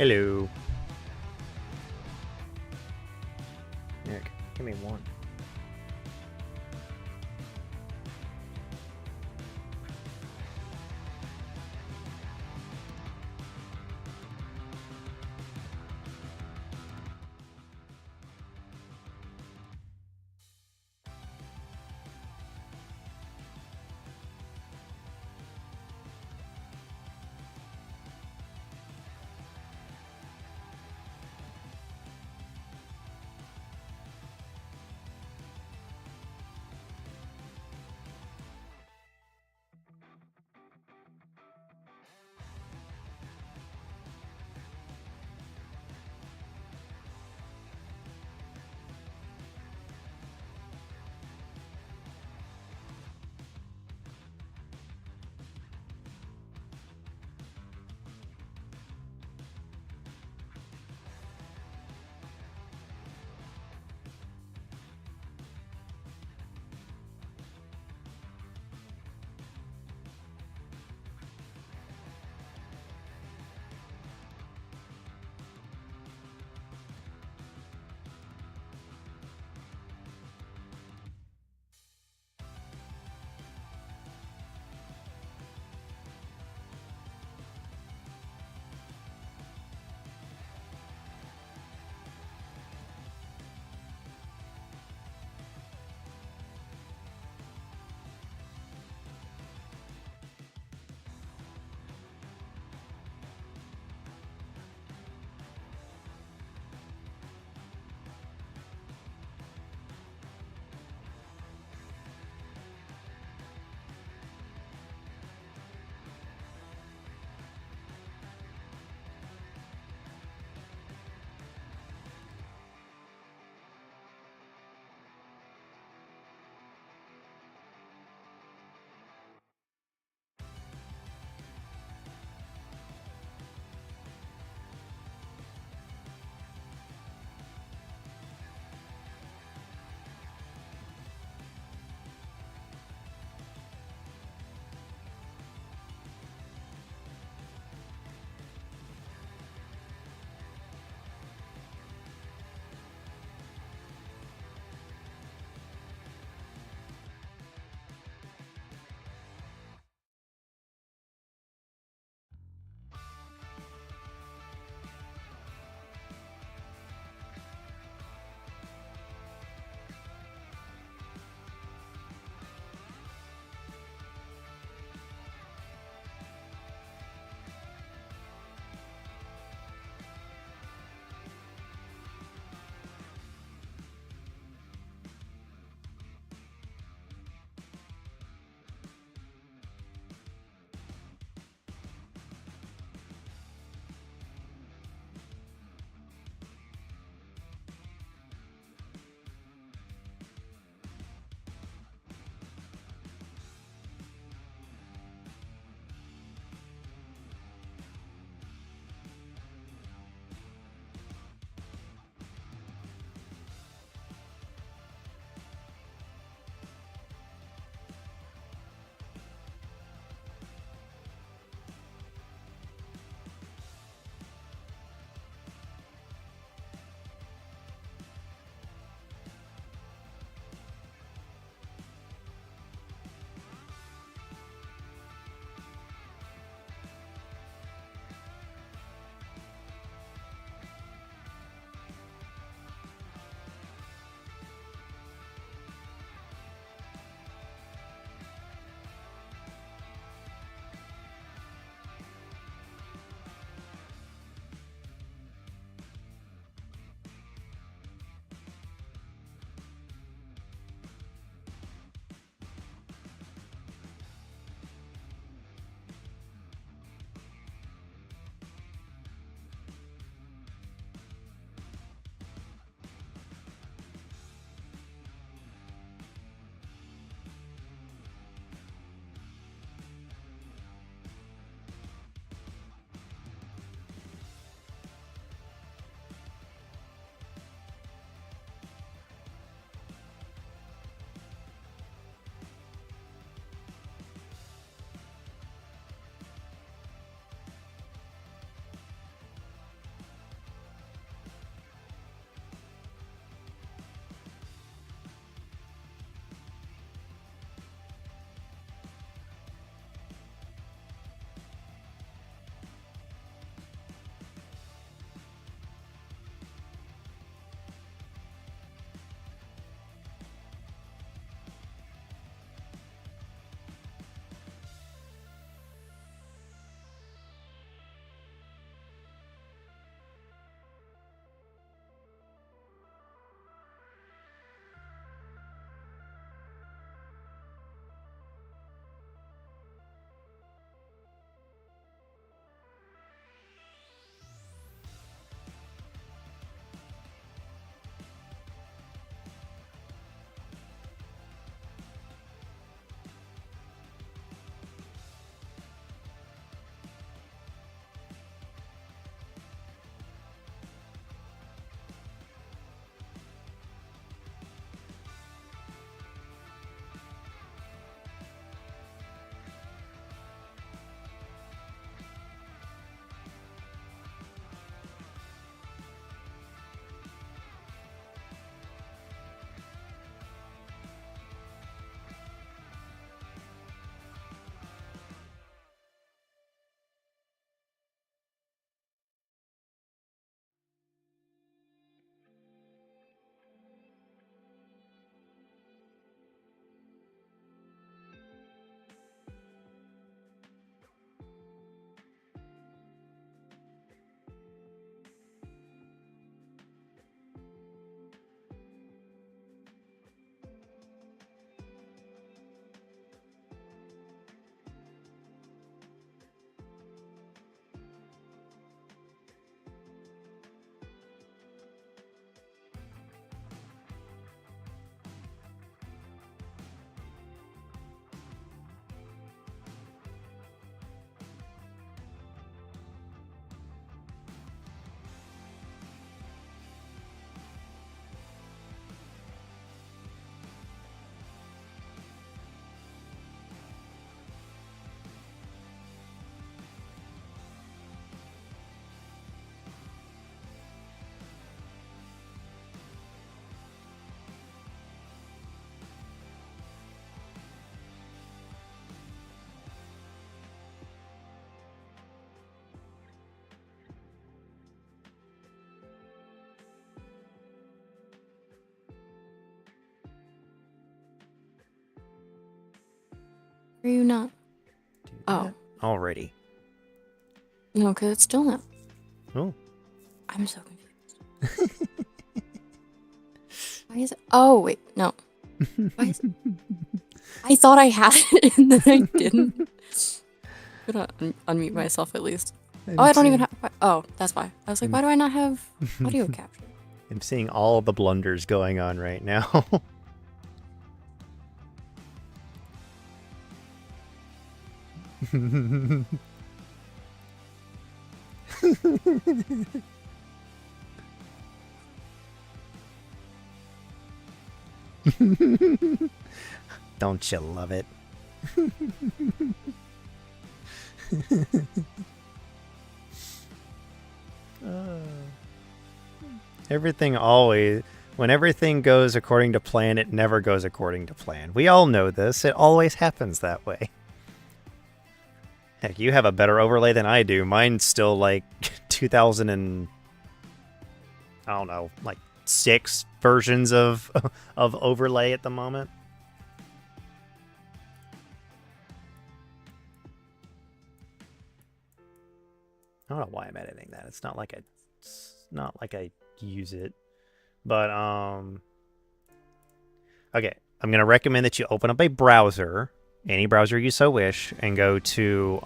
Hello. Nick, give me one. are you not? Do Oh. that already. No, because it's still not. Oh. I'm so confused. Why is it? Oh, wait. No. Why is it? I thought I had it and then I didn't. I'm gonna unmute myself at least. Oh, I don't even have. Oh, that's why. I was like, why do I not have audio capture? I'm seeing all the blunders going on right now. Don't you love it? Everything always, when everything goes according to plan, it never goes according to plan. We all know this. It always happens that way. Heck, you have a better overlay than I do. Mine's still like 2000 and I don't know, like 6 versions of overlay at the moment. I don't know why I'm editing that. It's not like I use it. But okay, I'm going to recommend that you open up a browser, any browser you so wish, and go to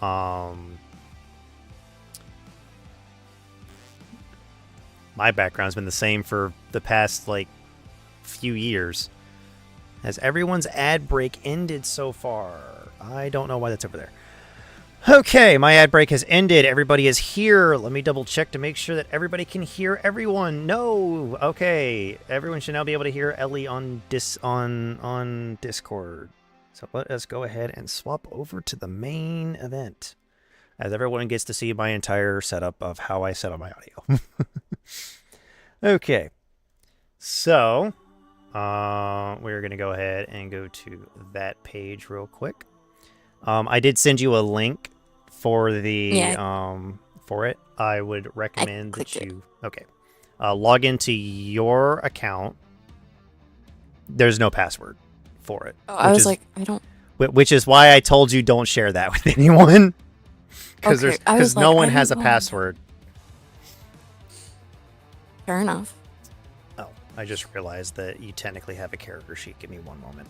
my background's been the same for the past like few years. Has everyone's ad break ended so far? I don't know why that's over there. Okay, my ad break has ended. Everybody is here. Let me double check to make sure that everybody can hear everyone. No. Okay. Everyone should now be able to hear Ellie on Discord. So let us go ahead and swap over to the main event, as everyone gets to see my entire setup of how I set up my audio. Okay. So, we're going to go ahead and go to that page real quick. I did send you a link for the for it. I would recommend that you log into your account. There's no password for it. Oh, I was like, I don't. Which is why I told you don't share that with anyone, because no one has a password. Fair enough. Oh, I just realized that you technically have a character sheet. Give me one moment.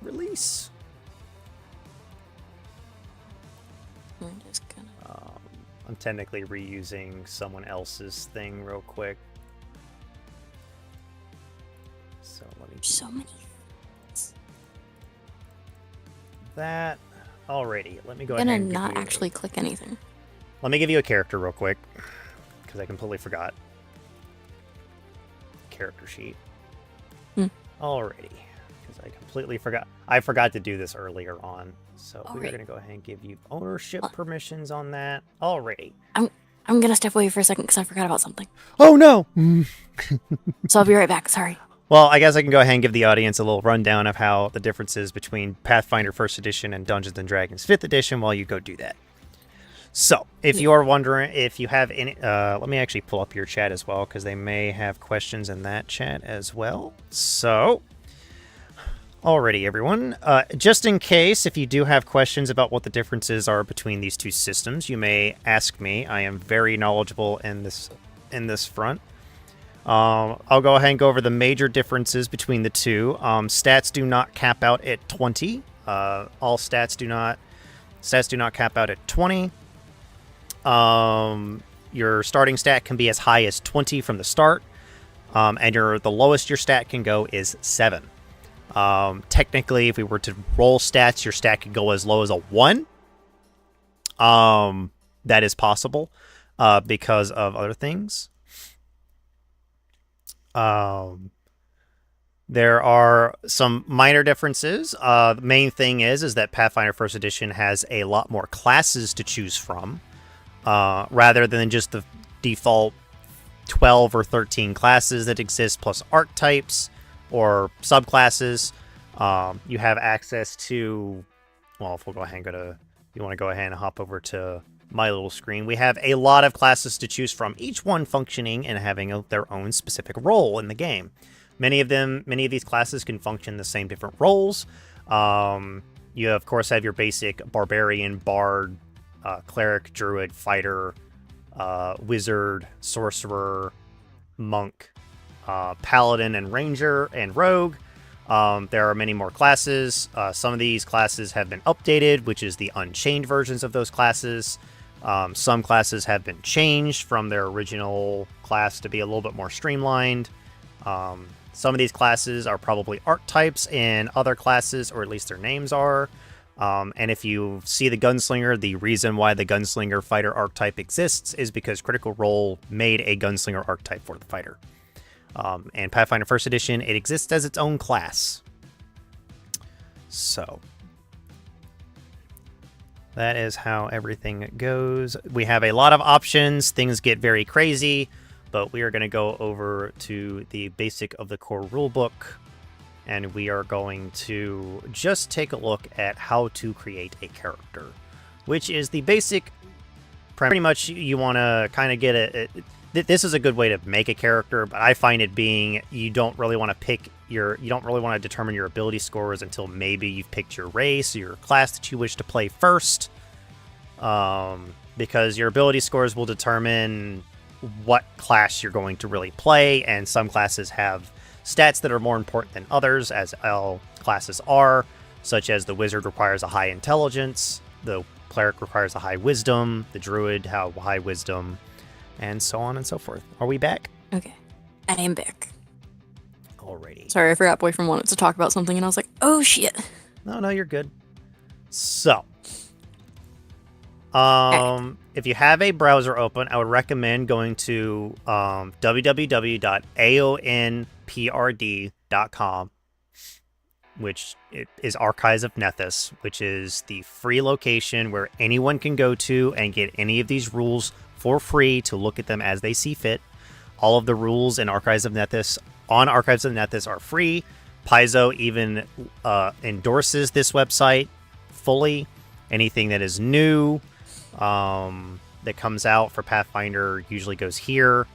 Release. I'm just gonna. I'm technically reusing someone else's thing real quick. So let me. So many. That. Alrighty, let me go I'm ahead and not actually click anything. Let me give you a character real quick, because I completely forgot. Character sheet. Alrighty, because I completely forgot. I forgot to do this earlier on. So we're going to go ahead and give you ownership permissions on that. Alrighty. I'm going to step away for a second because I forgot about something. Oh, no! So I'll be right back. Sorry. Well, I guess I can go ahead and give the audience a little rundown of how the differences between Pathfinder 1st Edition and Dungeons & Dragons 5th Edition while you go do that. So, if you are wondering if you have any... let me actually pull up your chat as well, because they may have questions in that chat as well. So... Alrighty, everyone. Just in case, if you do have questions about what the differences are between these two systems, you may ask me. I am very knowledgeable in this front. I'll go ahead and go over the major differences between the two. Stats do not cap out at 20. All stats do not cap out at 20. Your starting stat can be as high as 20 from the start, and the lowest your stat can go is 7. Technically, if we were to roll stats, your stat could go as low as a 1. That is possible, because of other things. There are some minor differences. The main thing is that Pathfinder 1st Edition has a lot more classes to choose from, rather than just the default 12 or 13 classes that exist, plus archetypes or subclasses. You have access to, well, if we'll go ahead and you want to go ahead and hop over to my little screen, we have a lot of classes to choose from, each one functioning and having their own specific role in the game. Many of these classes can function the same different roles. You, of course, have your basic barbarian, bard, cleric, druid, fighter, wizard, sorcerer, monk, paladin, and ranger, and rogue. There are many more classes. Some of these classes have been updated, which is the unchained versions of those classes. Some classes have been changed from their original class to be a little bit more streamlined. Some of these classes are probably archetypes in other classes, or at least their names are. And if you see the Gunslinger, the reason why the Gunslinger fighter archetype exists is because Critical Role made a Gunslinger archetype for the fighter. And Pathfinder 1st Edition, it exists as its own class. So that is how everything goes. We have a lot of options. Things get very crazy, but we are going to go over to the basic of the core rulebook, and we are going to just take a look at how to create a character, which is the basic. Pretty much, you want to kind of get this is a good way to make a character, but I find it being you don't really want to determine your ability scores until maybe you've picked your race or your class that you wish to play first, because your ability scores will determine what class you're going to really play, and some classes have stats that are more important than others, as all classes are, such as the wizard requires a high intelligence, the cleric requires a high wisdom, the druid have high wisdom, and so on and so forth. Are we back? Okay. I am back. Alrighty. Sorry, I forgot Boyfriend wanted to talk about something, and I was like, oh shit. No, you're good. So, Okay. if you have a browser open, I would recommend going to www.aonprd.com, which is Archives of Nethys, which is the free location where anyone can go to and get any of these rules for free to look at them as they see fit. All of the rules in Archives of Nethys are free. Paizo even endorses this website fully. Anything that is new that comes out for Pathfinder usually goes here,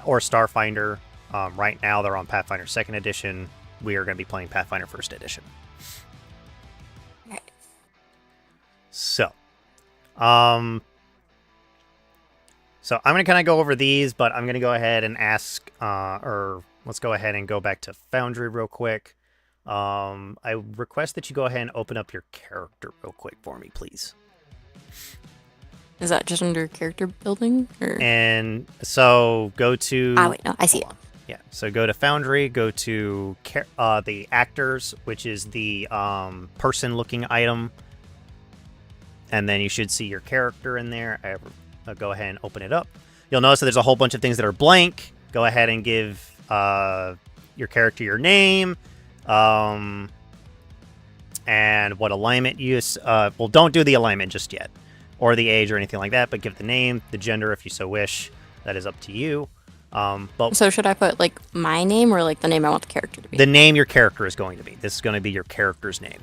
or Starfinder. Right now they're on Pathfinder 2nd Edition. We are going to be playing Pathfinder 1st Edition. Okay. So I'm going to kind of go over these, but I'm going to go ahead and ask, or let's go ahead and go back to Foundry real quick. I request that you go ahead and open up your character real quick for me, please. Is that just under character building? Or? And so go to... Ah, wait, no, I see it. Yeah, so go to Foundry, go to the actors, which is the person-looking item, and then you should see your character in there. I'll go ahead and open it up. You'll notice that there's a whole bunch of things that are blank. Go ahead and give your character your name, and what alignment you use. Well, don't do the alignment just yet, or the age or anything like that, but give the name, the gender if you so wish. That is up to you. But So should I put like my name or like the name I want the character to be? the name your character is going to be. This is going to be your character's name.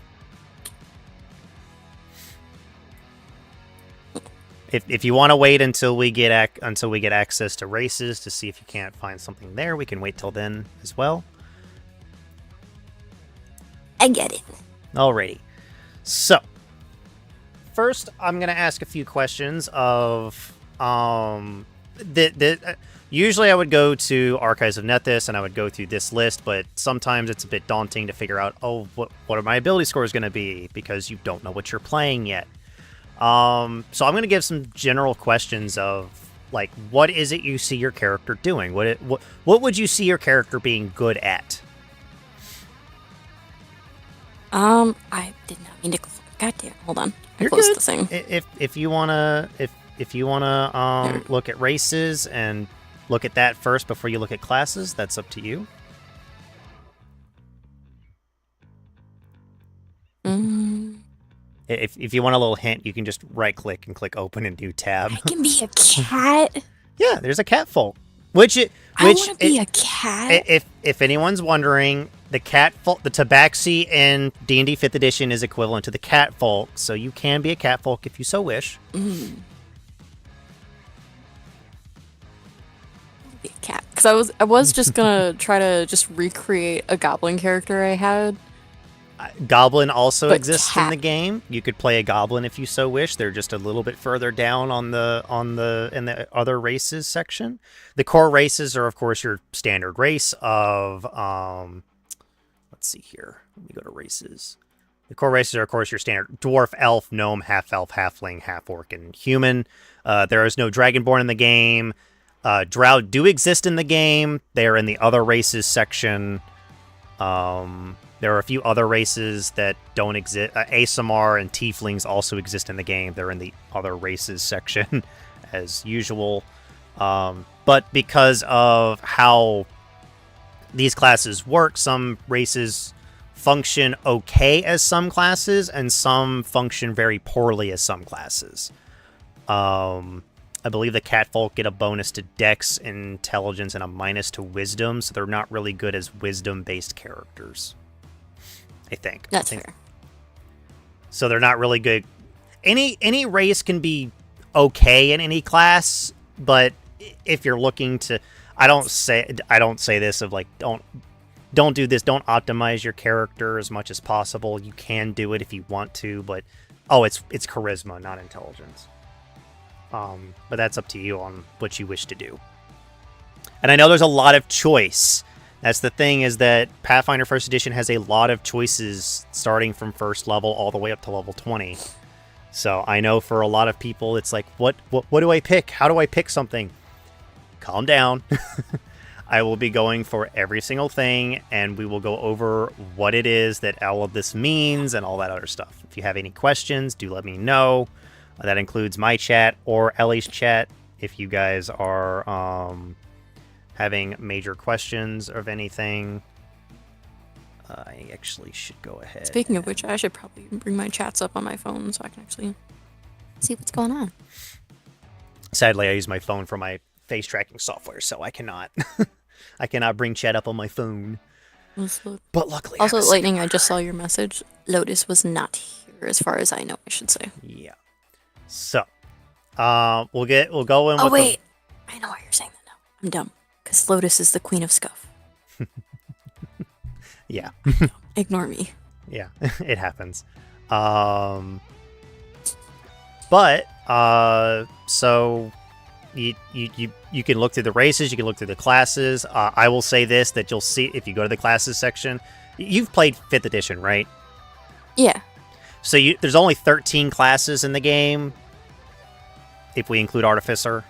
If you want to wait until we get access to races to see if you can't find something there, we can wait till then as well. I get it. Alrighty. So, first, I'm going to ask a few questions of... usually I would go to Archives of Nethys and I would go through this list, but sometimes it's a bit daunting to figure out, what are my ability scores going to be, because you don't know what you're playing yet. So I'm going to give some general questions of, like, what is it you see your character doing? What would you see your character being good at? I did not mean to. God damn, hold on. I closed the thing. If you wanna look at races and look at that first before you look at classes, that's up to you. If you want a little hint, you can just right click and click open and new tab. I can be a cat. Yeah, there's a cat folk. I want to be a cat. If anyone's wondering, the cat folk, the tabaxi in D&D 5th edition is equivalent to the cat folk, so you can be a cat folk if you so wish. Be a cat, because I was just gonna try to just recreate a goblin character I had, Goblin also But exists in the cat. game. You could play a goblin if you so wish. They're just a little bit further down in the other races section. The core races are, of course, your standard race of let's see here. Let me go to races. The core races are, of course, your standard dwarf, elf, gnome, half-elf, halfling, half-orc, and human. There is no dragonborn in the game. Drow do exist in the game. They are in the other races section. There are a few other races that don't exist. Asimar and Tieflings also exist in the game. They're in the other races section, as usual. But because of how these classes work, some races function okay as some classes, and some function very poorly as some classes. I believe the catfolk get a bonus to Dex, Intelligence, and a minus to Wisdom, so they're not really good as Wisdom-based characters. I think. That's fair. So they're not really good. Any race can be okay in any class, but if you're looking to, I don't say this of like don't do this. Don't optimize your character as much as possible. You can do it if you want to, but it's charisma, not intelligence. But that's up to you on what you wish to do. And I know there's a lot of choice. That's the thing, is that Pathfinder First Edition has a lot of choices starting from first level all the way up to level 20. So I know for a lot of people, it's like, what do I pick? How do I pick something? Calm down. I will be going for every single thing, and we will go over what it is that all of this means and all that other stuff. If you have any questions, do let me know. That includes my chat or Ellie's chat if you guys are having major questions of anything. I actually should go ahead. Speaking of which, I should probably bring my chats up on my phone so I can actually see what's going on. Sadly, I use my phone for my face tracking software, so I cannot bring chat up on my phone. But luckily, also, Lightning, I just saw your message. Lotus was not here, as far as I know, I should say. Yeah. So, we'll go in. Oh with wait, I know why you're saying that now. I'm dumb, because Lotus is the queen of scuff. Yeah. Ignore me. Yeah, it happens. So you can look through the races, you can look through the classes. I will say this, that you'll see if you go to the classes section. You've played 5th edition, right? Yeah. So there's only 13 classes in the game, if we include Artificer.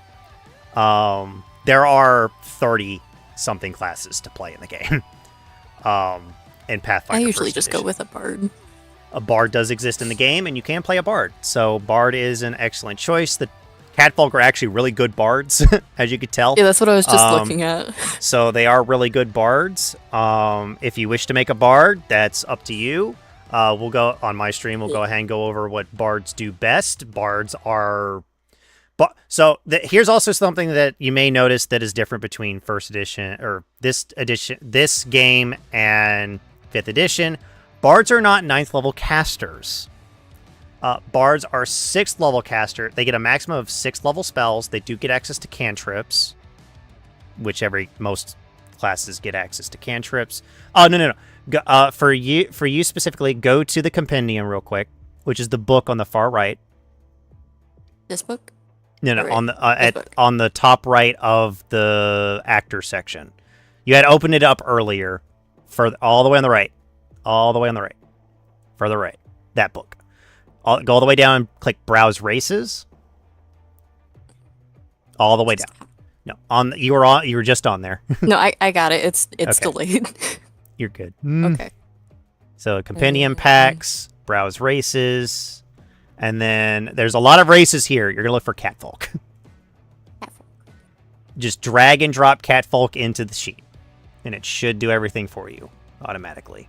There are 30-something classes to play in the game. In Pathfinder I usually First just Edition. go with a bard. A bard does exist in the game, and you can play a bard. So bard is an excellent choice. The catfolk are actually really good bards, as you could tell. Yeah, that's what I was just looking at. So they are really good bards. If you wish to make a bard, that's up to you. We'll go on my stream. We'll go ahead and go over what bards do best. Bards are... here's also something that you may notice that is different between First Edition, or this game, and 5th Edition. Bards are not 9th level casters. Bards are 6th level caster. They get a maximum of 6th level spells. They do get access to cantrips, which most classes get access to cantrips. Oh, no. For you specifically, go to the compendium real quick, which is the book on the far right. This book? No, Right. On the top right of the actor section. You had opened it up earlier, all the way on the right, further right. That book. Go all the way down and click Browse Races. All the way down. No, you were just on there. No, I got it. It's Okay. delayed. You're good. Okay. So compendium packs, Browse Races, and then there's a lot of races here. You're gonna look for catfolk. Just drag and drop catfolk into the sheet, and it should do everything for you automatically.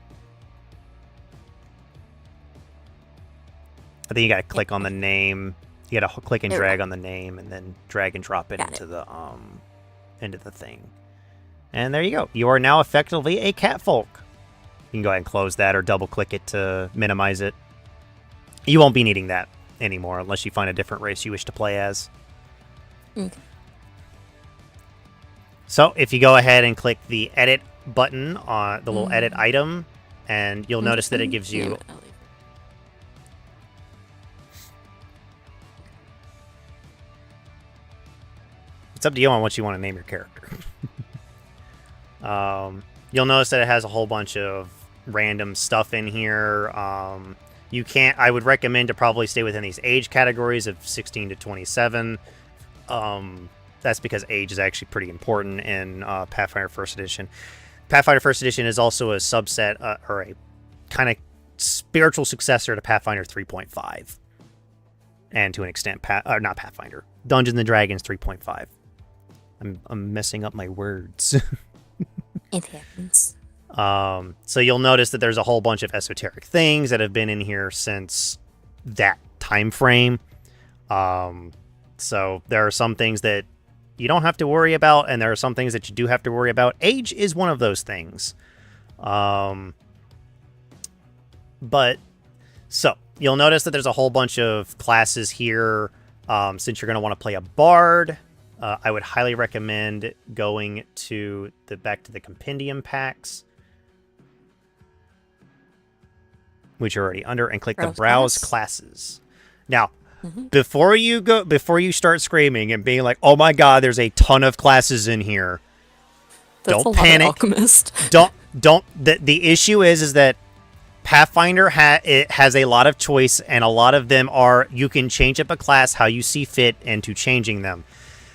I think you gotta click on the name. You gotta click and drag on the name, and then drag and drop it into the thing. And there you go. You are now effectively a catfolk. You can go ahead and close that or double click it to minimize it. You won't be needing that anymore unless you find a different race you wish to play as. Okay. So if you go ahead and click the edit button on the little edit item, and you'll notice that it gives you. It's up to you on what you want to name your character. You'll notice that it has a whole bunch of random stuff in here. You can't. I would recommend to probably stay within these age categories of 16 to 27. That's because age is actually pretty important in Pathfinder First Edition. Pathfinder First Edition is also a subset or a kind of spiritual successor to Pathfinder 3.5, and to an extent, not Pathfinder, Dungeons and Dragons 3.5. I'm messing up my words. It happens. So you'll notice that there's a whole bunch of esoteric things that have been in here since that time frame. So there are some things that you don't have to worry about, and there are some things that you do have to worry about. Age is one of those things. But so you'll notice that there's a whole bunch of classes here. Since you're going to want to play a bard, I would highly recommend going to back to the compendium packs, which you're already under, and click the browse classes. Now, before you start screaming and being like, "Oh my God, there's a ton of classes in here," don't panic. Alchemist. Don't. The issue is that Pathfinder it has a lot of choice, and a lot of them are you can change up a class how you see fit into changing them.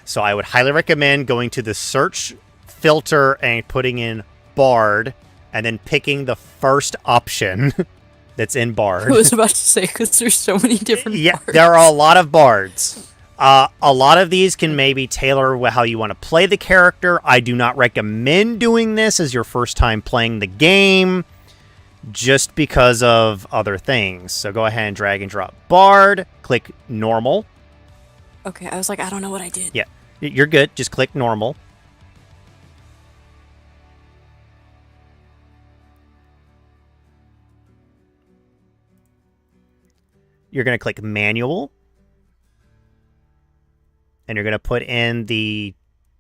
So I would highly recommend going to the search filter and putting in Bard, and then picking the first option that's in Bard. I was about to say, because there's so many different bards. There are a lot of bards. A lot of these can maybe tailor how you want to play the character. I do not recommend doing this as your first time playing the game, just because of other things. So go ahead and drag and drop Bard, click Normal. Okay, I was like, I don't know what I did. Yeah, you're good. Just click Normal. You're going to click Manual. And you're going to put in the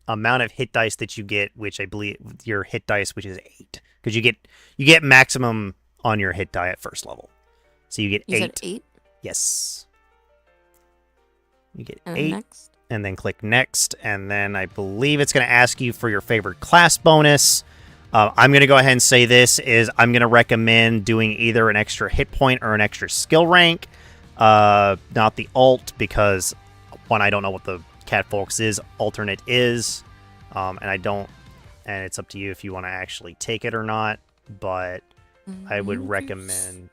amount of hit dice that you get, which I believe your hit dice, which is 8. Because you get maximum on your hit die at first level. So you get 8. You said 8? Yes. You get and 8. Next. And then click Next. And then I believe it's going to ask you for your favorite class bonus. I'm going to go ahead and say this is I'm going to recommend doing either an extra hit point or an extra skill rank. Not the alt, because one, I don't know what the Catfolk's alternate is. And it's up to you if you want to actually take it or not. But I would recommend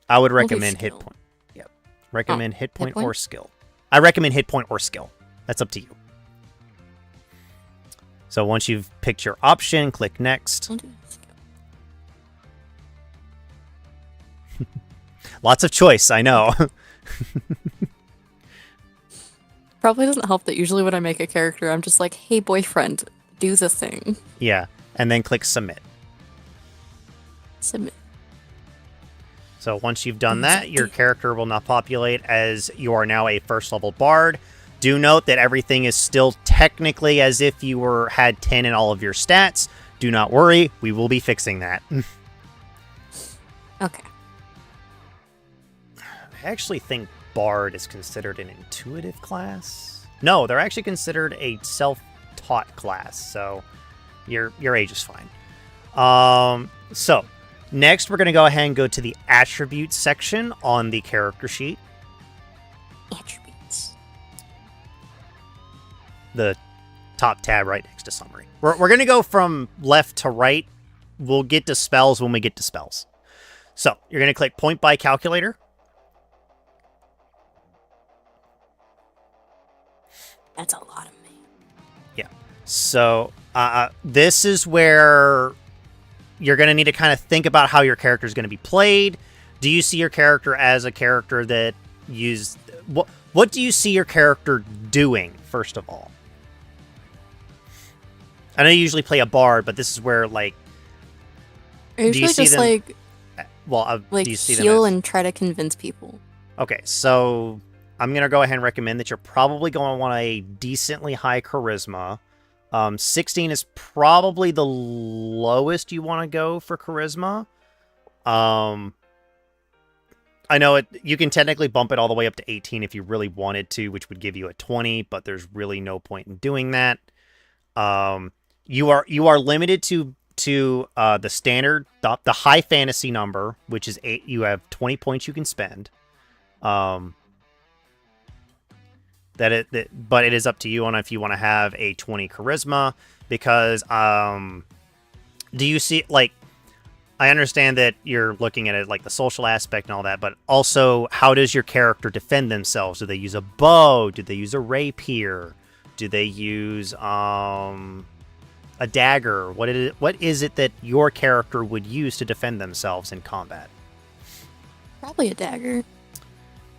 hit point. Yep. Recommend hit point or skill. I recommend hit point or skill. That's up to you. So once you've picked your option, click Next. Lots of choice, I know. Probably doesn't help that usually when I make a character, I'm just like, hey, boyfriend, do the thing. Yeah, and then click Submit. Submit. So once you've done that, your character will now populate as you are now a first level bard. Do note that everything is still technically as if you had 10 in all of your stats. Do not worry, we will be fixing that. Okay. I actually think bard is considered an intuitive class. No, they're actually considered a self-taught class, so your age is fine. So next we're going to go ahead and go to the attributes section on the character sheet. Attributes. The top tab right next to summary. We're going to go from left to right. We'll get to spells when we get to spells. So you're going to click Point by Calculator. That's a lot of me. Yeah. So this is where you're going to need to kind of think about how your character is going to be played. Do you see your character as a character that what do you see your character doing, first of all? I know you usually play a bard, but this is where, like... I usually just, them, like... Well, like, do you see heal them as, and try to convince people. Okay, so I'm going to go ahead and recommend that you're probably going to want a decently high charisma. 16 is probably the lowest you want to go for charisma. I know you can technically bump it all the way up to 18 if you really wanted to, which would give you a 20, but there's really no point in doing that. You are limited to the standard, the high fantasy number, which is 8. You have 20 points you can spend. But it is up to you on if you want to have a 20 charisma, because do you see, like, I understand that you're looking at it like the social aspect and all that, but also how does your character defend themselves? Do they use a bow? Do they use a rapier? Do they use a dagger? What is it that your character would use to defend themselves in combat? Probably a dagger.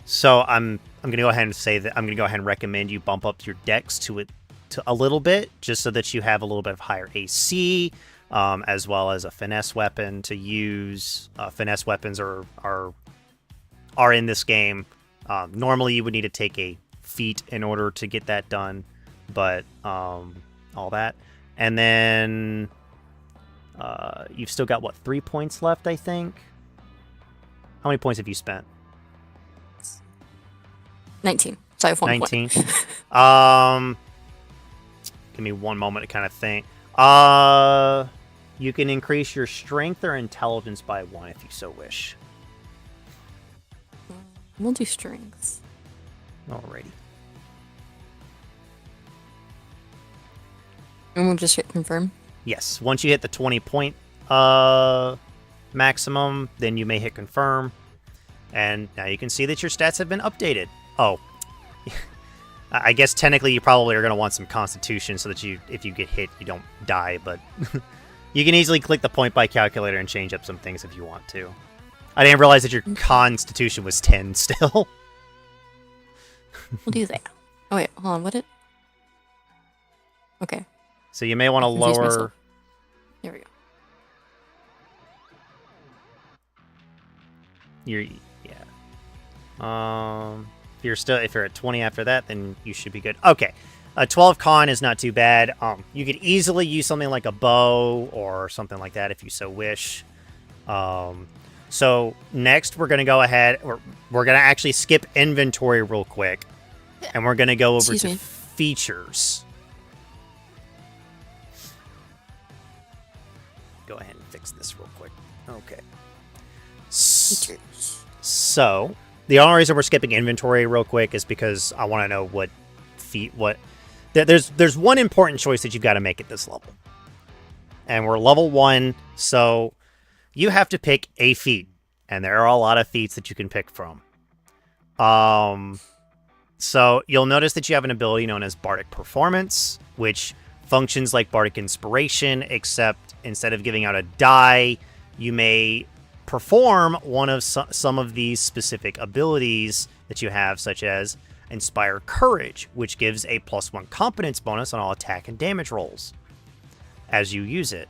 So I'm gonna go ahead and say that I'm gonna go ahead and recommend you bump up your dex to a little bit, just so that you have a little bit of higher AC. As well as a finesse weapon to use. Finesse weapons are in this game. Normally, you would need to take a feat in order to get that done, but all that. And then you've still got, what, 3 points left, I think? How many points have you spent? 19. So I have 1 19. point. Give me one moment to kind of think. You can increase your strength or intelligence by 1 if you so wish. We'll do strengths. Alrighty. And we'll just hit confirm. Yes. Once you hit the 20 point maximum, then you may hit confirm. And now you can see that your stats have been updated. Oh. I guess technically you probably are going to want some constitution so that if you get hit, you don't die, but you can easily click the point buy calculator and change up some things if you want to. I didn't realize that your constitution was 10 still. We'll do that. Oh wait, hold on, what Okay. So you may want to lower... myself. There we go. If you're at 20 after that, then you should be good. Okay. A 12 con is not too bad. You could easily use something like a bow or something like that if you so wish. So next we're going to go ahead. We're going to actually skip inventory real quick. And we're going to go over to features. Go ahead and fix this real quick. Okay. Features. So... the only reason we're skipping inventory real quick is because I want to know what feat, there's one important choice that you've got to make at this level. And we're level 1, so you have to pick a feat. And there are a lot of feats that you can pick from. So you'll notice that you have an ability known as Bardic Performance, which functions like Bardic Inspiration, except instead of giving out a die, you may perform one of some of these specific abilities that you have, such as Inspire Courage, which gives a +1 competence bonus on all attack and damage rolls as you use it.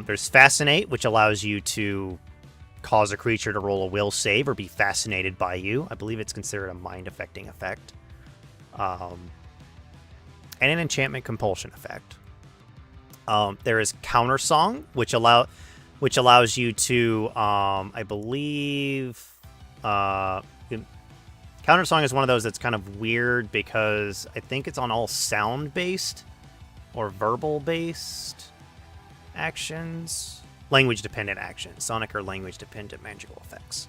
There's Fascinate, which allows you to cause a creature to roll a will save or be fascinated by you. I believe it's considered a mind-affecting effect. And an enchantment compulsion effect. There is Countersong, which allows you to, I believe, Countersong is one of those that's kind of weird because I think it's on all sound-based or verbal-based actions. Language-dependent actions. Sonic or language-dependent magical effects,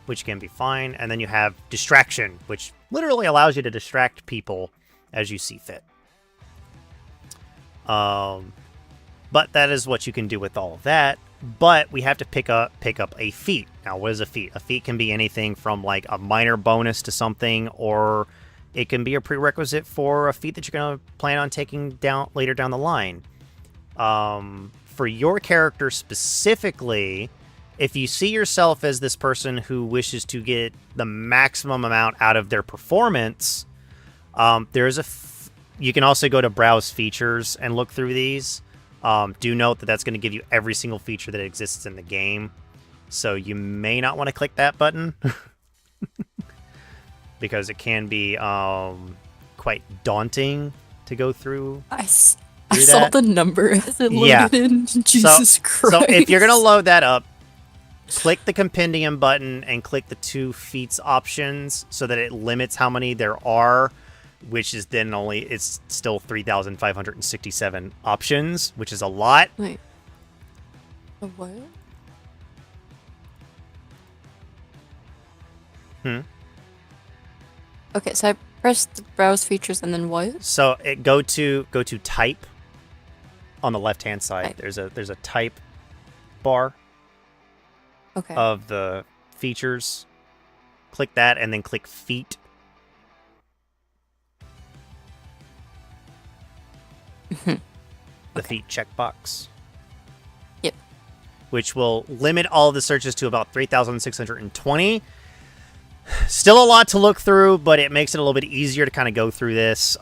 which can be fine. And then you have Distraction, which literally allows you to distract people as you see fit. But that is what you can do with all of that. But we have to pick up a feat. Now, what is a feat? A feat can be anything from like a minor bonus to something, or it can be a prerequisite for a feat that you're going to plan on taking down later down the line. For your character specifically, if you see yourself as this person who wishes to get the maximum amount out of their performance, you can also go to Browse Features and look through these. Do note that that's going to give you every single feature that exists in the game. So you may not want to click that button. Because it can be quite daunting to go through. do I that. saw the number as it Yeah. loaded in. Jesus Christ. So if you're going to load that up, click the compendium button and click the 2 feats options so that it limits how many there are, which is then it's still 3,567 options, which is a lot. Wait. A what? Okay, so I pressed the browse features and then what? So go to type on the left-hand side. Type. There's a type bar Okay. of the features. Click that and then click feat. The feat checkbox. Yep. Which will limit all of the searches to about 3,620. Still a lot to look through, but it makes it a little bit easier to kind of go through this.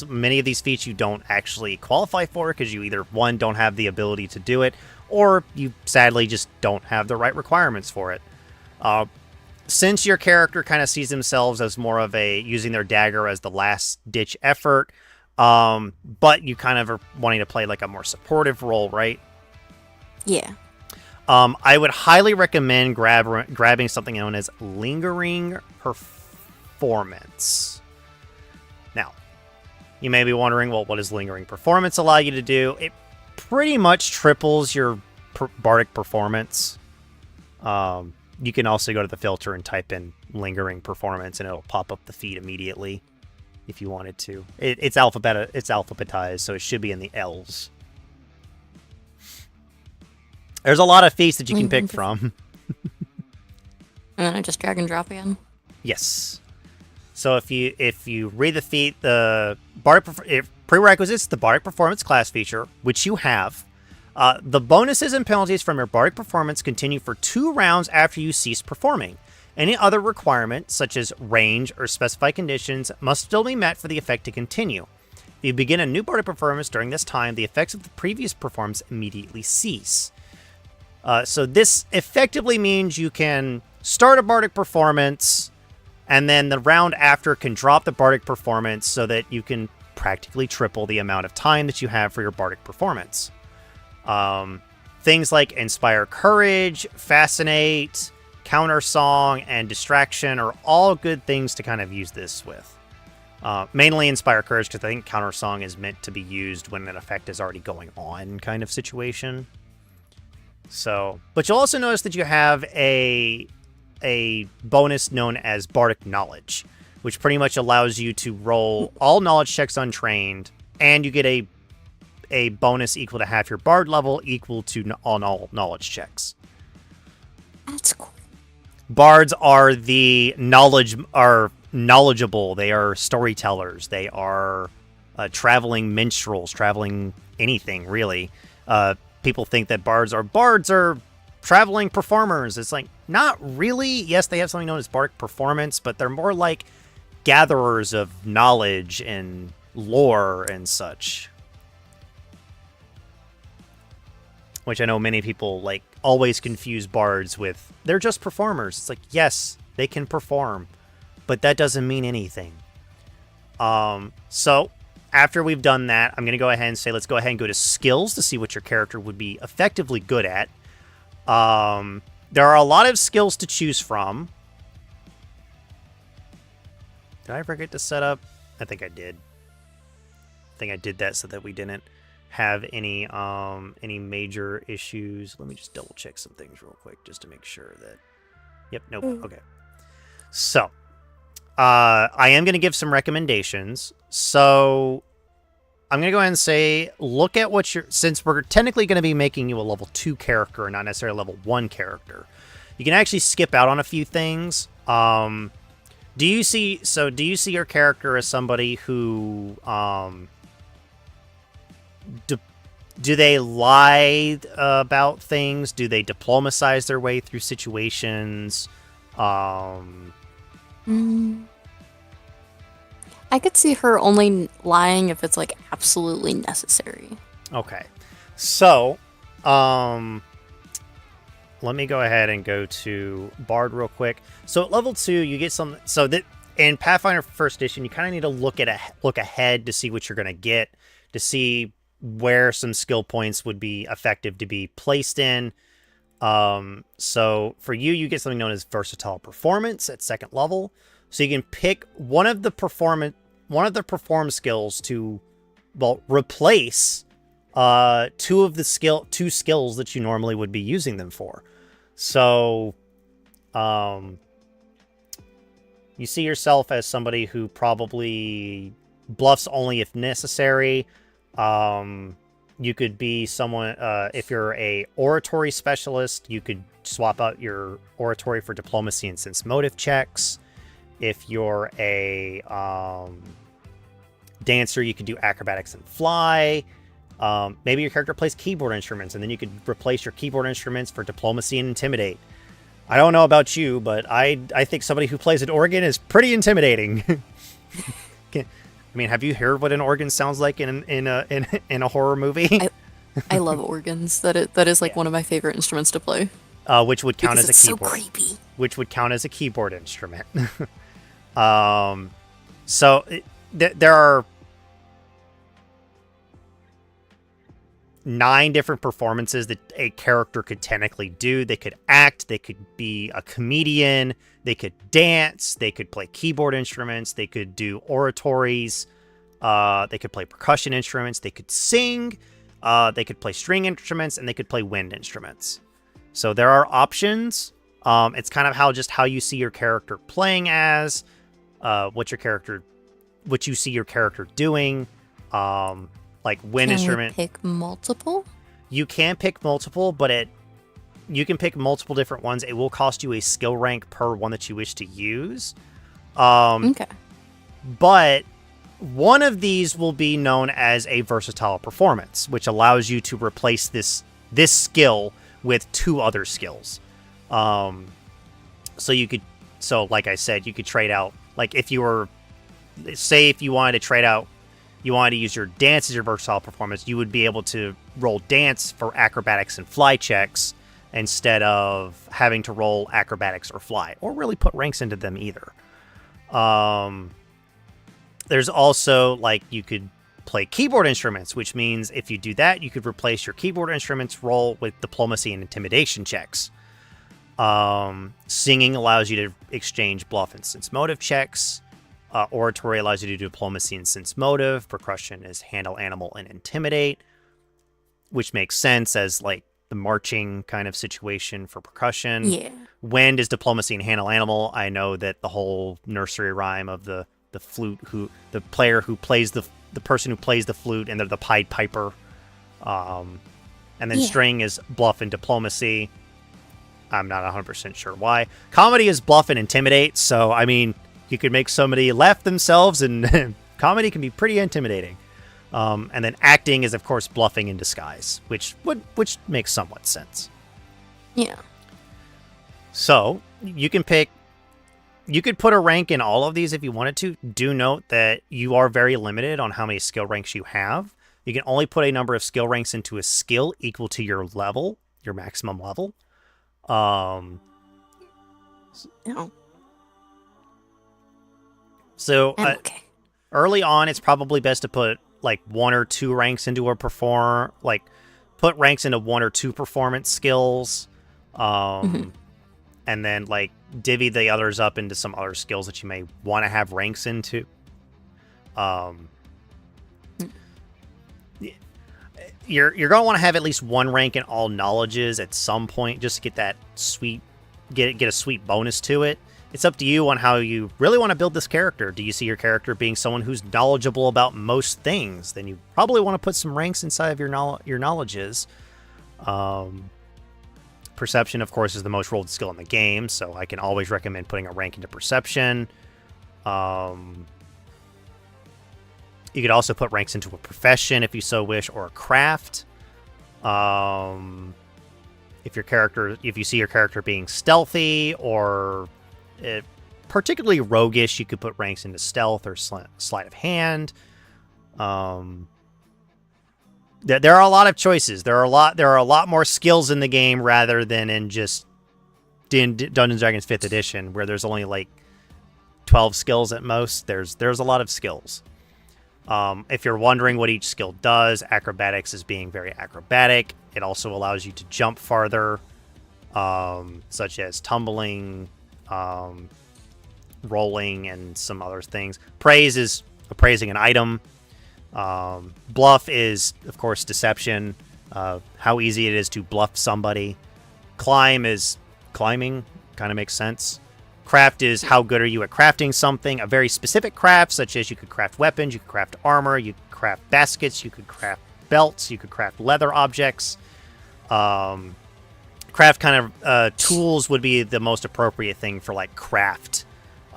Many of these feats you don't actually qualify for because you either, one, don't have the ability to do it, or you sadly just don't have the right requirements for it. Since your character kind of sees themselves as more of using their dagger as the last-ditch effort, but you kind of are wanting to play like a more supportive role, right? Yeah. I would highly recommend grabbing something known as Lingering Performance. Now, you may be wondering, well, what does Lingering Performance allow you to do? It pretty much triples your bardic performance. You can also go to the filter and type in Lingering Performance, and it'll pop up the feed immediately if you wanted to. It's alphabetized, so it should be in the L's. There's a lot of feats that you can pick from. And then I just drag and drop again. Yes. So if you read the feat, the bardic prerequisites, the bardic performance class feature, which you have. The bonuses and penalties from your bardic performance continue for 2 rounds after you cease performing. Any other requirement, such as range or specified conditions, must still be met for the effect to continue. If you begin a new bardic performance during this time, the effects of the previous performance immediately cease. So this effectively means you can start a bardic performance, and then the round after can drop the bardic performance so that you can practically triple the amount of time that you have for your bardic performance. Things like Inspire Courage, Fascinate, Counter Song, and Distraction are all good things to kind of use this with. Mainly Inspire Courage, because I think Counter Song is meant to be used when an effect is already going on kind of situation. So, but you'll also notice that you have a bonus known as Bardic Knowledge, which pretty much allows you to roll all knowledge checks untrained, and you get a bonus equal to half your bard level equal to all knowledge checks. That's cool. Bards are knowledgeable. They are storytellers. They are traveling minstrels, traveling anything really. People think that bards are traveling performers. It's like, not really. Yes, they have something known as bardic performance, but they're more like gatherers of knowledge and lore and such. Which I know many people like always confuse bards with, they're just performers. It's like, yes, they can perform, but that doesn't mean anything. So after we've done that, I'm going to go ahead and say, let's go ahead and go to skills to see what your character would be effectively good at. There are a lot of skills to choose from. Did I forget to set up? I think I did. I think I did that so that we didn't have any major issues. Let me just double check some things real quick just to make sure that... Yep, nope, okay. So, I am going to give some recommendations. So, I'm going to go ahead and say, look at what since we're technically going to be making you a level 2 character and not necessarily a level 1 character, you can actually skip out on a few things. Do you see your character as somebody who, do they lie about things? Do they diplomatize their way through situations? I could see her only lying if it's like absolutely necessary. Okay. So, let me go ahead and go to Bard real quick. So at level 2, you get some. So that in Pathfinder First Edition, you kind of need to look ahead to see what you're going to get, to see where some skill points would be effective to be placed in. So for you get something known as versatile performance at 2nd level. So you can pick one of the perform skills to, well, replace two skills that you normally would be using them for. So you see yourself as somebody who probably bluffs only if necessary. You could be someone, if you're a oratory specialist, you could swap out your oratory for diplomacy and sense motive checks. If you're a dancer, you could do acrobatics and fly. Maybe your character plays keyboard instruments, and then you could replace your keyboard instruments for diplomacy and intimidate. I don't know about you, but I think somebody who plays an organ is pretty intimidating. I mean, have you heard what an organ sounds like in a horror movie? I love organs. That is like one of my favorite instruments to play. Which would count as a keyboard. So creepy. Which would count as a keyboard instrument. There are 9 different performances that a character could technically do. They could act, they could be a comedian, they could dance, they could play keyboard instruments, they could do oratories, they could play percussion instruments, they could sing, they could play string instruments, and they could play wind instruments. So there are options. It's kind of how you see your character playing as, what you see your character doing. Like wind instrument. Can you pick multiple? You can pick multiple, but you can pick multiple different ones. It will cost you a skill rank per one that you wish to use. Okay. But one of these will be known as a versatile performance, which allows you to replace this skill with 2 other skills. So like I said, you could trade out, like if you wanted to trade out, you wanted to use your dance as your versatile performance, you would be able to roll dance for acrobatics and fly checks instead of having to roll acrobatics or fly, or really put ranks into them either. There's also, like, you could play keyboard instruments, which means if you do that, you could replace your keyboard instruments roll with diplomacy and intimidation checks. Singing allows you to exchange bluff and sense motive checks. Oratory allows you to do diplomacy and sense motive. Percussion is handle animal and intimidate, which makes sense as like the marching kind of situation for percussion. Yeah. Wind is diplomacy and handle animal. I know that the whole nursery rhyme of the flute, the player who plays the person who plays the flute, and they're the Pied Piper. And then string is bluff and diplomacy. I'm not 100% sure why. Comedy is bluff and intimidate. So I mean, you could make somebody laugh themselves, and comedy can be pretty intimidating. And then acting is, of course, bluffing in disguise, which makes somewhat sense. Yeah. So you could put a rank in all of these if you wanted to. Do note that you are very limited on how many skill ranks you have. You can only put a number of skill ranks into a skill equal to your level, your maximum level. No. So Okay. Early on, it's probably best to put like 1 or 2 ranks into put ranks into 1 or 2 performance skills, and then like divvy the others up into some other skills that you may want to have ranks into. You're going to want to have at least 1 rank in all knowledges at some point, just to get that get a sweet bonus to it. It's up to you on how you really want to build this character. Do you see your character being someone who's knowledgeable about most things? Then you probably want to put some ranks inside of your knowledges. Perception, of course, is the most rolled skill in the game, so I can always recommend putting a rank into perception. You could also put ranks into a profession if you so wish, or a craft. If you see your character being stealthy or particularly roguish, you could put ranks into stealth or sleight of hand. There are a lot of choices. There are a lot more skills in the game rather than in just Dungeons & Dragons 5th edition, where there's only like 12 skills at most. There's a lot of skills. If you're wondering what each skill does, acrobatics is being very acrobatic. It also allows you to jump farther, such as tumbling, rolling, and some other things. Praise is appraising an item. Bluff is, of course, deception. How easy it is to bluff somebody. Climb is climbing. Kind of makes sense. Craft is how good are you at crafting something. A very specific craft, such as you could craft weapons, you could craft armor, you could craft baskets, you could craft belts, you could craft leather objects. Craft kind of tools would be the most appropriate thing for like craft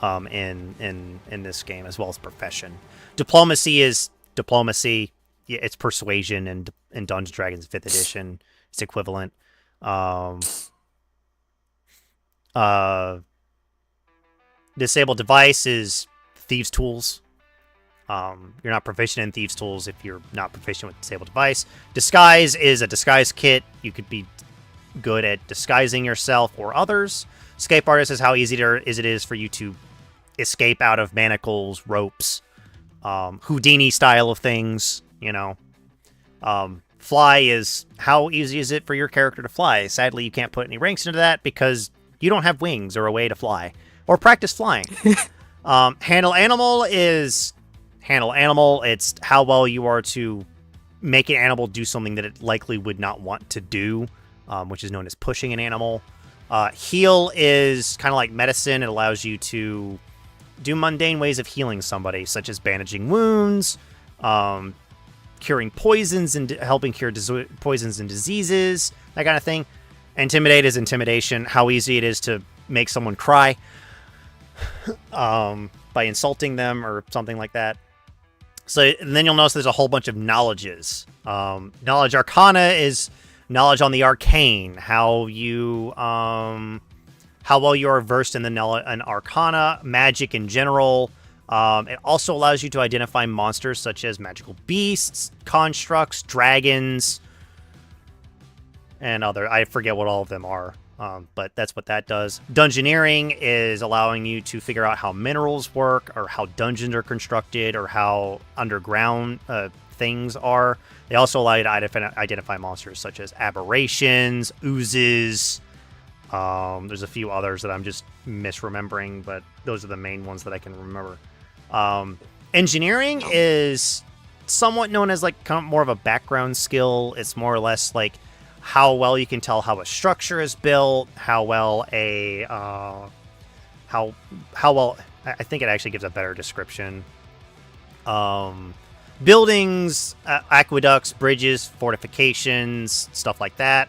in this game, as well as profession. Diplomacy is diplomacy. It's persuasion in Dungeons & Dragons 5th edition. It's equivalent. Disabled device is thieves' tools. You're not proficient in thieves' tools if you're not proficient with disabled device. Disguise is a disguise kit. You could be good at disguising yourself or others. Escape artist is how easy it is for you to escape out of manacles, ropes, Houdini style of things, you know. Fly is how easy is it for your character to fly. Sadly, you can't put any ranks into that because you don't have wings or a way to fly or practice flying. Handle animal is handle animal. It's how well you are to make an animal do something that it likely would not want to do, which is known as pushing an animal. Heal is kind of like medicine. It allows you to do mundane ways of healing somebody, such as bandaging wounds, curing poisons and helping cure poisons and diseases, that kind of thing. Intimidate is intimidation, how easy it is to make someone cry by insulting them or something like that. So and then you'll notice there's a whole bunch of knowledges. Knowledge Arcana is knowledge on the arcane, how well you are versed in an Arcana, magic in general. It also allows you to identify monsters such as magical beasts, constructs, dragons, and other. I forget what all of them are, but that's what that does. Dungeoneering is allowing you to figure out how minerals work, or how dungeons are constructed, or how underground things are. They also allow you to identify monsters such as aberrations, oozes. There's a few others that I'm just misremembering, but those are the main ones that I can remember. Engineering is somewhat known as like kind of more of a background skill. It's more or less like how well you can tell how a structure is built, how well how well, I think it actually gives a better description. Buildings, aqueducts, bridges, fortifications, stuff like that.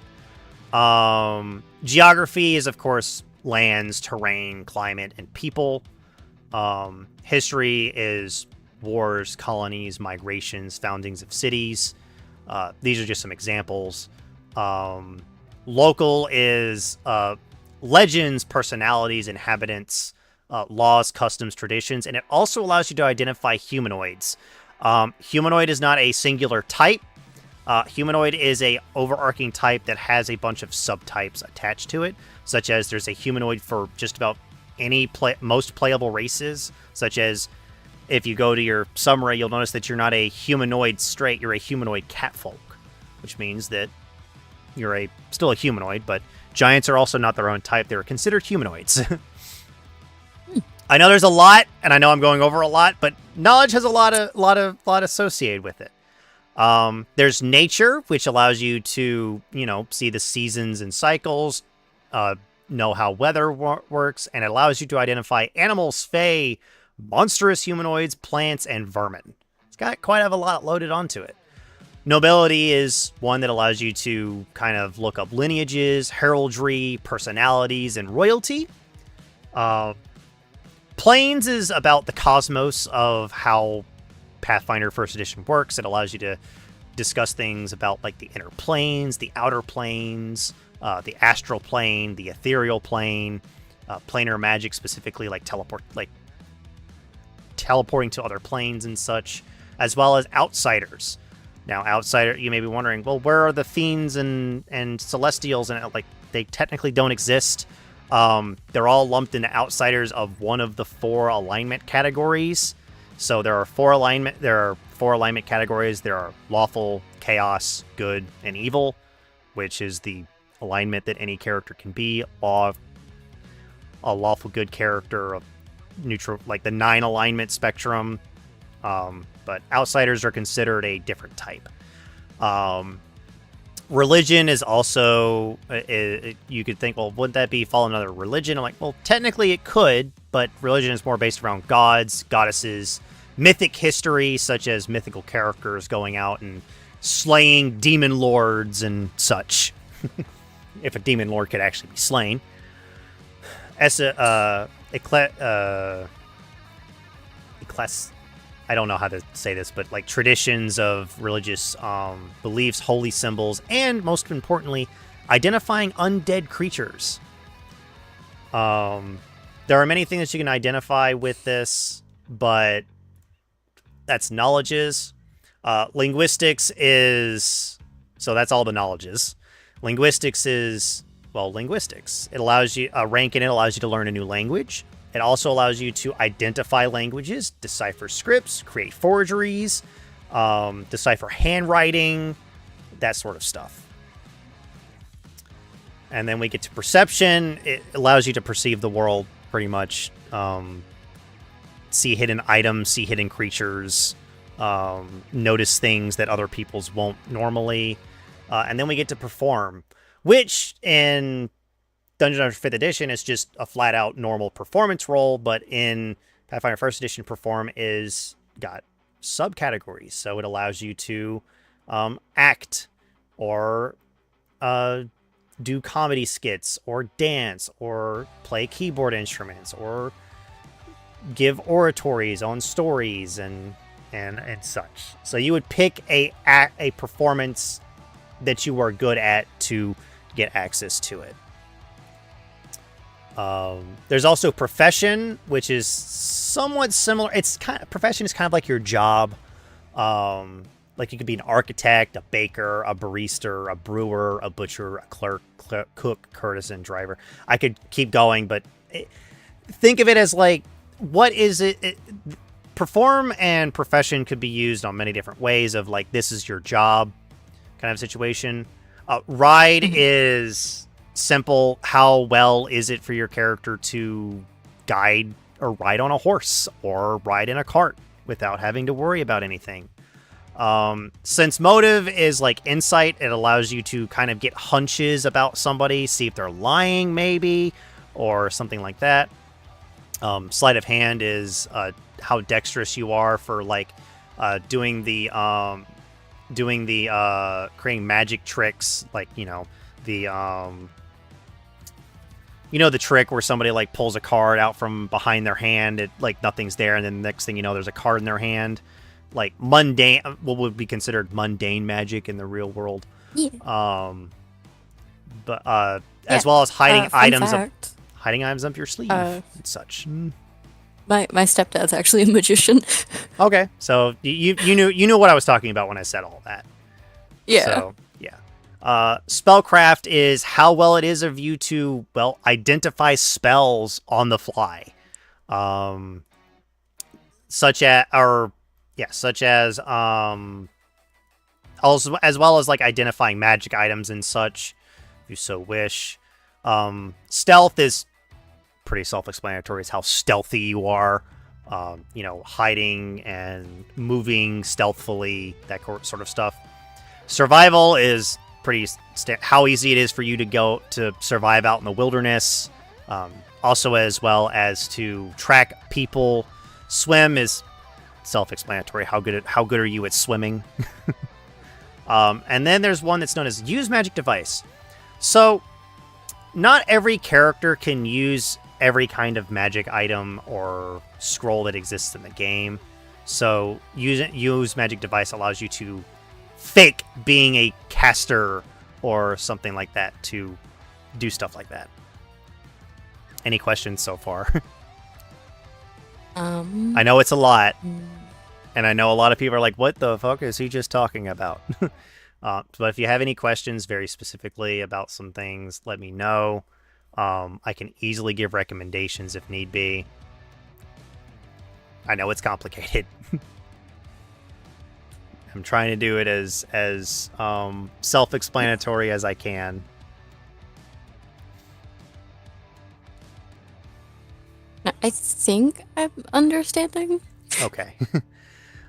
Geography is, of course, lands, terrain, climate, and people. History is wars, colonies, migrations, foundings of cities. These are just some examples. Local is legends, personalities, inhabitants, laws, customs, traditions, and it also allows you to identify humanoids. Humanoid is not a singular type. Humanoid is a overarching type that has a bunch of subtypes attached to it, such as there's a humanoid for just about most playable races, such as if you go to your summary, you'll notice that you're not a humanoid straight, you're a humanoid catfolk, which means that you're still a humanoid, but giants are also not their own type. They're considered humanoids. I know there's a lot, and I know I'm going over a lot, but knowledge has a lot associated with it. There's nature, which allows you to, see the seasons and cycles, know how weather works, and it allows you to identify animals, fae, monstrous humanoids, plants, and vermin. It's got quite a lot loaded onto it. Nobility is one that allows you to kind of look up lineages, heraldry, personalities, and royalty. Planes is about the cosmos of how Pathfinder First Edition works. It allows you to discuss things about like the inner planes, the outer planes, the astral plane, the ethereal plane, planar magic, specifically like teleporting to other planes and such, as well as outsiders. Now, outsider, you may be wondering, well, where are the fiends and celestials? And like, they technically don't exist. They're all lumped into outsiders of one of the 4 alignment categories. So there are four alignment categories. There are lawful, chaos, good, and evil, which is the alignment that any character can be. A lawful good character, a neutral, like the 9 alignment spectrum. But outsiders are considered a different type. Religion is also, you could think, well, wouldn't that fall another religion? I'm like, well, technically it could, but religion is more based around gods, goddesses, mythic history, such as mythical characters going out and slaying demon lords and such. If a demon lord could actually be slain. I don't know how to say this, but like traditions of religious beliefs, holy symbols, and most importantly, identifying undead creatures. There are many things that you can identify with this, but that's knowledges. Linguistics is... So that's all the knowledges. Linguistics is... Well, linguistics. It allows you... A rank in it allows you to learn a new language. It also allows you to identify languages, decipher scripts, create forgeries, decipher handwriting, that sort of stuff. And then we get to perception. It allows you to perceive the world pretty much. See hidden items, see hidden creatures, notice things that other peoples won't normally. And then we get to perform, which in Dungeons & Dragons 5th Edition is just a flat-out normal performance roll, but in Pathfinder 1st Edition, perform is got subcategories, so it allows you to act, or do comedy skits, or dance, or play keyboard instruments, or give oratories on stories and such. So you would pick a performance that you are good at to get access to it. There's also profession, which is somewhat similar. Profession is kind of like your job. Like you could be an architect, a baker, a barista, a brewer, a butcher, a clerk, cook, courtesan, driver. I could keep going, but think of it as like, what is it? Perform and profession could be used on many different ways of like, this is your job kind of situation. Ride is... simple. How well is it for your character to guide or ride on a horse or ride in a cart without having to worry about anything? Since motive is like insight, it allows you to kind of get hunches about somebody, see if they're lying maybe, or something like that. Sleight of hand is how dexterous you are for like doing the creating magic tricks, like the trick where somebody like pulls a card out from behind their hand, it like nothing's there, and then the next thing you know, there's a card in their hand. Like mundane, what would be considered mundane magic in the real world. Yeah. As well as hiding items up your sleeve and such. My stepdad's actually a magician. Okay, so you knew what I was talking about when I said all that. Yeah. So, yeah. Spellcraft is how well it is of you to, identify spells on the fly. Such as also, as well as like identifying magic items and such, if you so wish. Stealth is pretty self-explanatory. It's how stealthy you are. Hiding and moving stealthily, that sort of stuff. Survival is pretty how easy it is for you to go to survive out in the wilderness. Also, as well as to track people. Swim is self-explanatory. How good are you at swimming? And then there's one that's known as use magic device. So not every character can use every kind of magic item or scroll that exists in the game. So use magic device allows you to fake being a caster or something like that to do stuff like that. Any questions so far? I know it's a lot, and I know a lot of people are like, what the fuck is he just talking about? But if you have any questions very specifically about some things, let me know. I can easily give recommendations if need be. I know it's complicated. I'm trying to do it as self-explanatory as I can. I think I'm understanding. Okay.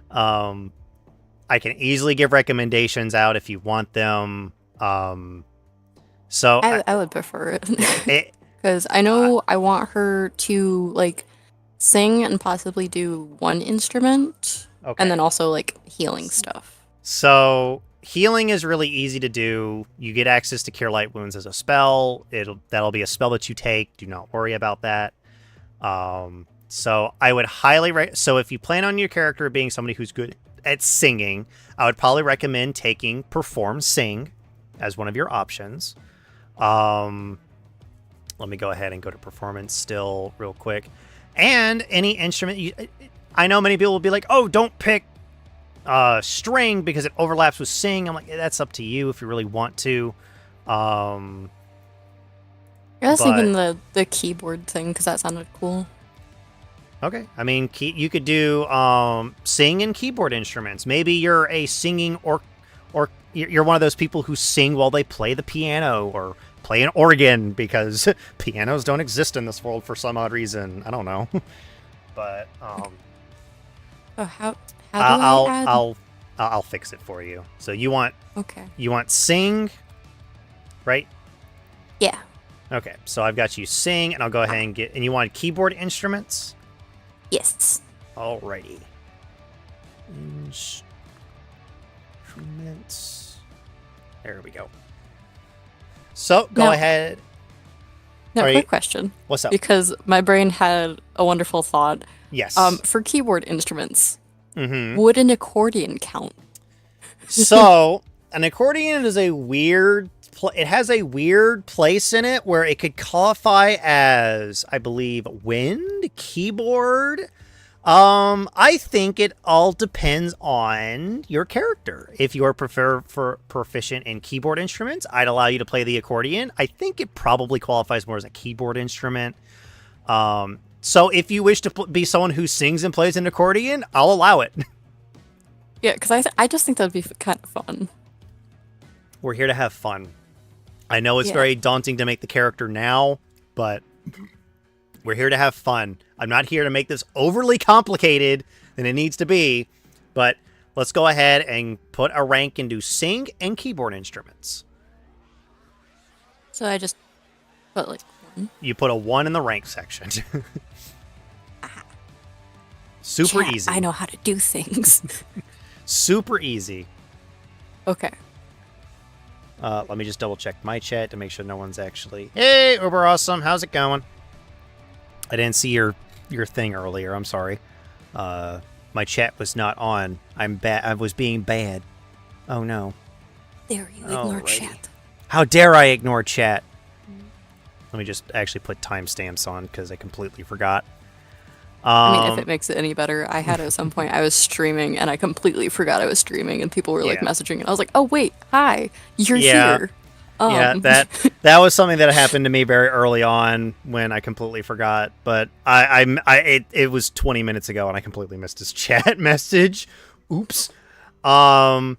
I can easily give recommendations out if you want them. So I would prefer it. Because I know I want her to, like, sing and possibly do one instrument. okay. And then also, like, healing stuff. So healing is really easy to do. You get access to Cure Light Wounds as a spell. That'll be a spell that you take. Do not worry about that. So I would highly so if you plan on your character being somebody who's good at singing, I would probably recommend taking Perform Sing as one of your options. Let me go ahead and go to Performance still real quick. And any instrument, I know many people will be like, oh, don't pick string because it overlaps with sing. I'm like, that's up to you if you really want to. I was thinking the keyboard thing because that sounded cool. Okay. I mean, you could do sing and keyboard instruments. Maybe you're a singing or you're one of those people who sing while they play the piano or play an organ because pianos don't exist in this world for some odd reason. I don't know. But so how do I add? I'll fix it for you. So you want sing, right? Yeah. Okay. So I've got you sing, and I'll go ahead and and you want keyboard instruments? Yes. Alrighty. Instruments. There we go. So go ahead. Now, quick question. What's up? Because my brain had a wonderful thought. Yes. For keyboard instruments, would an accordion count? So an accordion is a weird. It has a weird place in it where it could qualify as, I believe, wind, keyboard. I think it all depends on your character. If you are proficient in keyboard instruments, I'd allow you to play the accordion. I think it probably qualifies more as a keyboard instrument. So if you wish to be someone who sings and plays an accordion, I'll allow it. Yeah, because I just think that'd be kind of fun. We're here to have fun. I know it's very daunting to make the character now, but we're here to have fun. I'm not here to make this overly complicated than it needs to be, but let's go ahead and put a rank into sing and keyboard instruments. So I just put like 1? You put a 1 in the rank section. Super easy. I know how to do things. Super easy. Okay. Let me just double check my chat to make sure no one's actually... Hey, Uber Awesome, how's it going? I didn't see your thing earlier, I'm sorry. My chat was not on. I was being bad. Oh no. There, you ignore chat. How dare I ignore chat? Let me just actually put timestamps on because I completely forgot. I mean, if it makes it any better, I had at some point, I was streaming and I completely forgot I was streaming and people were like messaging and I was like, oh wait, hi, you're here. Yeah, that was something that happened to me very early on when I completely forgot. But it was 20 minutes ago and I completely missed his chat message. Oops. Well,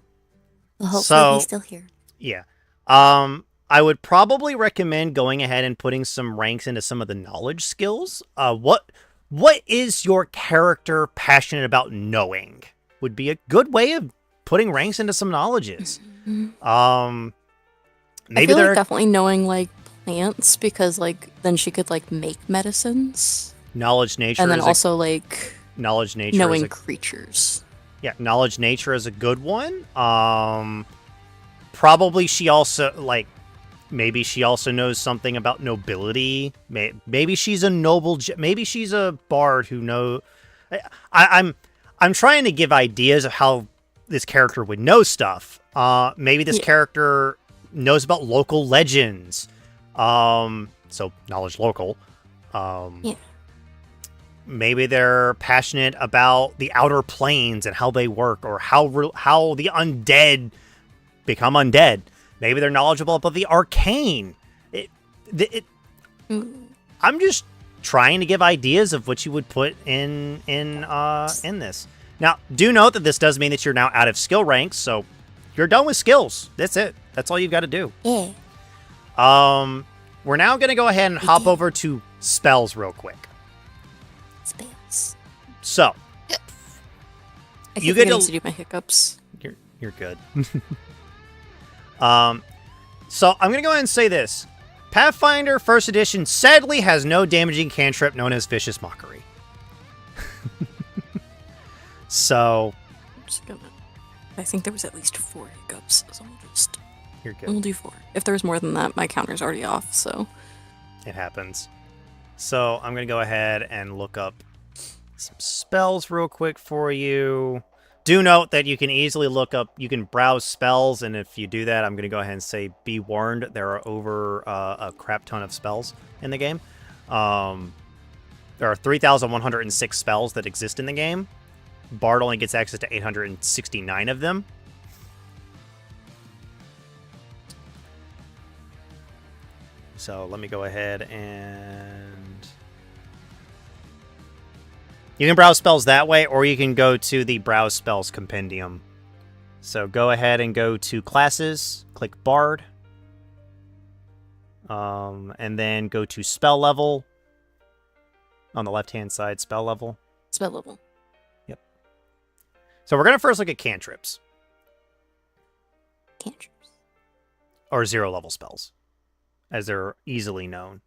hopefully he's still here. Yeah. I would probably recommend going ahead and putting some ranks into some of the knowledge skills. What is your character passionate about knowing? Would be a good way of putting ranks into some knowledges. Mm-hmm. Maybe I feel like definitely knowing like plants because like then she could like make medicines. Knowledge nature, and then also like knowledge nature, knowing creatures. Yeah, knowledge nature is a good one. Probably she also like. Maybe she also knows something about nobility. Maybe she's a noble. Maybe she's a bard who knows. I'm trying to give ideas of how this character would know stuff. Maybe this character knows about local legends. So knowledge local. Maybe they're passionate about the outer planes and how they work, or how the undead become undead. Maybe they're knowledgeable about the arcane. I'm just trying to give ideas of what you would put in this. Now, do note that this does mean that you're now out of skill ranks, so you're done with skills. That's it. That's all you've got to do. Yeah. We're now going to go ahead and hop over to spells real quick. Spells. So, you get to do my hiccups. You're good. So I'm going to go ahead and say this. Pathfinder First Edition sadly has no damaging cantrip known as Vicious Mockery. So... I'm just gonna... I think there was at least 4 hiccups, so You're good. we'll do 4. If there's more than that, my counter's already off, so... It happens. So I'm going to go ahead and look up some spells real quick for you. Do note that you can easily look up, you can browse spells, and if you do that, I'm going to go ahead and say, be warned, there are over a crap ton of spells in the game. There are 3,106 spells that exist in the game. Bard only gets access to 869 of them. So let me go ahead and... You can browse spells that way, or you can go to the Browse Spells Compendium. So go ahead and go to Classes, click Bard, and then go to Spell Level. On the left-hand side, Spell Level. Spell level. Yep. So we're going to first look at cantrips. Cantrips. Or 0-level spells, as they're easily known.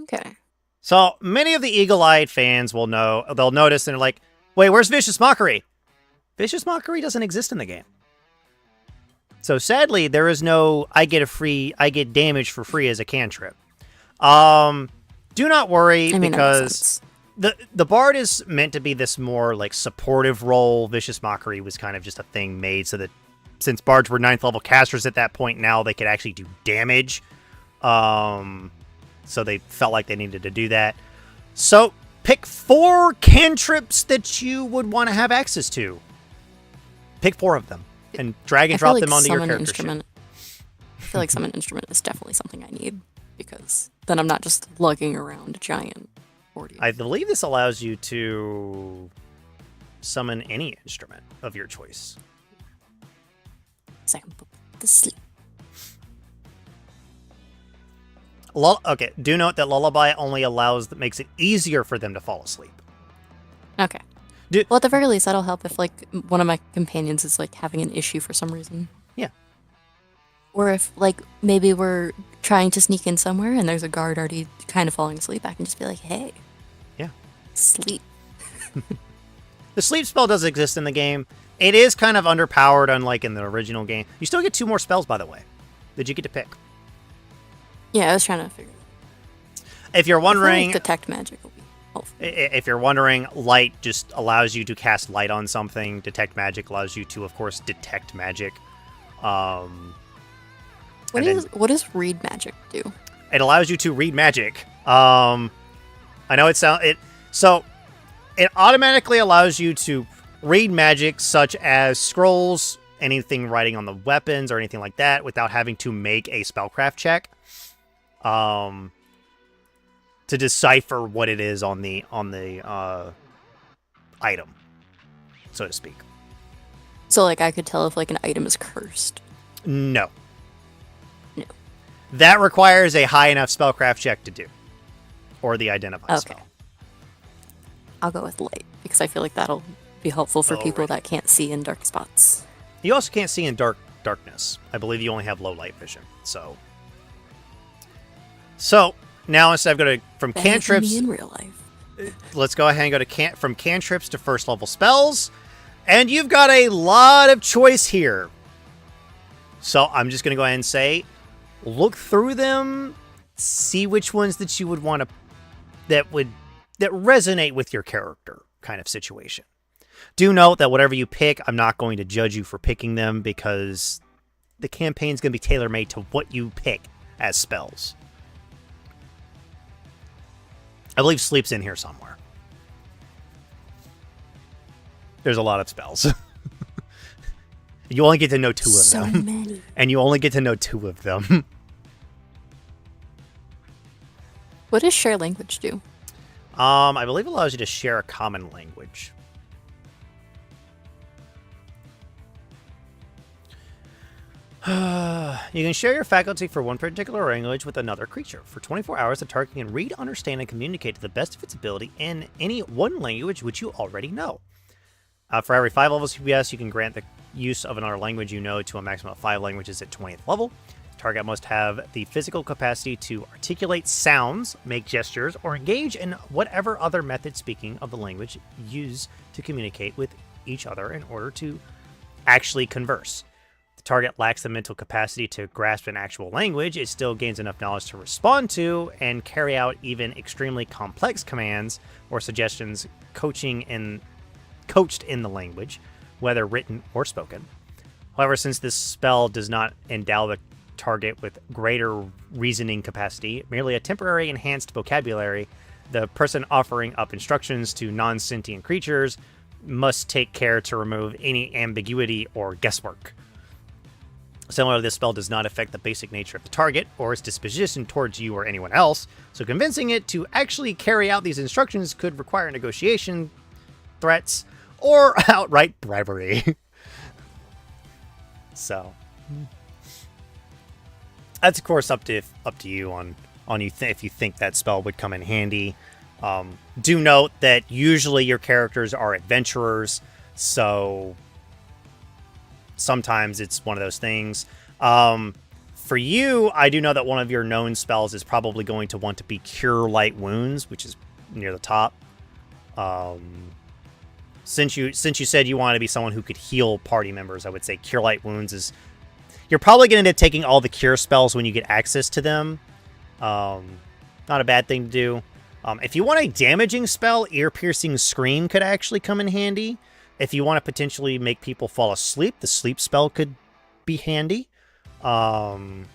Okay. So many of the eagle-eyed fans will know, they'll notice and they're like, wait, where's Vicious Mockery? Vicious Mockery doesn't exist in the game. So sadly, there is no, I get damage for free as a cantrip. Do not worry, because the Bard is meant to be this more like supportive role. Vicious Mockery was kind of just a thing made so that since Bards were 9th level casters at that point, now they could actually do damage. So they felt like they needed to do that. So pick 4 cantrips that you would want to have access to. Pick 4 of them and drag and drop them onto your character sheet. I feel like summon instrument is definitely something I need, because then I'm not just lugging around a giant ordeal. I believe this allows you to summon any instrument of your choice. So I can put to sleep. Okay, do note that Lullaby only makes it easier for them to fall asleep. Okay. Well, at the very least, that'll help if, like, one of my companions is, like, having an issue for some reason. Yeah. Or if, like, maybe we're trying to sneak in somewhere and there's a guard already kind of falling asleep, I can just be like, hey. Yeah. Sleep. The sleep spell does exist in the game. It is kind of underpowered, unlike in the original game. You still get 2 more spells, by the way, that you get to pick. Yeah, I was trying to figure it out. If you're wondering... Detect magic will be helpful. If you're wondering, light just allows you to cast light on something. Detect magic allows you to, of course, detect magic. What does read magic do? It allows you to read magic. I know so it automatically allows you to read magic such as scrolls, anything writing on the weapons or anything like that, without having to make a spellcraft check. To decipher what it is on the item, so to speak. So, like, I could tell if, like, an item is cursed. No. No. That requires a high enough spellcraft check to do, or the identify spell. I'll go with light, because I feel like that'll be helpful for people that can't see in dark spots. You also can't see in darkness. I believe you only have low light vision. So now instead of going from cantrips in real life, let's go ahead and go to from cantrips to 1st level spells, and you've got a lot of choice here. So I'm just going to go ahead and say, look through them, see which ones that you would want to that resonate with your character kind of situation. Do note that whatever you pick, I'm not going to judge you for picking them, because the campaign's going to be tailor-made to what you pick as spells. I believe sleep's in here somewhere. There's a lot of spells. You only get to know 2 of so them. Many. And you only get to know 2 of them. What does share language do? I believe it allows you to share a common language. You can share your faculty for one particular language with another creature. For 24 hours, the target can read, understand, and communicate to the best of its ability in any one language which you already know. For every 5 levels of CPS, you can grant the use of another language you know to a maximum of 5 languages at 20th level. The target must have the physical capacity to articulate sounds, make gestures, or engage in whatever other method speaking of the language used to communicate with each other in order to actually converse. The target lacks the mental capacity to grasp an actual language, it still gains enough knowledge to respond to and carry out even extremely complex commands or suggestions coached in the language, whether written or spoken. However, since this spell does not endow the target with greater reasoning capacity, merely a temporary enhanced vocabulary, the person offering up instructions to non-sentient creatures must take care to remove any ambiguity or guesswork. Similarly, this spell does not affect the basic nature of the target or its disposition towards you or anyone else, so convincing it to actually carry out these instructions could require negotiation, threats, or outright bribery. So, that's of course up to you on if you think that spell would come in handy. Do note that usually your characters are adventurers, so sometimes it's one of those things. For you, I do know that one of your known spells is probably going to want to be Cure Light Wounds, which is near the top. Since you said you want to be someone who could heal party members, I would say Cure Light Wounds is... You're probably going to end up taking all the cure spells when you get access to them. Not a bad thing to do. If you want a damaging spell, Ear Piercing Scream could actually come in handy. If you want to potentially make people fall asleep, the sleep spell could be handy. And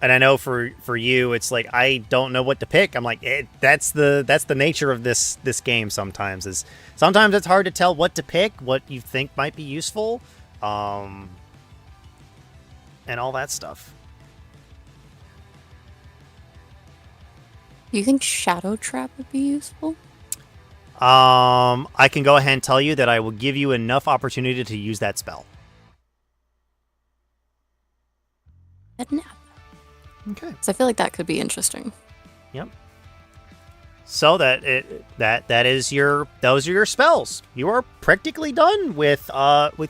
I know for you, it's like, I don't know what to pick. I'm like, that's the nature of this game sometimes. Sometimes it's hard to tell what to pick, what you think might be useful, and all that stuff. You think Shadow Trap would be useful? I can go ahead and tell you that I will give you enough opportunity to use that spell. Okay. So I feel like that could be interesting. Yep. So those are your spells. You are practically done with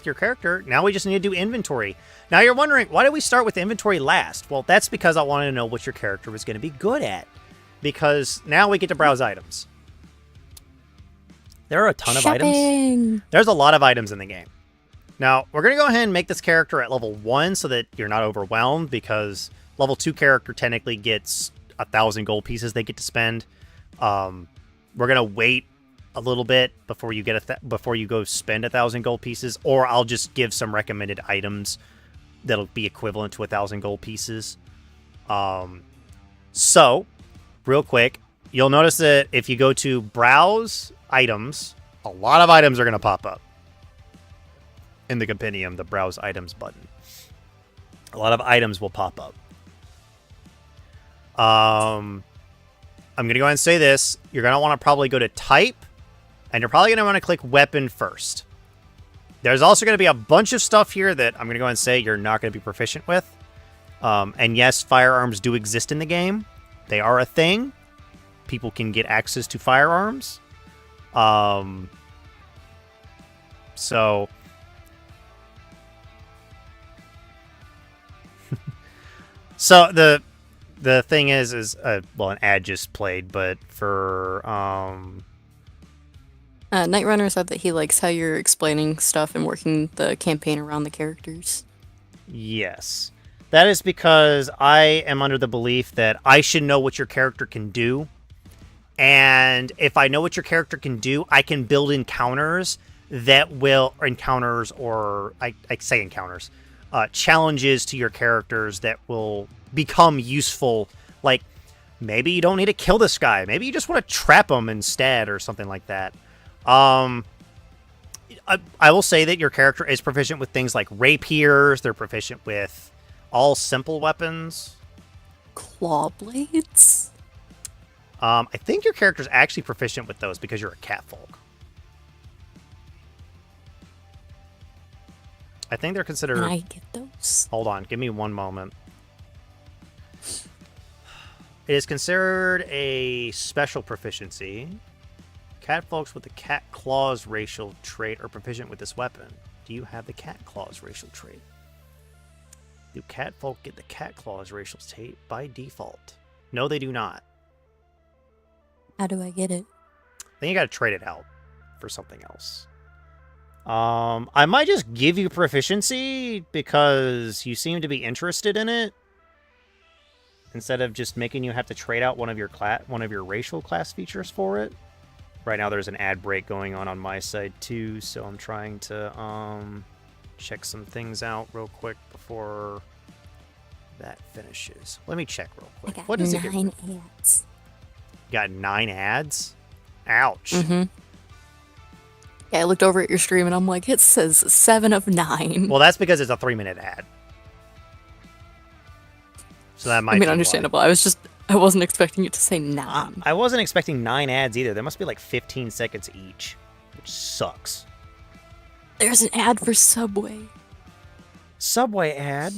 your character. Now we just need to do inventory. Now you're wondering, why did we start with inventory last? Well, that's because I wanted to know what your character was going to be good at. Because now we get to browse items. There are a ton of items. There's a lot of items in the game. Now, we're going to go ahead and make this character at level 1 so that you're not overwhelmed, because level 2 character technically gets 1,000 gold pieces they get to spend. We're going to wait a little bit before you before you go spend 1,000 gold pieces, or I'll just give some recommended items that'll be equivalent to 1,000 gold pieces. So, real quick, you'll notice that if you go to browse items, a lot of items are going to pop up in the compendium, the browse items button. A lot of items will pop up. I'm going to go ahead and say this. You're going to want to probably go to type, and you're probably going to want to click weapon first. There's also going to be a bunch of stuff here that I'm going to go ahead and say you're not going to be proficient with. And yes, firearms do exist in the game. They are a thing. People can get access to firearms. So the thing is well, an ad just played, but for Night Runner said that he likes how you're explaining stuff and working the campaign around the characters. Yes. That is because I am under the belief that I should know what your character can do. And if I know what your character can do, I can build encounters challenges to your characters that will become useful. Like, maybe you don't need to kill this guy. Maybe you just want to trap him instead or something like that. I will say that your character is proficient with things like rapiers. They're proficient with all simple weapons. claw blades? I think your character's actually proficient with those because you're a catfolk. I think they're considered... Can I get those? Hold on, give me one moment. It is considered a special proficiency. Catfolks with the cat claws racial trait are proficient with this weapon. Do you have the cat claws racial trait? Do catfolk get the cat claws racial trait by default? No, they do not. How do I get it? Then you gotta trade it out for something else. I might just give you proficiency because you seem to be interested in it, instead of just making you have to trade out one of your racial class features for it. Right now there's an ad break going on my side too, so I'm trying to check some things out real quick before that finishes. Let me check real quick. I got 9 ads. You got 9 ads? Ouch. Mm-hmm. Yeah, I looked over at your stream and I'm like, it says 7 of 9. Well, that's because it's a 3-minute ad. So that might be understandable. Why. I wasn't expecting it to say 9. I wasn't expecting 9 ads either. There must be like 15 seconds each, which sucks. There's an ad for Subway. Subway ad?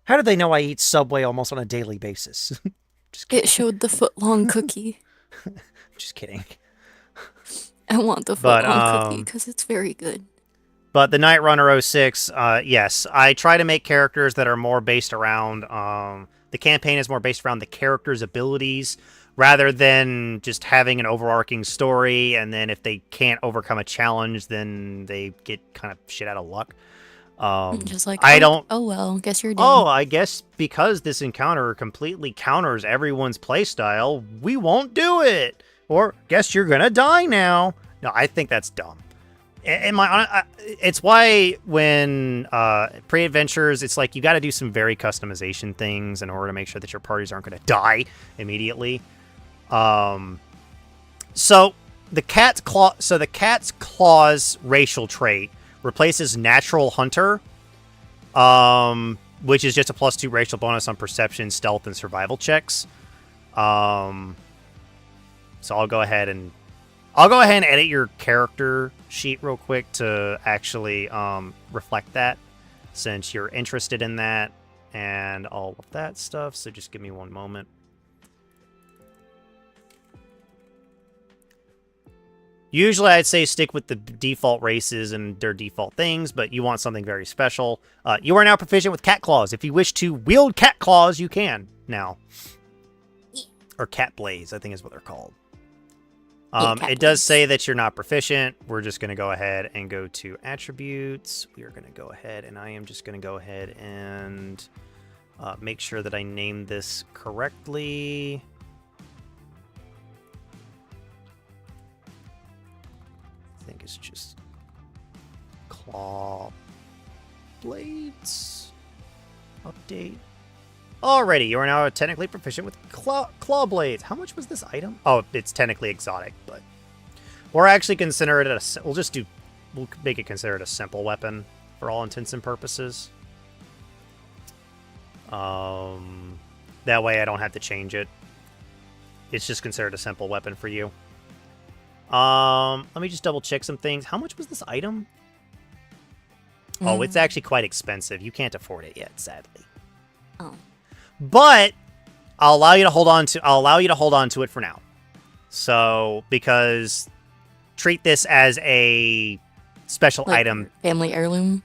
How did they know I eat Subway almost on a daily basis? It showed the foot-long cookie. Just kidding. I want the foot-long cookie because it's very good. But the Night Runner 06, yes, I try to make characters that are more based around... the campaign is more based around the character's abilities rather than just having an overarching story, and then if they can't overcome a challenge, then they get kind of shit out of luck. Just like, oh well, guess you're dead. Oh, I guess because this encounter completely counters everyone's playstyle, we won't do it. Or, guess you're gonna die now. No, I think that's dumb. It's why when pre-adventures, it's like you got to do some very customization things in order to make sure that your parties aren't going to die immediately. So the cat's claws racial trait replaces natural hunter, which is just a +2 racial bonus on perception, stealth, and survival checks. So I'll go ahead and edit your character sheet real quick to actually reflect that, since you're interested in that and all of that stuff. So just give me one moment. Usually I'd say stick with the default races and their default things, but you want something very special. You are now proficient with cat claws. If you wish to wield cat claws, you can now. Or cat blades, I think is what they're called. It does say that you're not proficient. We're just going to go ahead and go to attributes. We are going to go ahead, and I am just going to go ahead and make sure that I name this correctly. I think it's just claw blades. Update. Alrighty, you are now technically proficient with claw blades. How much was this item? Oh, it's technically exotic, but we're actually consider it we'll make it considered a simple weapon for all intents and purposes. That way I don't have to change it. It's just considered a simple weapon for you. Let me just double check some things. How much was this item? Oh, it's actually quite expensive. You can't afford it yet, sadly. Oh. But I'll allow you to hold on to it for now. So, because treat this as a special item. Family heirloom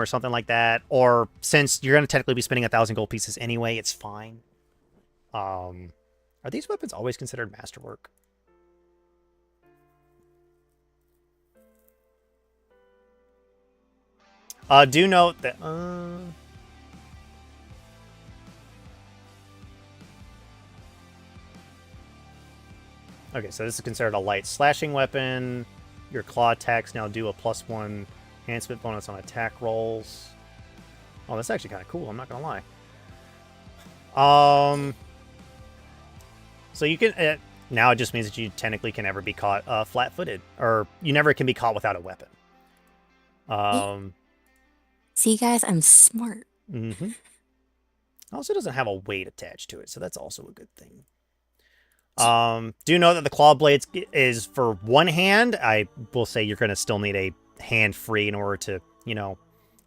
Or something like that. Or since you're going to technically be spending 1,000 gold pieces anyway, it's fine. Are these weapons always considered masterwork? Do note that... Okay, so this is considered a light slashing weapon. Your claw attacks now do a +1 enhancement bonus on attack rolls. Oh, that's actually kind of cool, I'm not going to lie. So you can... now it just means that you technically can never be caught flat-footed. Or you never can be caught without a weapon. See, guys, I'm smart. Mm-hmm. Also doesn't have a weight attached to it, so that's also a good thing. Do know that the claw blades is for one hand. I will say you're going to still need a hand free in order to, you know,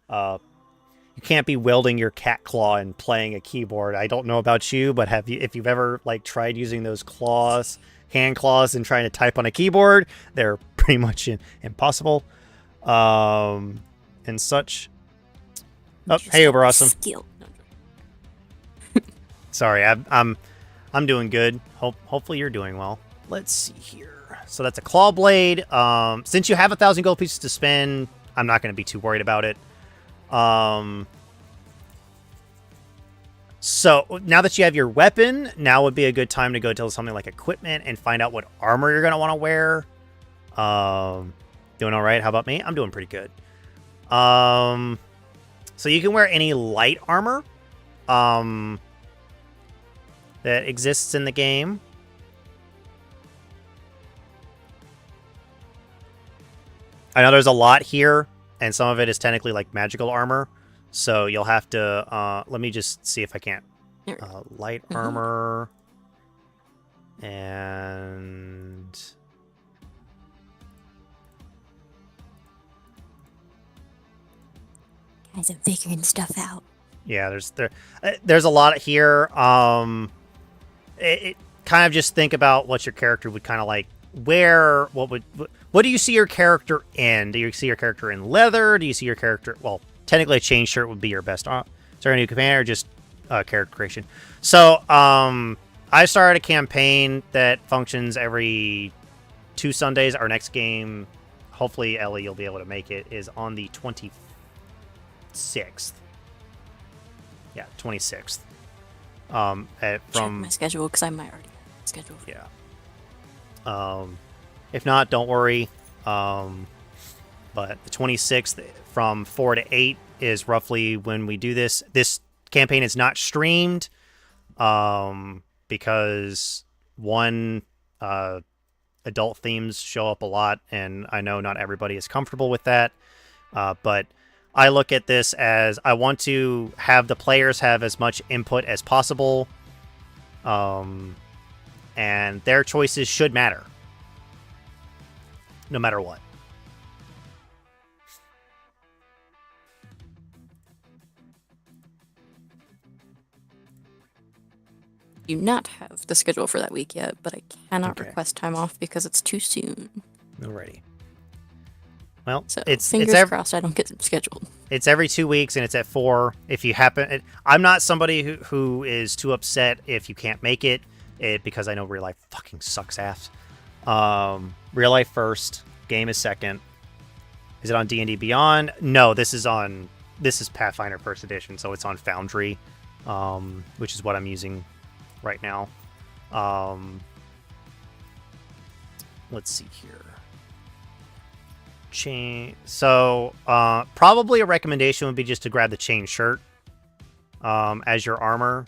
you can't be wielding your cat claw and playing a keyboard. I don't know about you, but if you've ever like tried using those claws, hand claws, and trying to type on a keyboard, they're pretty much impossible. And such. Oh, hey, Uber Awesome. Skill. Sorry, I'm doing good. Hopefully you're doing well. Let's see here. So that's a claw blade. Since you have 1,000 gold pieces to spend, I'm not going to be too worried about it. So now that you have your weapon, now would be a good time to go to something like equipment and find out what armor you're going to want to wear. Doing all right. How about me? I'm doing pretty good. So you can wear any light armor that exists in the game. I know there's a lot here, and some of it is technically like magical armor. So you'll have to, let me just see if I can't. Light armor. And... Guys are figuring stuff out. Yeah, there's a lot here. It kind of just think about what your character would kind of like wear. What do you see your character in? Do you see your character in leather? Do you see your character? Well, technically, a chain shirt would be your best. Sorry, new commander, or just character creation. So, I started a campaign that functions every 2 Sundays. Our next game, hopefully, Ellie, you'll be able to make it, is on the 26th. Yeah, 26th. From check my schedule because I might already have a schedule. Yeah. If not, don't worry. But the 26th from 4 to 8 is roughly when we do this. This campaign is not streamed because one, adult themes show up a lot, and I know not everybody is comfortable with that. But I look at this as I want to have the players have as much input as possible, and their choices should matter, no matter what. Do not have the schedule for that week yet, but I cannot request time off because it's too soon. Alrighty. Well, so it's crossed I don't get scheduled. It's every 2 weeks, and it's at 4. If you happen, I'm not somebody who is too upset if you can't make it. Because I know real life fucking sucks ass. Real life first, game is second. Is it on D&D Beyond? No, this is Pathfinder First Edition, so it's on Foundry, which is what I'm using right now. Let's see here. So probably a recommendation would be just to grab the chain shirt as your armor.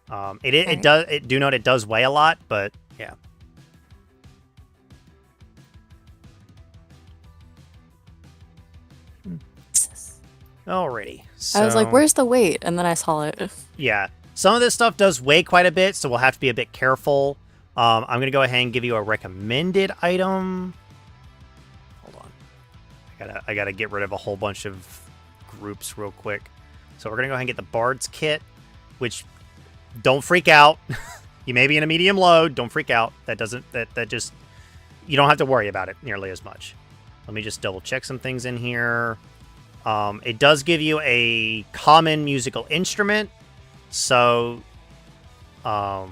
Do note it does weigh a lot, but yeah. Alrighty. So, I was like, where's the weight? And then I saw it. Yeah. Some of this stuff does weigh quite a bit, so we'll have to be a bit careful. I'm going to go ahead and give you a recommended item. Hold on. I gotta get rid of a whole bunch of groups real quick. So we're going to go ahead and get the Bard's Kit, which, don't freak out. You may be in a medium load. Don't freak out. That just, you don't have to worry about it nearly as much. Let me just double check some things in here. It does give you a common musical instrument. So, there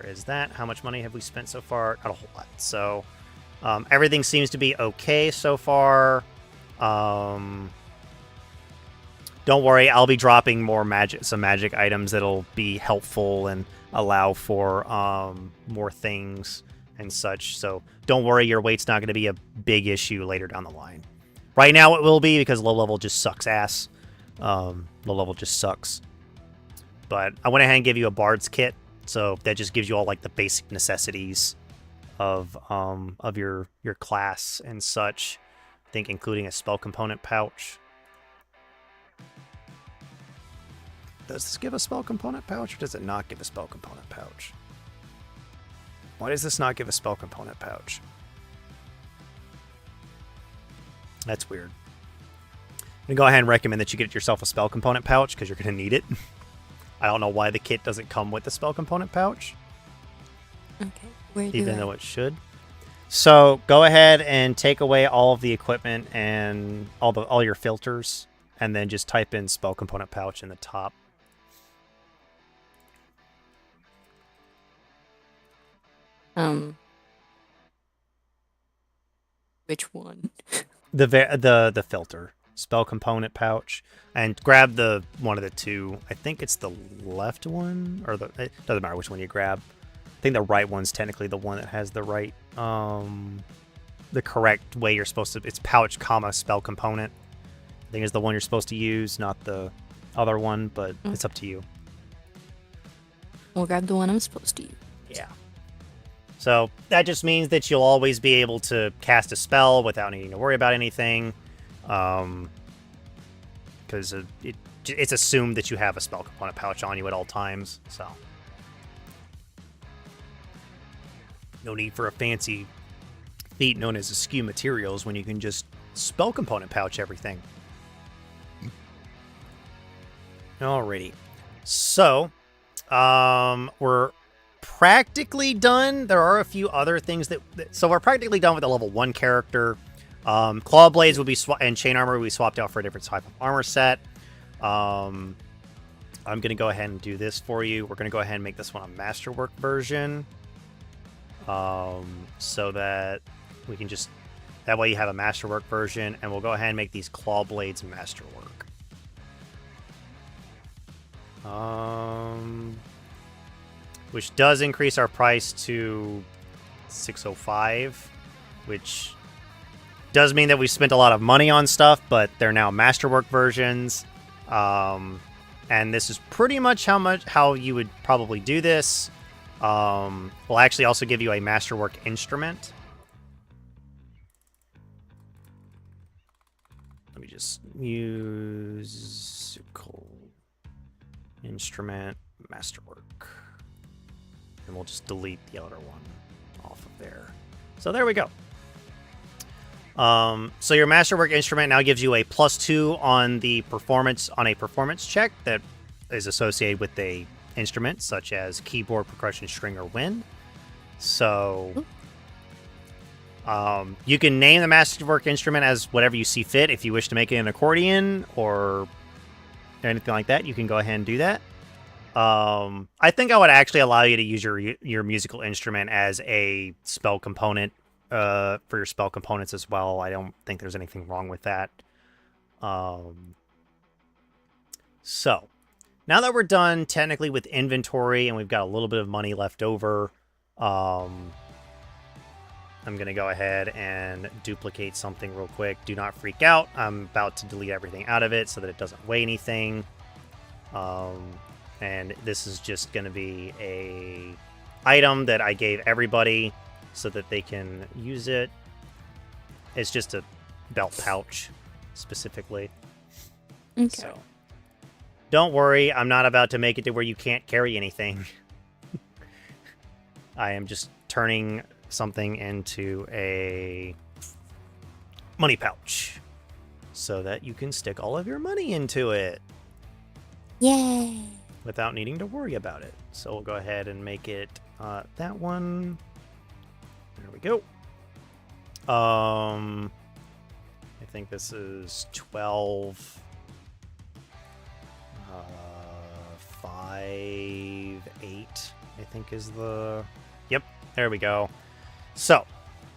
is that. How much money have we spent so far? Not a whole lot. So, everything seems to be okay so far. Don't worry, I'll be dropping some magic items that'll be helpful and allow for more things and such. So don't worry, your weight's not going to be a big issue later down the line. Right now it will be because low level just sucks ass. Low level just sucks. But I went ahead and gave you a Bard's Kit, so that just gives you all like the basic necessities of your class and such. I think including a spell component pouch. Does this give a spell component pouch, or does it not give a spell component pouch? Why does this not give a spell component pouch? That's weird. I'm going to go ahead and recommend that you get yourself a spell component pouch, because you're going to need it. I don't know why the kit doesn't come with the spell component pouch. Okay, where do Even though it should. So go ahead and take away all of the equipment and all your filters, and then just type in spell component pouch in the top. Which one? The filter spell component pouch, and grab the one of the two. I think it's the left one, or it doesn't matter which one you grab. I think the right one's technically the one that has the right the correct way you're supposed to. It's pouch comma spell component. I think is the one you're supposed to use, not the other one, but it's up to you. We'll grab the one I'm supposed to use. Yeah. So that just means that you'll always be able to cast a spell without needing to worry about anything. Because it's assumed that you have a spell component pouch on you at all times. So no need for a fancy feat known as askew materials when you can just spell component pouch everything. Alrighty. So we're practically done. There are a few other things so we're practically done with the level 1 character. Claw blades will be and chain armor will be swapped out for a different type of armor set. I'm gonna go ahead and do this for you. We're gonna go ahead and make this one a masterwork version, so that we can just that way you have a masterwork version, and we'll go ahead and make these claw blades masterwork. Which does increase our price to 605, which does mean that we spent a lot of money on stuff, but they're now masterwork versions. And this is pretty much how you would probably do this. We'll actually also give you a masterwork instrument. Let me just musical instrument masterwork. And we'll just delete the other one off of there. So there we go. So your masterwork instrument now gives you a +2 on the performance on a performance check that is associated with a instrument such as keyboard, percussion, string, or wind. So you can name the masterwork instrument as whatever you see fit. If you wish to make it an accordion or anything like that, you can go ahead and do that. I think I would actually allow you to use your musical instrument as a spell component for your spell components as well. I don't think there's anything wrong with that. So now that we're done technically with inventory and we've got a little bit of money left over, I'm going to go ahead and duplicate something real quick. Do not freak out. I'm about to delete everything out of it so that it doesn't weigh anything. And this is just going to be a item that I gave everybody so that they can use it. It's just a belt pouch, specifically. Okay. So, don't worry, I'm not about to make it to where you can't carry anything. I am just turning something into a money pouch so that you can stick all of your money into it. Yay! Without needing to worry about it. So we'll go ahead and make it that one. There we go. I think this is 12. 5, 8, I think is the... Yep, there we go. So,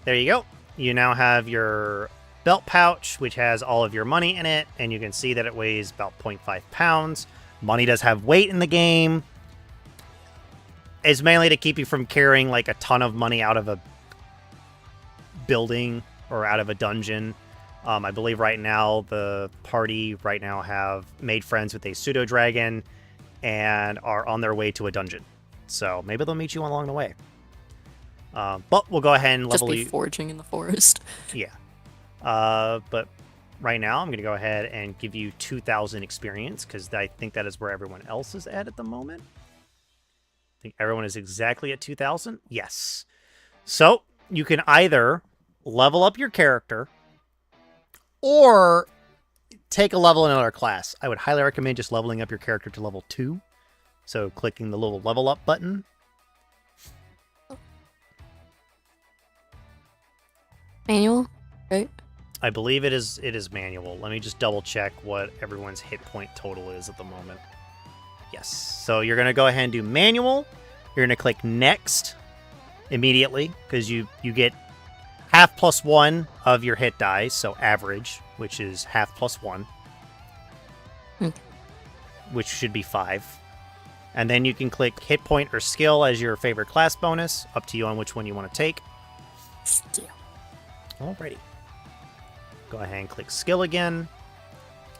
there you go. You now have your belt pouch, which has all of your money in it, and you can see that it weighs about 0.5 pounds. Money does have weight in the game. It's mainly to keep you from carrying like a ton of money out of a building or out of a dungeon. I believe right now the party have made friends with a pseudo dragon and are on their way to a dungeon. So maybe they'll meet you along the way. But we'll go ahead and level you. Just be foraging in the forest. Yeah. But right now, I'm going to go ahead and give you 2,000 experience because I think that is where everyone else is at the moment. I think everyone is exactly at 2,000. Yes. So you can either level up your character or take a level in another class. I would highly recommend just leveling up your character to level 2. So clicking the little level up button. Manual, right? I believe it is manual. Let me just double check what everyone's hit point total is at the moment. Yes. So you're going to go ahead and do manual. You're going to click next immediately because you get half plus 1 of your hit dice, so average, which is half plus 1, which should be 5. And then you can click hit point or skill as your favorite class bonus, up to you on which one you want to take. Skill. Alrighty. Go ahead and click skill again,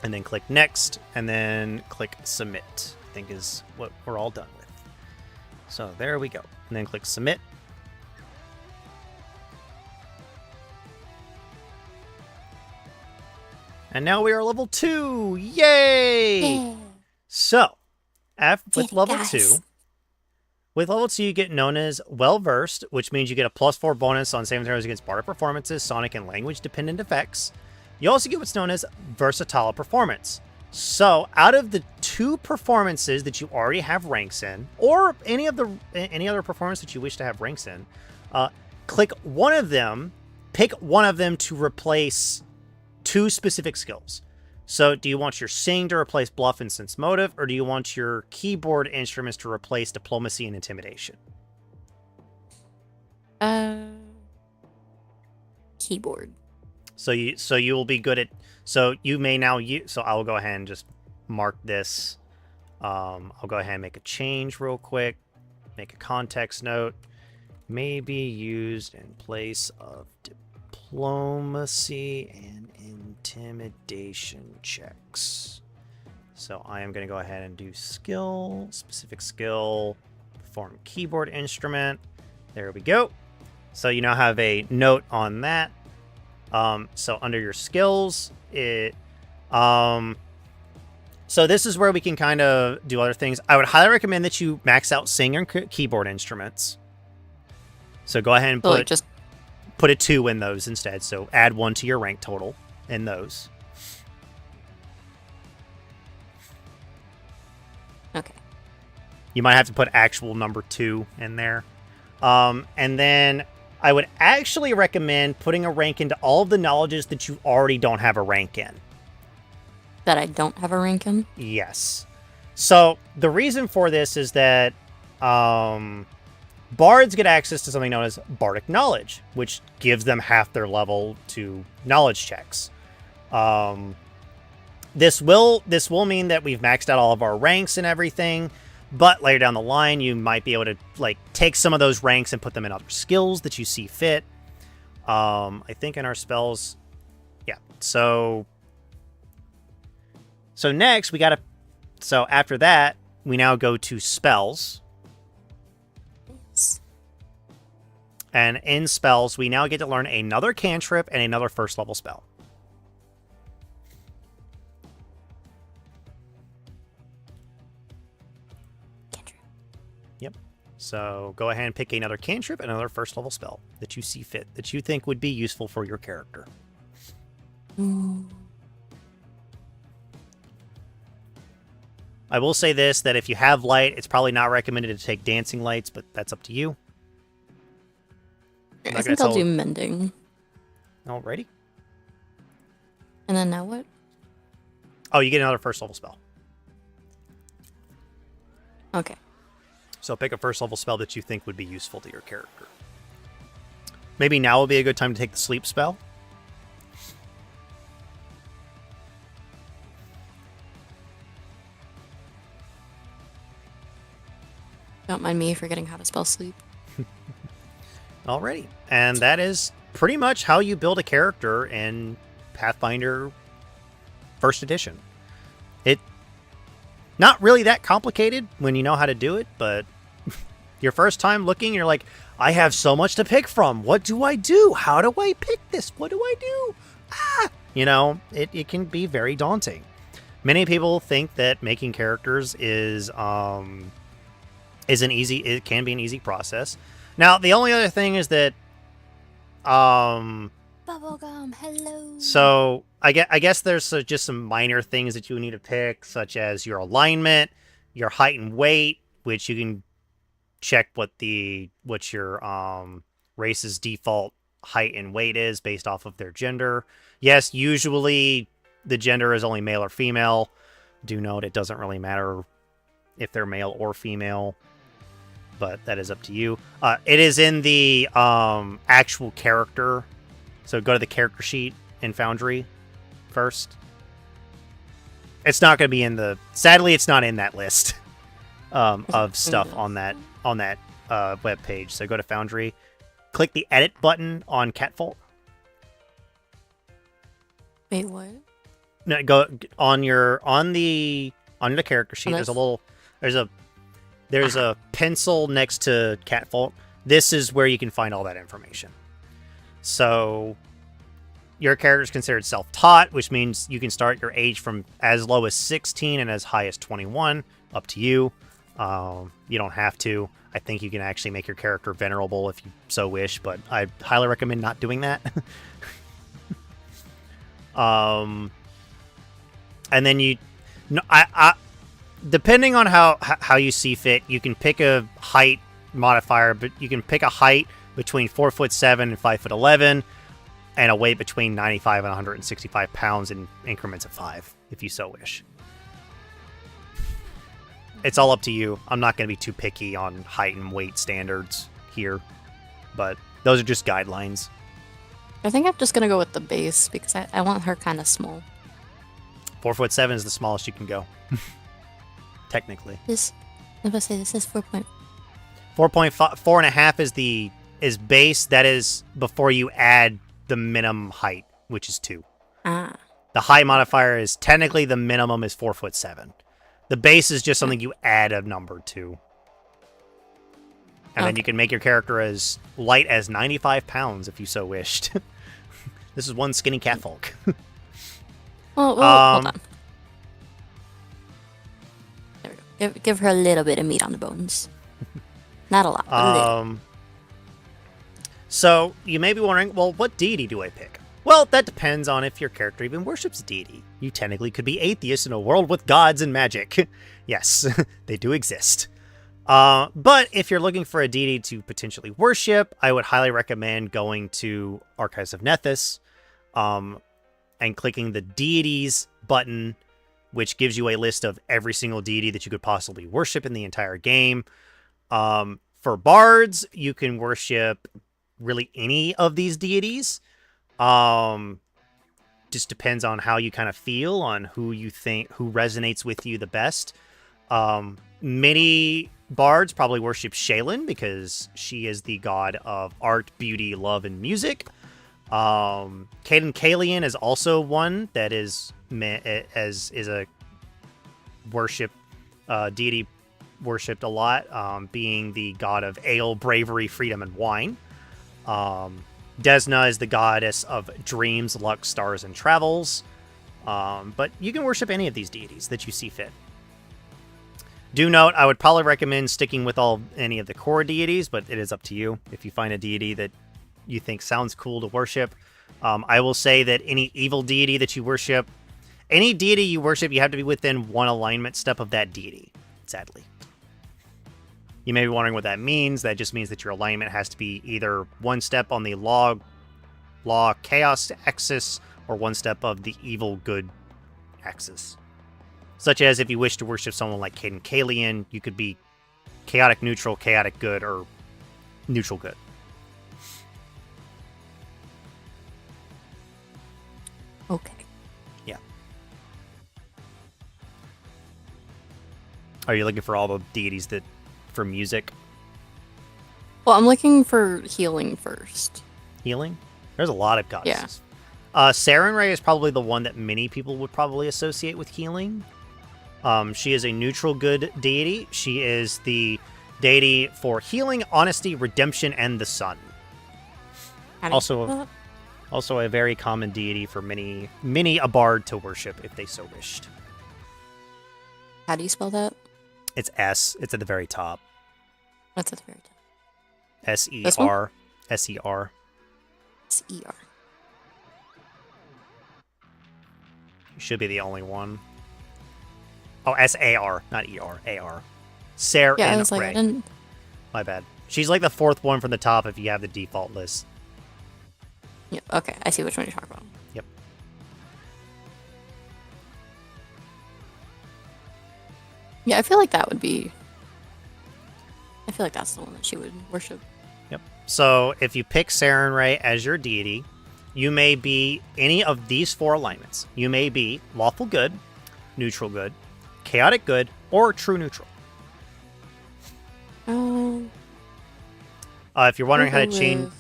and then click next, and then click submit, I think is what we're all done with. So there we go. And then click submit. And now we are level 2. Yay! So, with level 2, you get known as well-versed, which means you get a +4 bonus on saving throws against bardic performances, sonic, and language-dependent effects. You also get what's known as versatile performance. So, out of the 2 performances that you already have ranks in, or any other performance that you wish to have ranks in, click one of them, pick one of them to replace 2 specific skills. So do you want your sing to replace bluff and sense motive, or do you want your keyboard instruments to replace diplomacy and intimidation? Keyboard. So you will be good at, so you may now use, so I will go ahead and just mark this. I'll go ahead and make a change real quick, make a context note, may be used in place of diplomacy and intimidation checks. So I am going to go ahead and do skill, specific skill, perform keyboard instrument. There we go. So you now have a note on that. So under your skills, so this is where we can kind of do other things. I would highly recommend that you max out sing and keyboard instruments. So go ahead and put a 2 in those instead. So add 1 to your rank total in those. Okay. You might have to put actual number 2 in there. And then I would actually recommend putting a rank into all of the knowledges that you already don't have a rank in. That I don't have a rank in? Yes. So the reason for this is that bards get access to something known as bardic knowledge, which gives them half their level to knowledge checks. This will mean that we've maxed out all of our ranks and everything, but later down the line, you might be able to take some of those ranks and put them in other skills that you see fit. I think in our spells, yeah. So next so after that, we now go to spells. And in spells, we now get to learn another cantrip and another first level spell. Cantrip. Yep. So go ahead and pick another cantrip and another first level spell that you see fit, that you think would be useful for your character. I will say this, that if you have light, it's probably not recommended to take dancing lights, but that's up to you. I think I'll do mending. Alrighty. And then now what? Oh, you get another first level spell. Okay. So pick a first level spell that you think would be useful to your character. Maybe now would be a good time to take the sleep spell. Don't mind me forgetting how to spell sleep. Alrighty. And that is pretty much how you build a character in Pathfinder First Edition. It not really that complicated when you know how to do it, but your first time looking, you're like, I have so much to pick from. What do I do? How do I pick this? What do I do? You know, it can be very daunting. Many people think that making characters is an easy. It can be an easy process. Now, the only other thing is that Bubblegum, hello. So I guess there's just some minor things that you need to pick, such as your alignment, your height and weight, which you can check what your race's default height and weight is based off of their gender. Yes, usually the gender is only male or female. Do note it doesn't really matter if they're male or female, but that is up to you. It is in the actual character. So go to the character sheet in Foundry first. It's not going to be in the... Sadly, it's not in that list of stuff on that web page. So go to Foundry. Click the edit button on Catfolk. Wait, what? No, go on the character sheet. There's a pencil next to Catfolk. This is where you can find all that information. So your character is considered self-taught, which means you can start your age from as low as 16 and as high as 21. Up to you. You don't have to. I think you can actually make your character venerable if you so wish, but I highly recommend not doing that. And then depending on how you see fit, you can pick a height modifier, but you can pick a height between 4'7" and 5'11", and a weight between 95 and 165 pounds in increments of 5, if you so wish. It's all up to you. I'm not going to be too picky on height and weight standards here, but those are just guidelines. I think I'm just gonna go with the base because I want her kind of small. 4'7" is the smallest you can go, technically. I was gonna say this is 4.5. 4.5 is base. That is before you add the minimum height, which is 2. Ah. The height modifier is technically the minimum is 4'7". The base is just something you add a number to. And then you can make your character as light as 95 pounds if you so wished. This is one skinny catfolk. Well, hold on. There we go. Give her a little bit of meat on the bones. Not a lot, but a little. So, you may be wondering, well, what deity do I pick? Well, that depends on if your character even worships a deity. You technically could be atheist in a world with gods and magic. Yes, they do exist. But if you're looking for a deity to potentially worship, I would highly recommend going to Archives of Nethys and clicking the Deities button, which gives you a list of every single deity that you could possibly worship in the entire game. For bards, you can worship really any of these deities. Just depends on how you kind of feel, on who resonates with you the best. Many bards probably worship Shaylin because she is the god of art, beauty, love, and music. Caden Kalian is also one that is a worship deity worshipped a lot, being the god of ale, bravery, freedom, and wine. Desna is the goddess of dreams, luck, stars, and travels. But you can worship any of these deities that you see fit. Do note, I would probably recommend sticking with any of the core deities, but it is up to you. If you find a deity that you think sounds cool to worship, I will say that any evil deity that you worship, any deity you worship, you have to be within one alignment step of that deity, sadly. You may be wondering what that means. That just means that your alignment has to be either one step on the law chaos axis or one step of the evil good axis. Such as if you wish to worship someone like Caden Kalian, you could be chaotic neutral, chaotic good, or neutral good. Okay. Yeah. Are you looking for all the deities for music? Well, I'm looking for healing first. Healing? There's a lot of goddesses. Yeah. Sarenrae is probably the one that many people would probably associate with healing. She is a neutral good deity. She is the deity for healing, honesty, redemption, and the sun. Also, Also a very common deity for many a bard to worship if they so wished. How do you spell that? It's S. It's at the very top. What's at the very top? S-E-R. S-E-R. S-E-R. Should be the only one. Oh, S-A-R, not E-R. A-R. Sarah Yeah, I and was like, Ray. I didn't... My bad. She's like the fourth one from the top if you have the default list. Yeah, okay, I see which one you're talking about. Yep. Yeah, I feel like that would be... I feel like that's the one that she would worship. Yep. So if you pick Saren Ray as your deity, you may be any of these 4 alignments. You may be lawful good, neutral good, chaotic good, or true neutral. If you're wondering how to change,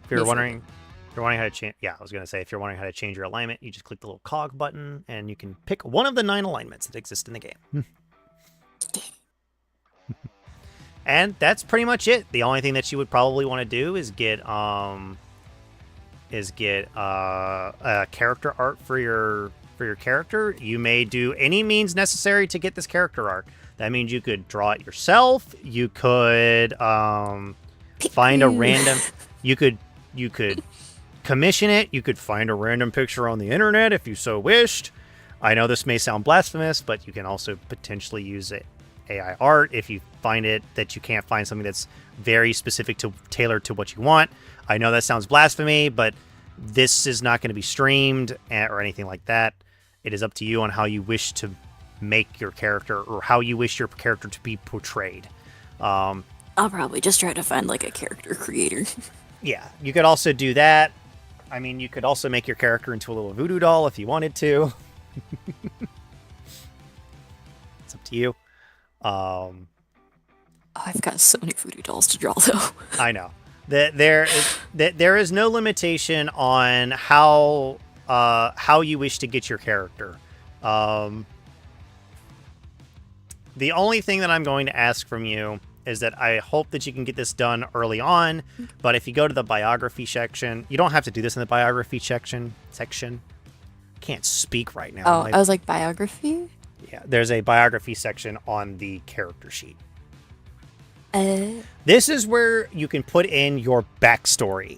if you're wondering how to change, yeah, I was gonna say if you're wondering how to change your alignment, you just click the little cog button, and you can pick one of the 9 alignments that exist in the game. And that's pretty much it. The only thing that you would probably want to do is get a character art for your character. You may do any means necessary to get this character art. That means you could draw it yourself. You could find a random. You could commission it. You could find a random picture on the internet if you so wished. I know this may sound blasphemous, but you can also potentially use it. AI art if you find it that you can't find something that's very specific to tailored to what you want. I know that sounds blasphemy, but this is not going to be streamed or anything like that. It is up to you on how you wish to make your character or how you wish your character to be portrayed. I'll probably just try to find like a character creator. Yeah, you could also do that. I mean, you could also make your character into a little voodoo doll if you wanted to. It's up to you. I've got so many voodoo dolls to draw, though. I know that there is no limitation on how you wish to get your character. The only thing that I'm going to ask from you is that I hope that you can get this done early on. But if you go to the biography section, you don't have to do this in the biography section. Can't speak right now. Oh, I was like, biography? Yeah, there's a biography section on the character sheet. This is where you can put in your backstory.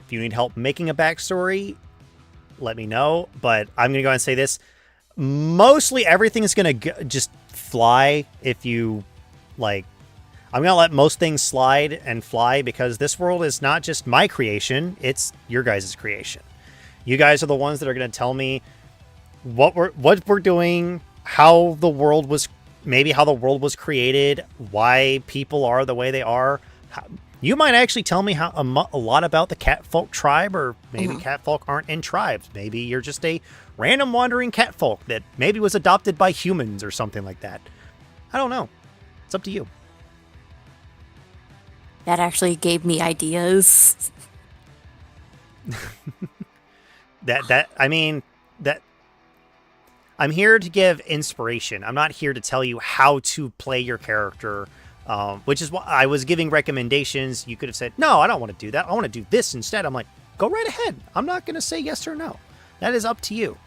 If you need help making a backstory, let me know. But I'm going to go ahead and say this. Mostly everything is going to just fly if you, like... I'm going to let most things slide and fly because this world is not just my creation. It's your guys' creation. You guys are the ones that are going to tell me what we're doing, how the world was created, why people are the way they are. You might actually tell me a lot about the catfolk tribe, or maybe catfolk aren't in tribes. Maybe you're just a random wandering catfolk that maybe was adopted by humans or something like that. I don't know. It's up to you. That actually gave me ideas. I'm here to give inspiration. I'm not here to tell you how to play your character, which is why I was giving recommendations. You could have said, no, I don't want to do that. I want to do this instead. I'm like, go right ahead. I'm not going to say yes or no. That is up to you.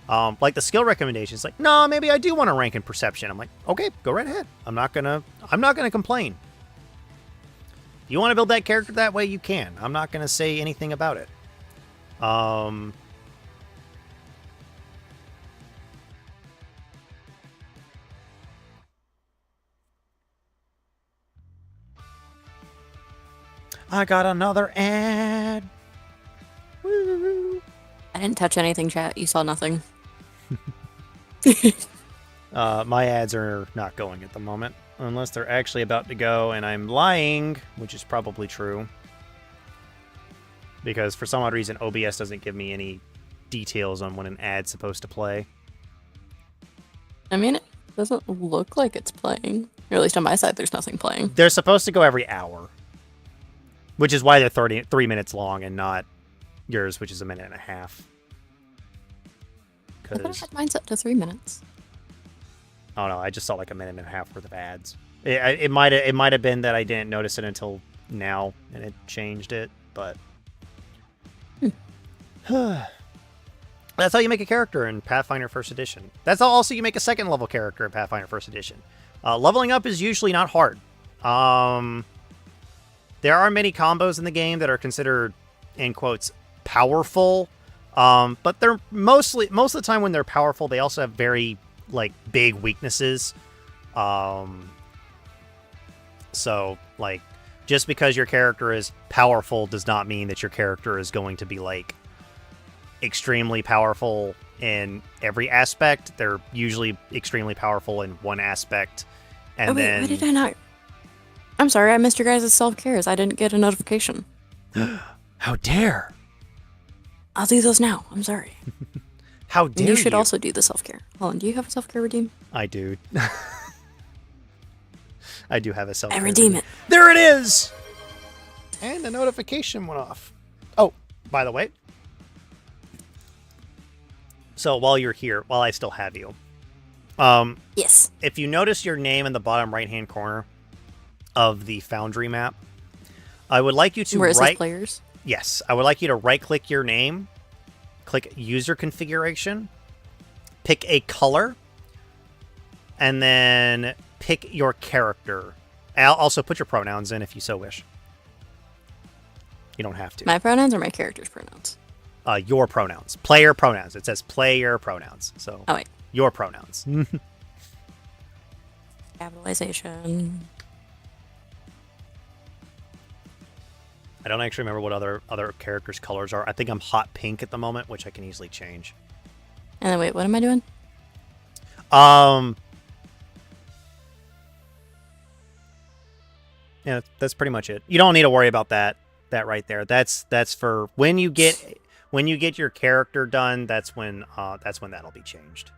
Like the skill recommendations, like, no, maybe I do want to rank in perception. I'm like, okay, go right ahead. I'm not gonna complain. If you want to build that character that way, you can. I'm not going to say anything about it. I got another ad. Woo. I didn't touch anything, chat. You saw nothing. My ads are not going at the moment, unless they're actually about to go, and I'm lying, which is probably true. Because for some odd reason, OBS doesn't give me any details on when an ad's supposed to play. I mean, it doesn't look like it's playing. Or at least on my side, there's nothing playing. They're supposed to go every hour. Which is why they're 3 minutes long and not yours, which is a minute and a half. I thought I had mine set to 3 minutes. Oh no, I just saw like a minute and a half worth of ads. It might have been that I didn't notice it until now and it changed it, but That's how you make a character in Pathfinder First Edition. That's how also you make a second level character in Pathfinder First Edition. Leveling up is usually not hard. There are many combos in the game that are considered, in quotes, powerful. But they're most of the time when they're powerful, they also have very like big weaknesses. So like just because your character is powerful does not mean that your character is going to be like extremely powerful in every aspect. They're usually extremely powerful in one aspect. And why did I not? I'm sorry, I missed your guys' self-cares. I didn't get a notification. How dare! I'll do those now. I'm sorry. How dare you? You should also do the self-care. Hold on, do you have a self-care redeem? I do. I do have a self-care. I redeem it. There it is! And the notification went off. Oh, by the way. So while you're here, while I still have you. Yes. If you notice your name in the bottom right-hand corner of the Foundry map, I would like you to Where it says players? Yes, I would like you to right-click your name, click User Configuration, pick a color, and then pick your character. I'll also put your pronouns in if you so wish. You don't have to. My pronouns or my character's pronouns? Your pronouns. Player pronouns. It says player pronouns. So oh, wait. Your pronouns. Capitalization. I don't actually remember what other characters' colors are. I think I'm hot pink at the moment, which I can easily change. And then wait, what am I doing? Yeah, that's pretty much it. You don't need to worry about that right there. That's for when you get your character done. That's when that'll be changed.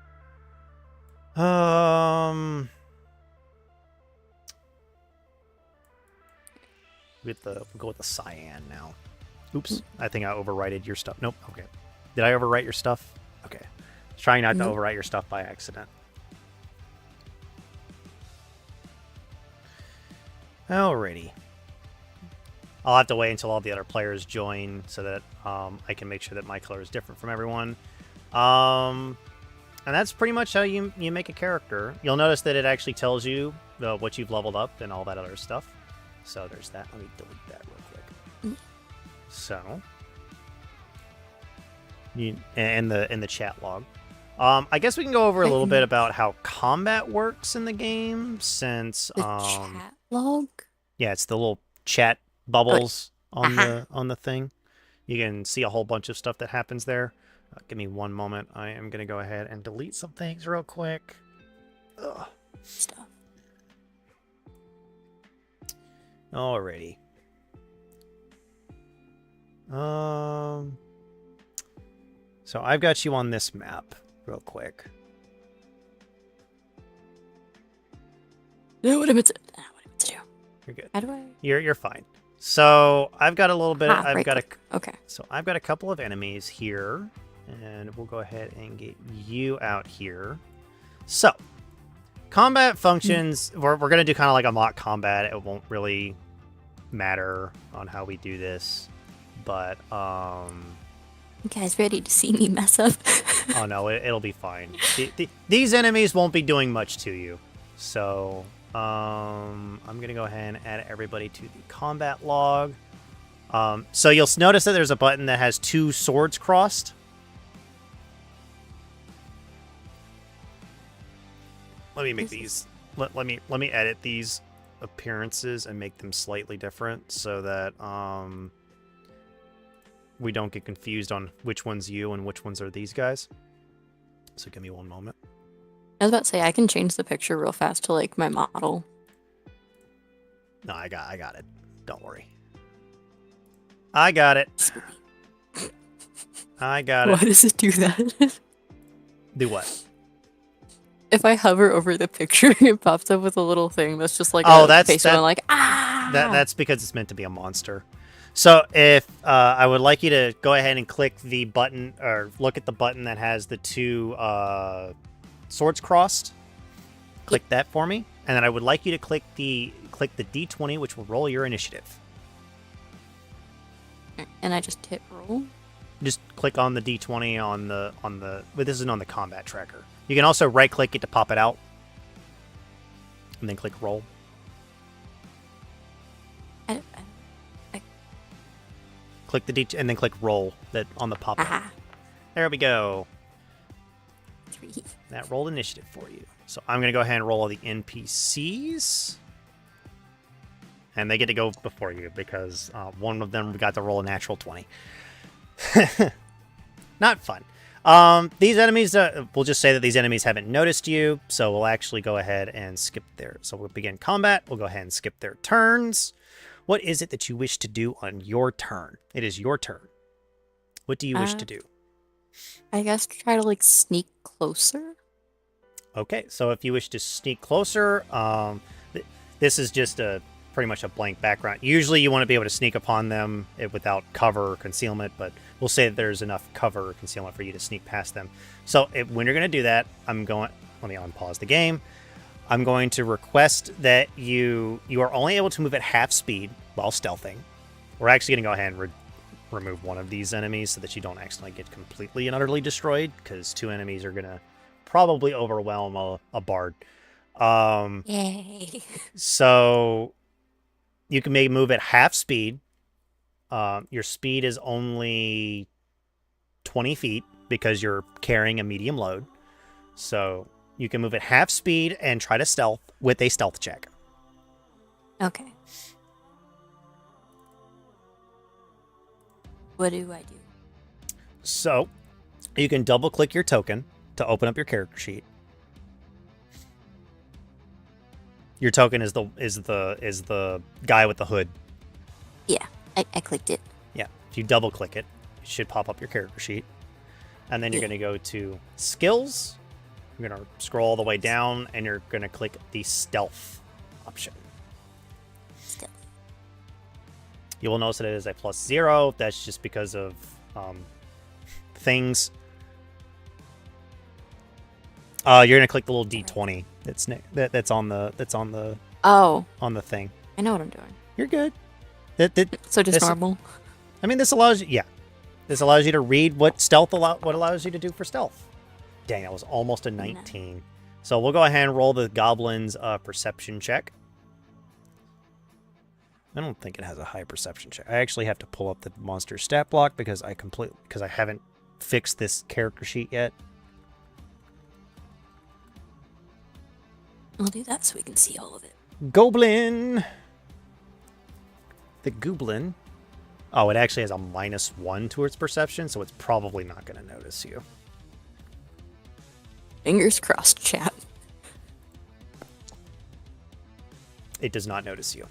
We'll go with the cyan now. Oops, I think I overwrited your stuff. Nope. Okay. Did I overwrite your stuff? Okay. Trying not to overwrite your stuff by accident. Alrighty. I'll have to wait until all the other players join so that I can make sure that my color is different from everyone. And that's pretty much how you make a character. You'll notice that it actually tells you what you've leveled up and all that other stuff. So there's that. Let me delete that real quick. So, in the chat log, I guess we can go over a little bit about how combat works in the game. Since the chat log. Yeah, it's the little chat bubbles on the thing. You can see a whole bunch of stuff that happens there. Give me one moment. I am gonna go ahead and delete some things real quick. Ugh. Stuff. Alrighty. So I've got you on this map real quick. No, what am I to do? You're good. How do I? You're fine. So I've got a little bit. Okay. So I've got a couple of enemies here, and we'll go ahead and get you out here. So combat functions. We're gonna do kind of like a mock combat. It won't really matter on how we do this, but You guys ready to see me mess up? oh no, it'll be fine. These enemies won't be doing much to you. So I'm gonna go ahead and add everybody to the combat log. So you'll notice that there's a button that has 2 swords crossed. Let me make these. Let me edit these appearances and make them slightly different so that we don't get confused on which one's you and which ones are these guys. So give me one moment. I was about to say I can change the picture real fast to like my model. No, I got it. Don't worry. I got it. I got it. Why does it do that? Do what? If I hover over the picture, it pops up with a little thing that's just like face going like That's because it's meant to be a monster. So if I would like you to go ahead and click the button or look at the button that has the 2 swords crossed. Click that for me, and then I would like you to click the D20, which will roll your initiative. And I just hit roll. just click on the D20 but this isn't on the combat tracker. You can also right click it to pop it out. And then click roll. I, Click the D and then click roll that on the pop up. There we go. 3. That rolled initiative for you. So I'm going to go ahead and roll all the NPCs. And they get to go before you because one of them got to roll a natural 20. Not fun. These enemies, we'll just say that these enemies haven't noticed you, so we'll actually go ahead and skip their... So we'll begin combat. We'll go ahead and skip their turns. What is it that you wish to do on your turn? It is your turn. What do you wish to do? I guess try to, like, sneak closer. Okay, so if you wish to sneak closer, this is just pretty much a blank background. Usually you want to be able to sneak upon them without cover or concealment, but we'll say that there's enough cover or concealment for you to sneak past them. So when you're going to do that, let me unpause the game. I'm going to request that you are only able to move at half speed while stealthing. We're actually going to go ahead and remove one of these enemies so that you don't accidentally get completely and utterly destroyed, because 2 enemies are going to probably overwhelm a bard. Yay. So you can maybe move at half speed. Your speed is only 20 feet because you're carrying a medium load. So you can move at half speed and try to stealth with a stealth check. Okay. What do I do? So you can double click your token to open up your character sheet. Your token is the guy with the hood. Yeah, I clicked it. Yeah, if you double click it, it should pop up your character sheet. And then you're going to go to skills. You're going to scroll all the way down and you're going to click the stealth option. Stealth. You will notice that it is a +0. That's just because of things. You're going to click the little D20 that's on the on the thing. I know what I'm doing. You're good. So just normal. I mean, this allows you. Yeah, this allows you to read what what allows you to do for stealth. Dang, that was almost a 19. So we'll go ahead and roll the goblin's perception check. I don't think it has a high perception check. I actually have to pull up the monster stat block because I haven't fixed this character sheet yet. I'll do that so we can see all of it. Goblin. The goblin. Oh, it actually has a -1 to its perception, so it's probably not going to notice you. Fingers crossed, chat. It does not notice you.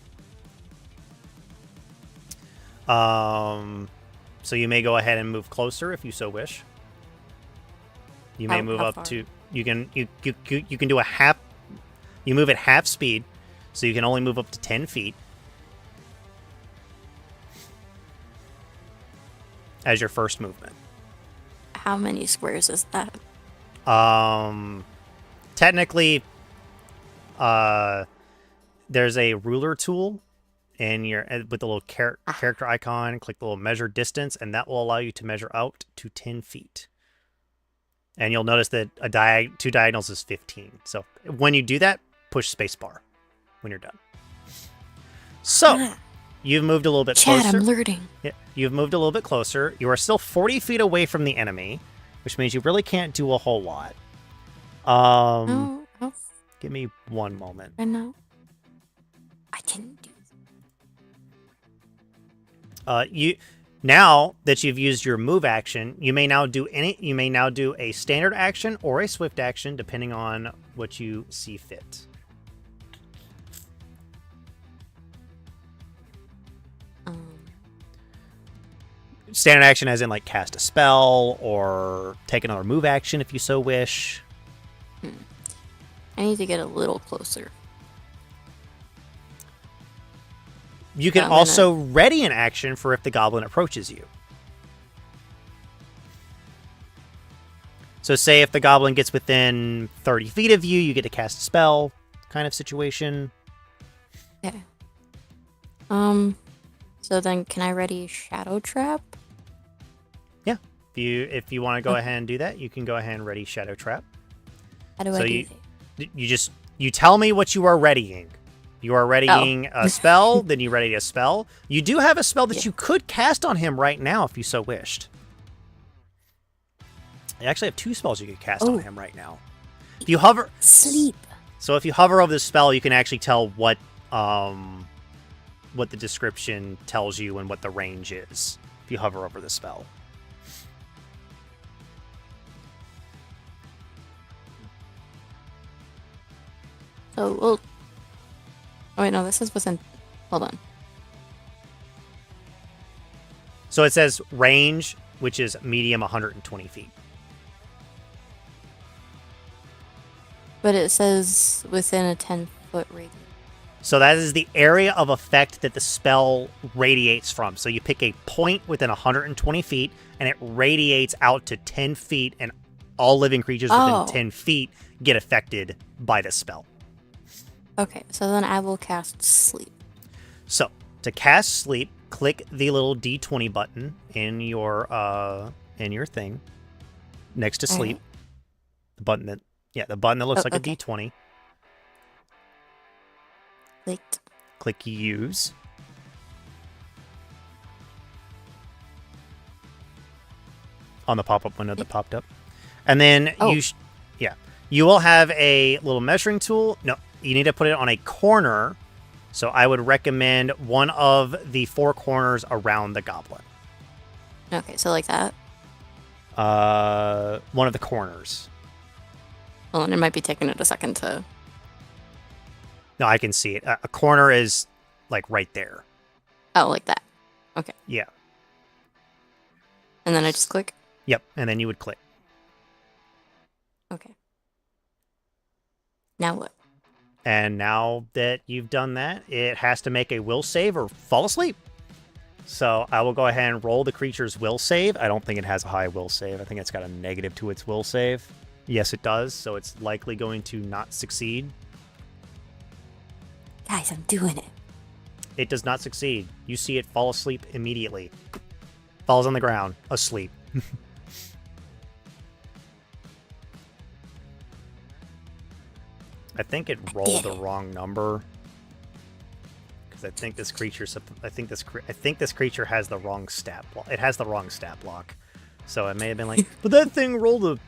So you may go ahead and move closer if you so wish. You may move up to. You can do a half. You move at half speed, so you can only move up to 10 feet as your first movement. How many squares is that? Technically, there's a ruler tool in your with the little character icon. Click the little measure distance, and that will allow you to measure out to 10 feet. And you'll notice that 2 diagonals is 15. So when you do that, push spacebar when you're done. So you've moved a little bit closer. Chat, I'm alerting. Yeah, you've moved a little bit closer. You are still 40 feet away from the enemy, which means you really can't do a whole lot. No, Give me one moment. I know. I can do Now that you've used your move action, you may now do a standard action or a swift action, depending on what you see fit. Standard action as in like cast a spell or take another move action if you so wish. I need to get a little closer. You can also ready an action for if the goblin approaches you. So say if the goblin gets within 30 feet of you, you get to cast a spell kind of situation. Okay. So then can I ready Shadow Trap? Yeah. if you want to go ahead and do that, you can go ahead and ready Shadow Trap. How do I do that? You tell me what you are readying. You are readying a spell, then you ready a spell. You do have a spell that you could cast on him right now if you so wished. You actually have 2 spells you could cast on him right now. If you hover... Sleep. So if you hover over this spell, you can actually tell what the description tells you and what the range is. If you hover over the spell. So, well... Oh, wait, no, this is within... Hold on. So it says range, which is medium 120 feet. But it says within a 10-foot radius. So that is the area of effect that the spell radiates from. So you pick a point within 120 feet, and it radiates out to 10 feet, and all living creatures within 10 feet get affected by the spell. Okay, so then I will cast Sleep. So, to cast Sleep, click the little D20 button in your thing next to Sleep. Right. The button that looks like a D20. Clicked. Click Use. On the pop-up window that popped up. And then you will have a little measuring tool. No, you need to put it on a corner. So I would recommend one of the 4 corners around the goblin. Okay, so like that? One of the corners. Well, and it might be taking it a second to... No, I can see it. A corner is, like, right there. Oh, like that. Okay. Yeah. And then I just click? Yep, and then you would click. Okay. Now what? And now that you've done that, it has to make a will save or fall asleep. So I will go ahead and roll the creature's will save. I don't think it has a high will save. I think it's got a negative to its will save. Yes, it does. So it's likely going to not succeed. Guys, I'm doing it. It does not succeed. You see it fall asleep immediately. Falls on the ground, asleep. I think it rolled the wrong number. Because I think this creature has the wrong stat block. It has the wrong stat block. So it may have been like, but that thing rolled a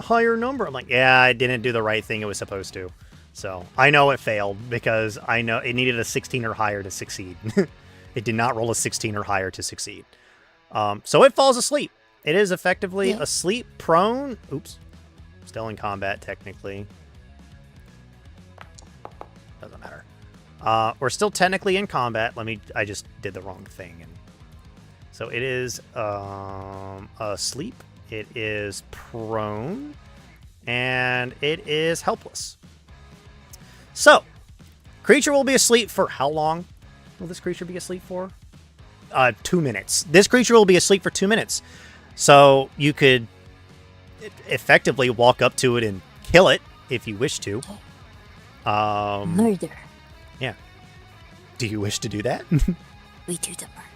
higher number. I'm like, yeah, I didn't do the right thing it was supposed to. So I know it failed because I know it needed a 16 or higher to succeed. It did not roll a 16 or higher to succeed. So it falls asleep. It is effectively asleep, prone. Oops. Still in combat, technically. Doesn't matter. We're still technically in combat. I just did the wrong thing. And so it is asleep. It is prone. And it is helpless. So, creature will be asleep for how long? Will this creature be asleep for? 2 minutes. This creature will be asleep for 2 minutes. So, you could effectively walk up to it and kill it if you wish to. Murder. Yeah. Do you wish to do that? We do the murder.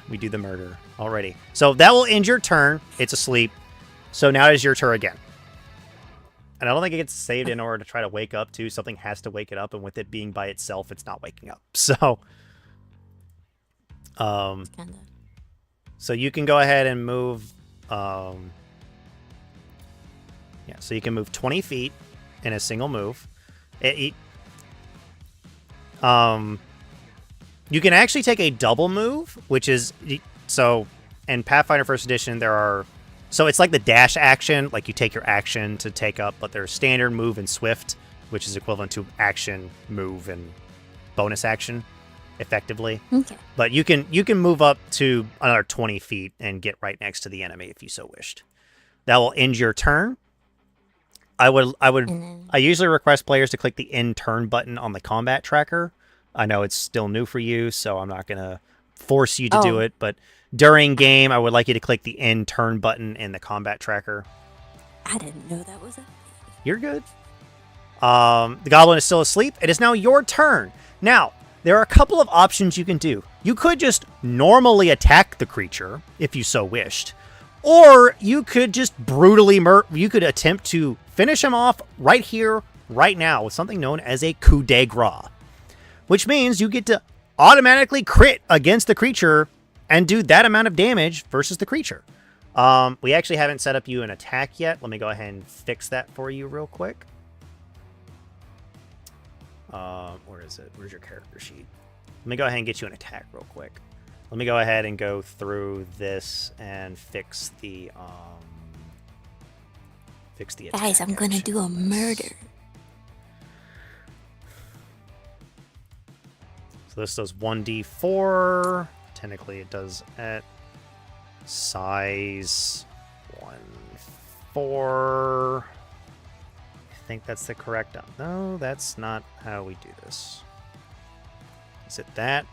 We do the murder. Alrighty. So, that will end your turn. It's asleep. So, now it is your turn again. And I don't think it gets saved in order to try to wake up, too. Something has to wake it up, and with it being by itself, it's not waking up. So, so you can go ahead and move, so you can move 20 feet in a single move. You can actually take a double move, which is, so, in Pathfinder 1st Edition, so it's like the dash action, like you take your action to take up, but there's standard, move, and swift, which is equivalent to action, move, and bonus action, effectively. Okay. But you can move up to another 20 feet and get right next to the enemy if you so wished. That will end your turn. I usually request players to click the end turn button on the combat tracker. I know it's still new for you, so I'm not gonna force you to do it, but during game, I would like you to click the end turn button in the combat tracker. I didn't know that was a thing. You're good. The goblin is still asleep. It is now your turn. Now, there are a couple of options you can do. You could just normally attack the creature, if you so wished, Or you could just brutally you could attempt to finish him off right here, right now, with something known as a coup de grace, which means you get to automatically crit against the creature and do that amount of damage versus the creature. We actually haven't set up you an attack yet. Let me go ahead and fix that for you real quick. Where is it? Where's your character sheet? Let me go ahead and get you an attack real quick. Let me go ahead and go through this and fix the attack. Guys, I'm gonna do a murder. So this does 1d4. Technically, it does at size 1/4. I think that's the correct. No, that's not how we do this. Is it that?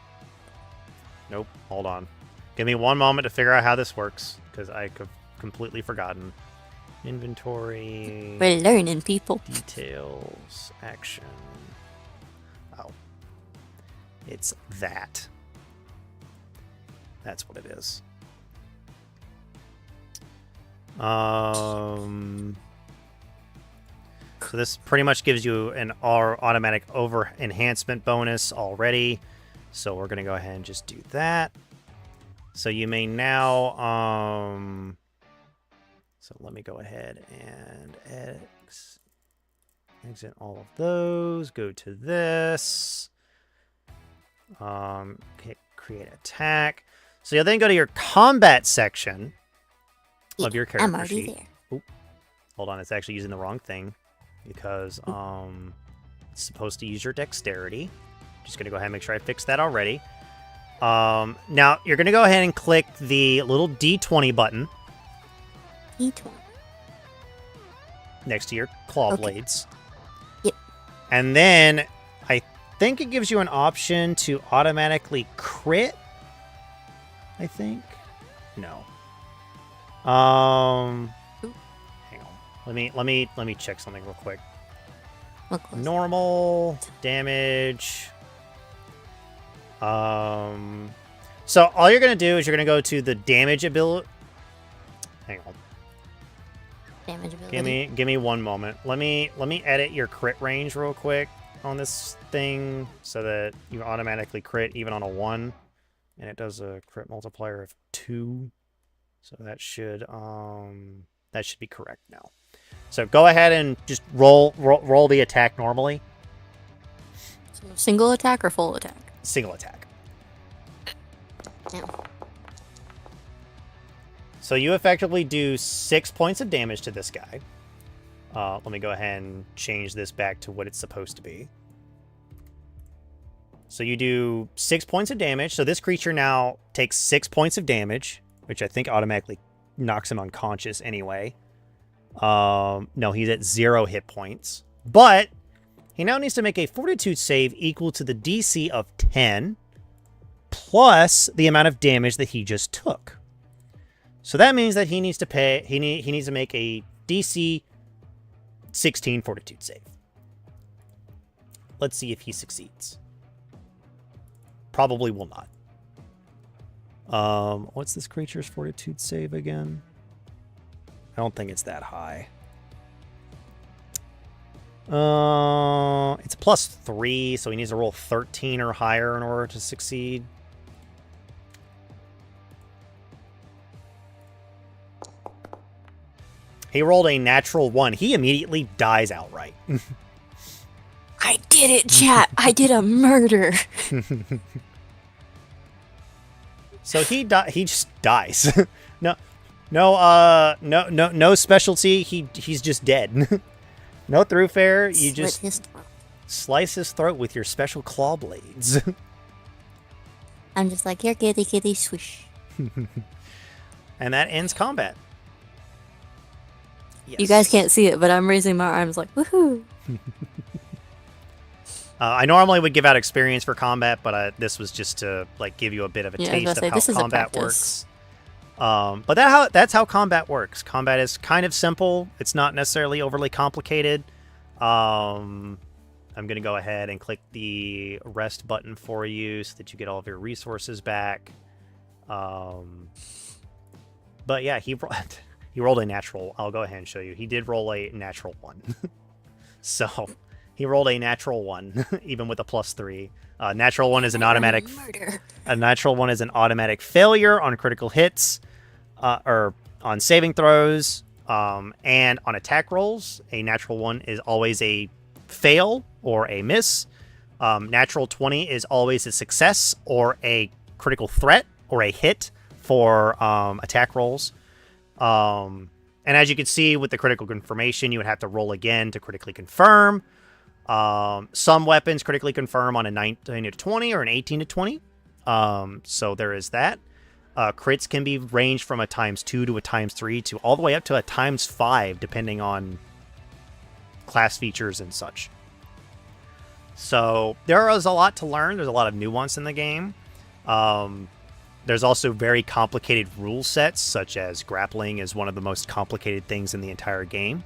Nope. Hold on. Give me one moment to figure out how this works, because I could completely forgotten. Inventory. We're learning, people. Details. Action. Oh. It's that. That's what it is. So this pretty much gives you an automatic over enhancement bonus already. So we're going to go ahead and just do that. So you may now, so let me go ahead and exit all of those, go to this, create attack. So you'll then go to your combat section of your character I'm already sheet. there. Oop, hold on, it's actually using the wrong thing because it's supposed to use your dexterity. Just gonna go ahead and make sure I fixed that already. Now you're gonna go ahead and click the little D20 button. D20. Next to your claw Okay. blades. Yep. And then I think it gives you an option to automatically crit. I think. No. Hang on. Let me check something real quick. Look close. Normal damage. So all you're gonna do is you're gonna go to the damage ability. Hang on. Damage ability. Give me one moment. Let me edit your crit range real quick on this thing so that you automatically crit even on a 1, and it does a crit multiplier of 2. So that should be correct now. So go ahead and just roll the attack normally. So single attack or full attack? Single attack. Yeah. So you effectively do 6 points of damage to this guy. Let me go ahead and change this back to what it's supposed to be. So you do 6 points of damage. So this creature now takes 6 points of damage, which I think automatically knocks him unconscious anyway. No, he's at 0 hit points. But he now needs to make a fortitude save equal to the DC of 10 plus the amount of damage that he just took. So that means that he needs to make a DC 16 fortitude save. Let's see if he succeeds. Probably will not. What's this creature's fortitude save again? I don't think it's that high. It's +3, so he needs to roll 13 or higher in order to succeed. He rolled a natural 1. He immediately dies outright. I did it, chat. I did a murder. So he just dies. No specialty. He's just dead. No throughfare. You just slice his throat with your special claw blades. I'm just like, here, kitty, kitty, swish. And that ends combat. Yes. You guys can't see it, but I'm raising my arms like, woohoo. I normally would give out experience for combat, but this was just to like give you a bit of a taste of how combat works. But that's how combat works. Combat is kind of simple. It's not necessarily overly complicated. I'm going to go ahead and click the rest button for you so that you get all of your resources back. But yeah, he he rolled a natural. I'll go ahead and show you. He did roll a natural 1. So he rolled a natural 1, even with a +3. Natural 1 is an automatic. Murder. A natural 1 is an automatic failure on critical hits, or on saving throws, and on attack rolls. A natural 1 is always a fail or a miss. Natural 20 is always a success or a critical threat or a hit for attack rolls. And as you can see with the critical confirmation, you would have to roll again to critically confirm. Some weapons critically confirm on a 19 to 20 or an 18 to 20. So there is that. Crits can be ranged from a ×2 to a ×3 to all the way up to a ×5, depending on class features and such. So there is a lot to learn. There's a lot of nuance in the game. There's also very complicated rule sets, such as grappling is one of the most complicated things in the entire game.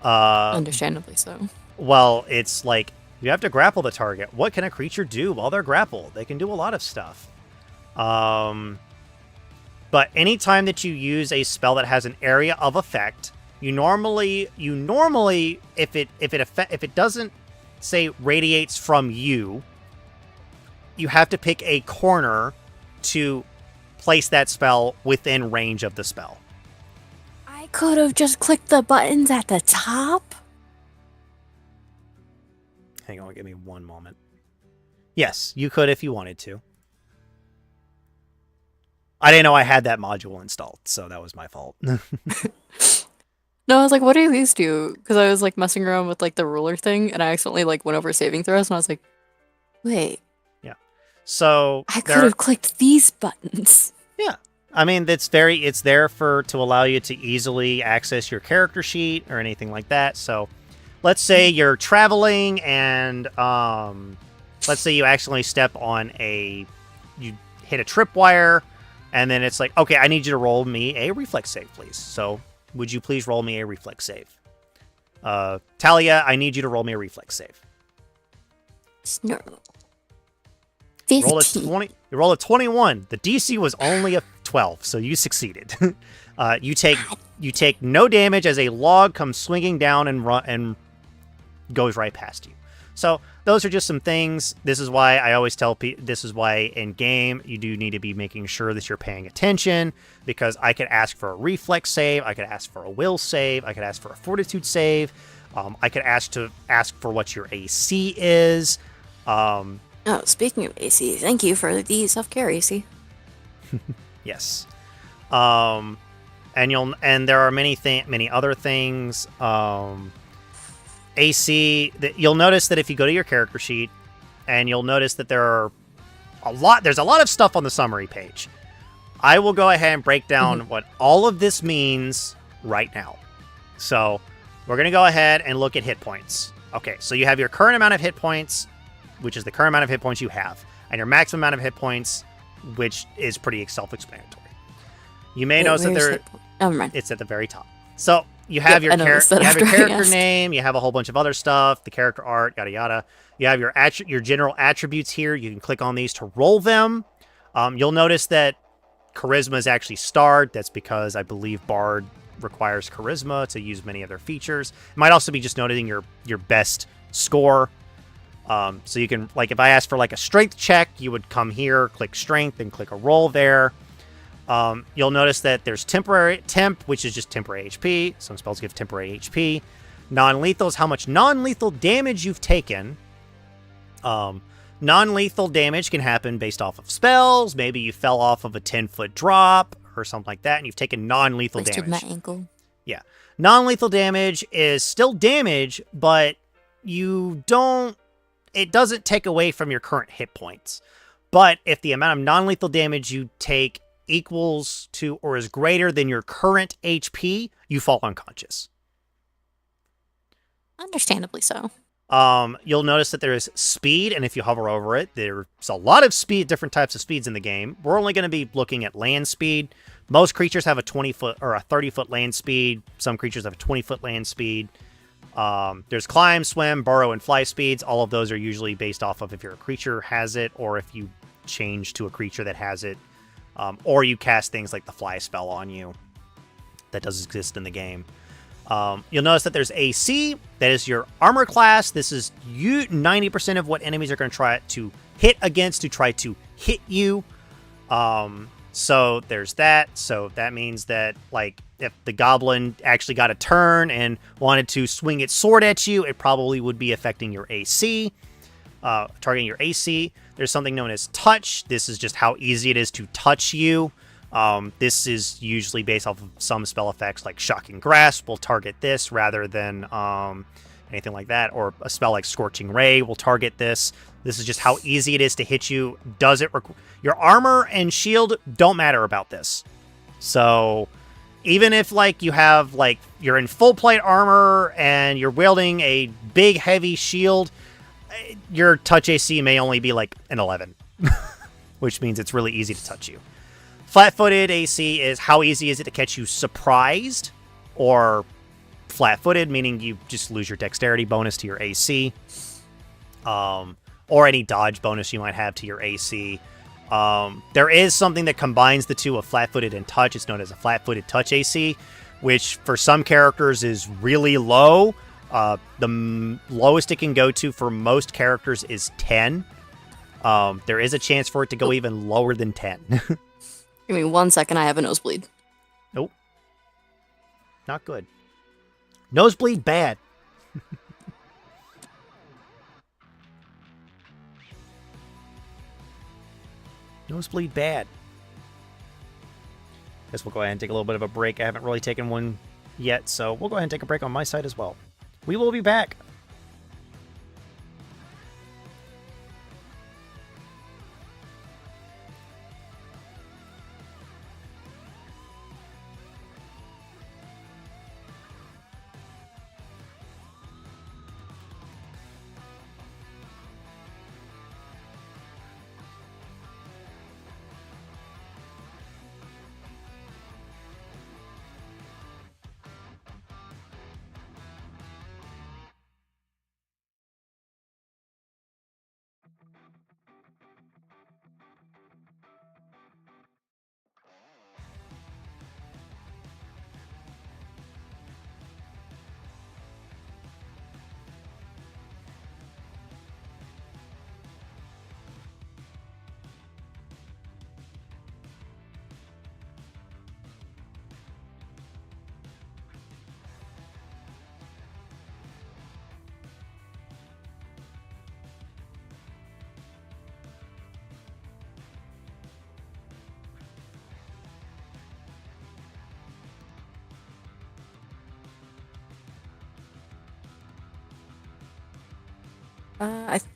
Understandably so. Well, it's like, you have to grapple the target. What can a creature do while they're grappled? They can do a lot of stuff. But anytime that you use a spell that has an area of effect, you normally, if it doesn't say radiates from you, you have to pick a corner to place that spell within range of the spell. I could have just clicked the buttons at the top. Hang on, give me one moment. Yes, you could if you wanted to. I didn't know I had that module installed, so that was my fault. No, I was like, what do these do? Because I was like messing around with like the ruler thing, and I accidentally like went over saving throws, and I was like, wait. Yeah. So I could have clicked these buttons. Yeah. I mean, it's there to allow you to easily access your character sheet or anything like that. So let's say you're traveling and let's say you accidentally step on you hit a tripwire, and then it's like, okay, I need you to roll me a reflex save, please. So would you please roll me a reflex save? Talia, I need you to roll me a reflex save. Snurl. Roll a 20. You roll a 21. The DC was only a 12, so you succeeded. You take no damage as a log comes swinging down and goes right past you. So those are just some things. This is why I always tell people, this is why in game you do need to be making sure that you're paying attention, because I could ask for a reflex save, I could ask for a will save, I could ask for a fortitude save, I could ask for what your AC is. Oh, speaking of AC, thank you for the self-care AC. Yes. And there are many other things. AC, you'll notice that if you go to your character sheet, and you'll notice that there's a lot of stuff on the summary page. I will go ahead and break down what all of this means right now. So we're going to go ahead and look at hit points. Okay, so you have your current amount of hit points, which is the current amount of hit points you have, and your maximum amount of hit points, which is pretty self-explanatory. You may notice that it's at the very top. So you have your character name, you have a whole bunch of other stuff, the character art, yada yada. You have your general attributes here. You can click on these to roll them. You'll notice that charisma is actually starred. That's because I believe Bard requires charisma to use many of their features. It might also be just noting your best score. So you can, like, if I ask for like a strength check, you would come here, click strength, and click a roll there. You'll notice that there's temp, which is just temporary HP. Some spells give temporary HP. Non-lethal is how much non-lethal damage you've taken. Non-lethal damage can happen based off of spells. Maybe you fell off of a 10-foot drop or something like that, and you've taken non-lethal damage. My ankle. Yeah. Non-lethal damage is still damage, but it doesn't take away from your current hit points. But if the amount of non-lethal damage you take equals to or is greater than your current HP, you fall unconscious. Understandably so. You'll notice that there is speed, and if you hover over it, there's a lot of different types of speeds in the game. We're only going to be looking at land speed. Most creatures have a 20-foot or a 30-foot land speed. Some creatures have a 20-foot land speed. There's climb, swim, burrow, and fly speeds. All of those are usually based off of if your creature has it, or if you change to a creature that has it. or you cast things like the fly spell on you that does exist in the game. You'll notice that there's AC. That is your armor class. This is 90% of what enemies are going to try to hit against to try to hit you. So there's that. So that means that, like, if the goblin actually got a turn and wanted to swing its sword at you, it probably would be affecting your AC, targeting your AC. There's something known as touch. This is just how easy it is to touch you. This is usually based off of some spell effects, like Shocking Grasp will target this rather than anything like that, or a spell like Scorching Ray will target this. This is just how easy it is to hit you. Does it your armor and shield don't matter about this. So even if, like, you have, like, you're in full plate armor and you're wielding a big heavy shield, your touch AC may only be like an 11, which means it's really easy to touch you. Flat-footed AC is how easy is it to catch you surprised, or flat-footed, meaning you just lose your dexterity bonus to your AC, or any dodge bonus you might have to your AC. There is something that combines the two of flat-footed and touch. It's known as a flat-footed touch AC, which for some characters is really low. The lowest it can go to for most characters is 10. There is a chance for it to go even lower than 10. Give me 1 second, I have a nosebleed. Nope. Not good. Nosebleed, bad. Nosebleed, bad. Guess we'll go ahead and take a little bit of a break. I haven't really taken one yet, so we'll go ahead and take a break on my side as well. We will be back.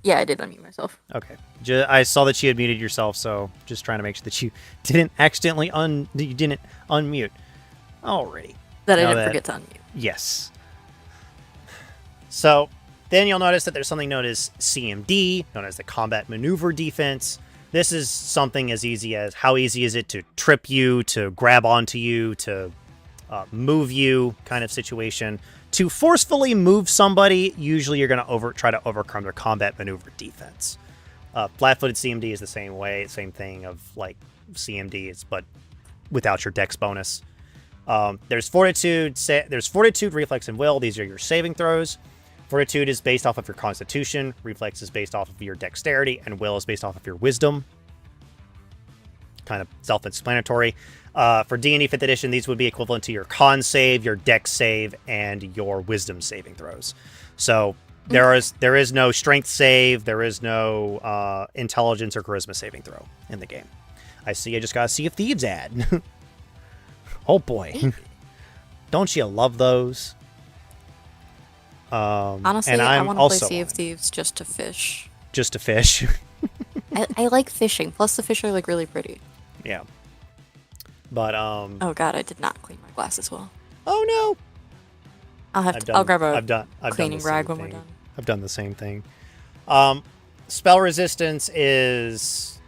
Yeah, I did unmute myself. Okay. I saw that you had muted yourself, so just trying to make sure that you didn't accidentally unmute. Alrighty. That I didn't forget to unmute. Yes. So then you'll notice that there's something known as CMD, known as the Combat Maneuver Defense. This is something as easy as how easy is it to trip you, to grab onto you, to move you kind of situation. To forcefully move somebody, usually you're going to try to overcome their combat maneuver defense. Flat-footed CMD is the same way, same thing of like CMD, but without your dex bonus. There's fortitude, reflex, and will. These are your saving throws. Fortitude is based off of your constitution. Reflex is based off of your dexterity, and will is based off of your wisdom. Kind of self-explanatory. For D&D 5th edition, these would be equivalent to your con save, your dex save, and your wisdom saving throws. So there is no strength save, there is no intelligence or charisma saving throw in the game. I see I just got a Sea of Thieves ad. Oh boy. Don't you love those? Honestly, and I want to play also Sea of Thieves just to fish. Just to fish. I like fishing. Plus, the fish are like really pretty. Yeah. But Oh god, I did not clean my glasses well. Oh no. I'll grab a I've cleaning done the rag same when we're thing. done. I've done the same thing. Spell resistance is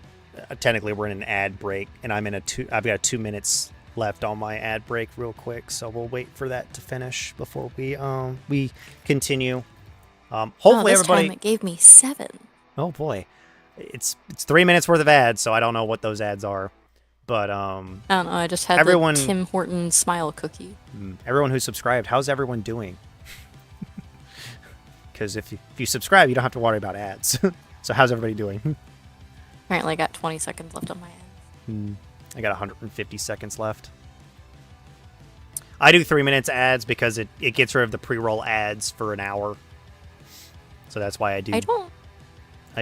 technically we're in an ad break, and I've got 2 minutes left on my ad break real quick, so we'll wait for that to finish before we continue. Hopefully this everybody. time it gave me 7. Oh boy, it's 3 minutes worth of ads, so I don't know what those ads are. But I don't know. I just had everyone, the Tim Horton smile cookie. everyone who's subscribed, how's everyone doing? Because if you subscribe, you don't have to worry about ads. So how's everybody doing? Apparently, I got 20 seconds left on my ad. I got 150 seconds left. I do 3 minutes ads because it gets rid of the pre-roll ads for an hour. So that's why I do. I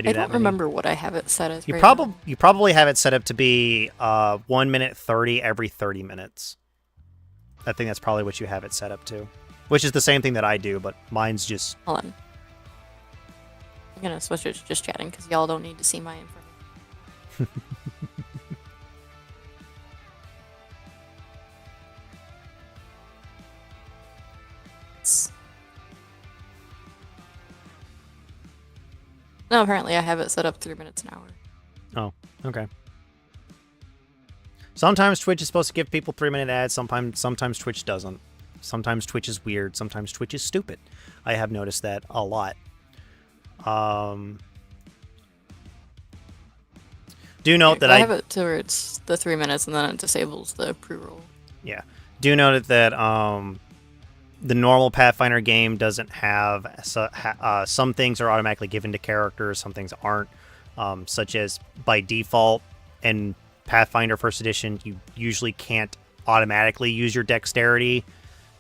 don't remember what I have it set as. You probably have it set up to be 1 minute 30 every 30 minutes. I think that's probably what you have it set up to, which is the same thing that I do, but mine's just. Hold on. I'm gonna switch it to just chatting because y'all don't need to see my information. No, apparently I have it set up 3 minutes an hour. Oh, okay. Sometimes Twitch is supposed to give people 3-minute ads. Sometimes Twitch doesn't. Sometimes Twitch is weird. Sometimes Twitch is stupid. I have noticed that a lot. Do note that I have it to where it's the 3 minutes and then it disables the pre-roll. Yeah. Do note that the normal Pathfinder game doesn't have some things are automatically given to characters, some things aren't, such as by default in Pathfinder First Edition, you usually can't automatically use your dexterity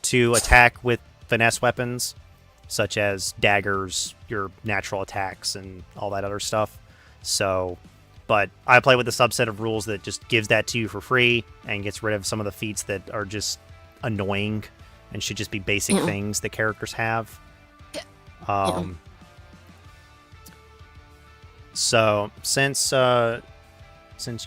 to attack with finesse weapons, such as daggers, your natural attacks, and all that other stuff. So, but I play with a subset of rules that just gives that to you for free and gets rid of some of the feats that are just annoying and should just be basic things that characters have. So since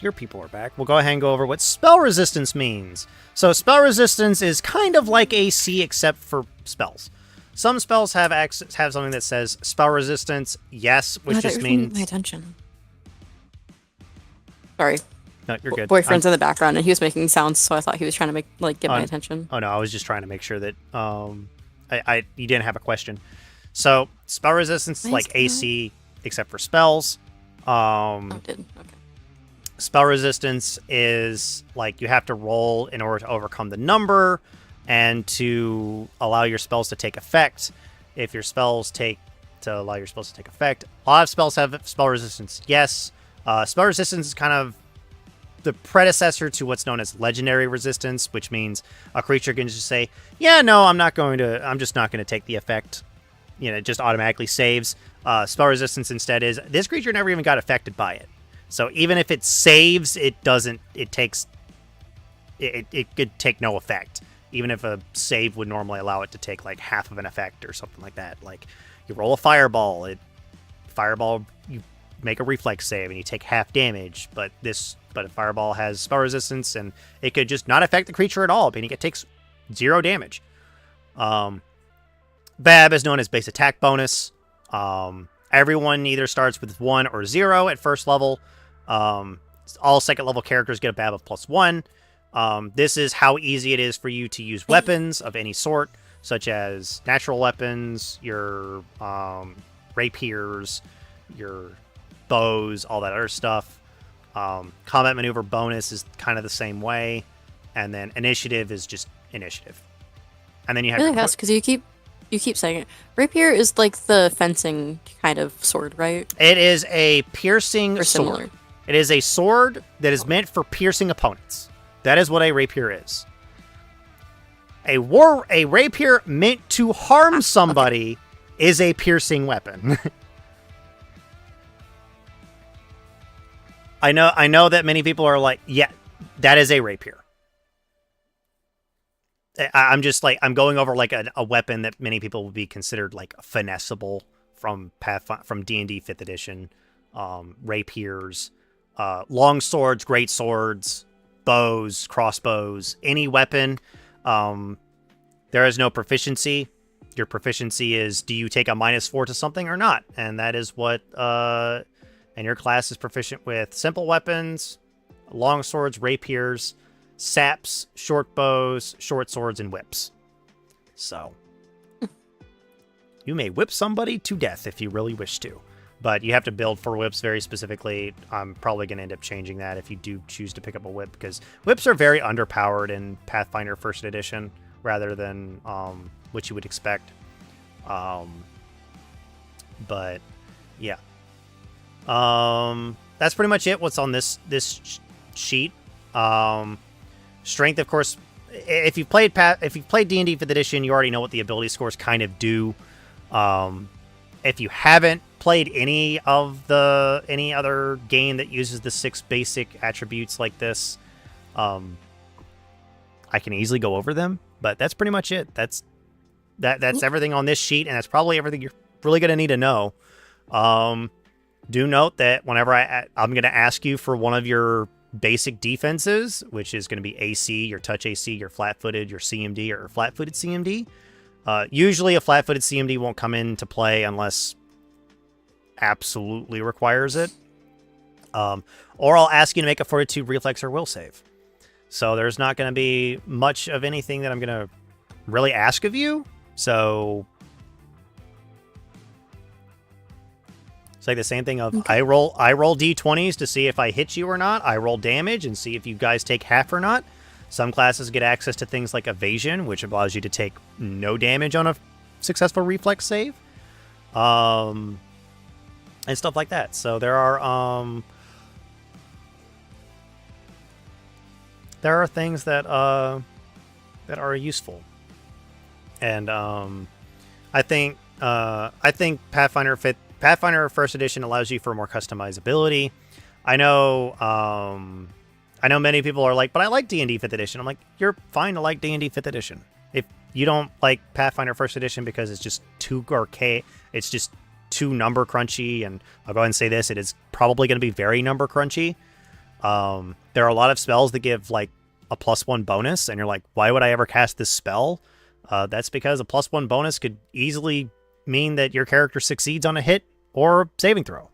your people are back, we'll go ahead and go over what spell resistance means. So spell resistance is kind of like AC except for spells. Some spells have something that says spell resistance, yes, which just means my attention. Sorry. No, you're good. Boyfriend's in the background, and he was making sounds, so I thought he was trying to get my attention. Oh no, I was just trying to make sure that you didn't have a question. So spell resistance is like AC except for spells. Okay. Spell resistance is like you have to roll in order to overcome the number and to allow your spells to take effect. If your spells allow your spells to take effect, a lot of spells have spell resistance. Yes, spell resistance is kind of the predecessor to what's known as legendary resistance, which means a creature can just say, yeah, no, I'm just not going to take the effect. It just automatically saves. Spell resistance instead is this creature never even got affected by it. So even if it saves, it could take no effect. Even if a save would normally allow it to take like half of an effect or something like that. Like you roll a fireball, you make a reflex save and you take half damage, but a fireball has spell resistance and it could just not affect the creature at all, meaning it takes 0 damage. BAB is known as base attack bonus. Everyone either starts with 1 or 0 at first level. All second level characters get a BAB of +1. This is how easy it is for you to use weapons of any sort, such as natural weapons, your rapiers, your bows, all that other stuff. Combat maneuver bonus is kind of the same way, and then initiative is just initiative. And then you have really fast because you keep saying it. Rapier is like the fencing kind of sword, right? It is a piercing sword. Similar. It is a sword that is meant for piercing opponents. That is what a rapier is. A rapier meant to harm somebody is a piercing weapon. I know that many people are like, yeah, that is a rapier. I'm just like, I'm going over like a weapon that many people would be considered like finessable from D&D 5th edition. Rapiers, long swords, great swords, bows, crossbows, any weapon. There is no proficiency. Your proficiency is, do you take a -4 to something or not? And that is what, and your class is proficient with simple weapons, long swords, rapiers, saps, short bows, short swords, and whips. So, you may whip somebody to death if you really wish to. but you have to build for whips very specifically. I'm probably going to end up changing that if you do choose to pick up a whip, because whips are very underpowered in Pathfinder First Edition rather than what you would expect. But yeah, that's pretty much it. What's on this sheet? Strength, of course. If you've played D&D 5th Edition, you already know what the ability scores kind of do. If you haven't played any other game that uses the 6 basic attributes like this, I can easily go over them. But that's pretty much it. That's everything on this sheet, and that's probably everything you're really going to need to know. Do note that whenever I'm going to ask you for one of your basic defenses, which is going to be AC, your touch AC, your flat-footed, your CMD, or flat-footed CMD. Usually a flat-footed CMD won't come into play unless absolutely requires it. Or I'll ask you to make a Fortitude, Reflex, or Will save. So there's not going to be much of anything that I'm going to really ask of you. So it's like the same thing of I roll d20s to see if I hit you or not. I roll damage and see if you guys take half or not. Some classes get access to things like evasion, which allows you to take no damage on a successful reflex save, and stuff like that. So there are things that are useful, and I think Pathfinder First Edition allows you for more customizability. I know many people are like, but I like D&D 5th Edition. I'm like, you're fine to like D&D 5th Edition. If you don't like Pathfinder First Edition because it's just too archaic, it's just too number crunchy, and I'll go ahead and say this, it is probably going to be very number crunchy. There are a lot of spells that give like a +1 bonus, and you're like, why would I ever cast this spell? That's because a +1 bonus could easily mean that your character succeeds on a hit or saving throw.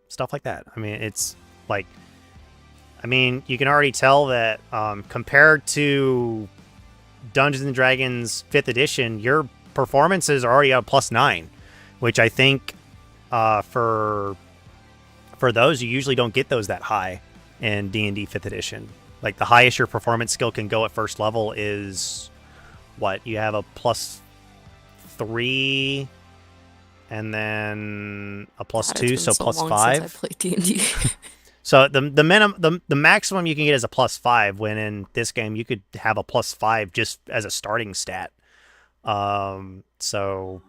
Stuff like that. I mean, it's like, you can already tell that compared to Dungeons and Dragons 5th Edition, your performances are already at +9, which I think for those, you usually don't get those that high in D&D 5th Edition. Like, the highest your performance skill can go at first level is what? You have a +3 and then a +2, so +5. I played D&D. So the maximum you can get is a +5. When in this game you could have a +5 just as a starting stat. So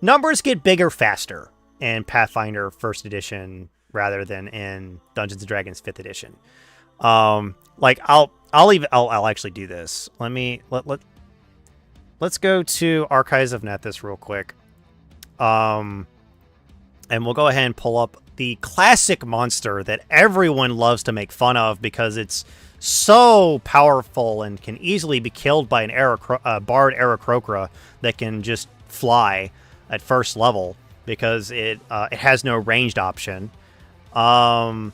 numbers get bigger faster in Pathfinder First Edition rather than in Dungeons and Dragons 5th Edition. Like I'll actually do this. Let's go to Archives of Nethys real quick. And we'll go ahead and pull up the classic monster that everyone loves to make fun of because it's so powerful and can easily be killed by an Bard Aarakocra that can just fly at first level because it has no ranged option. In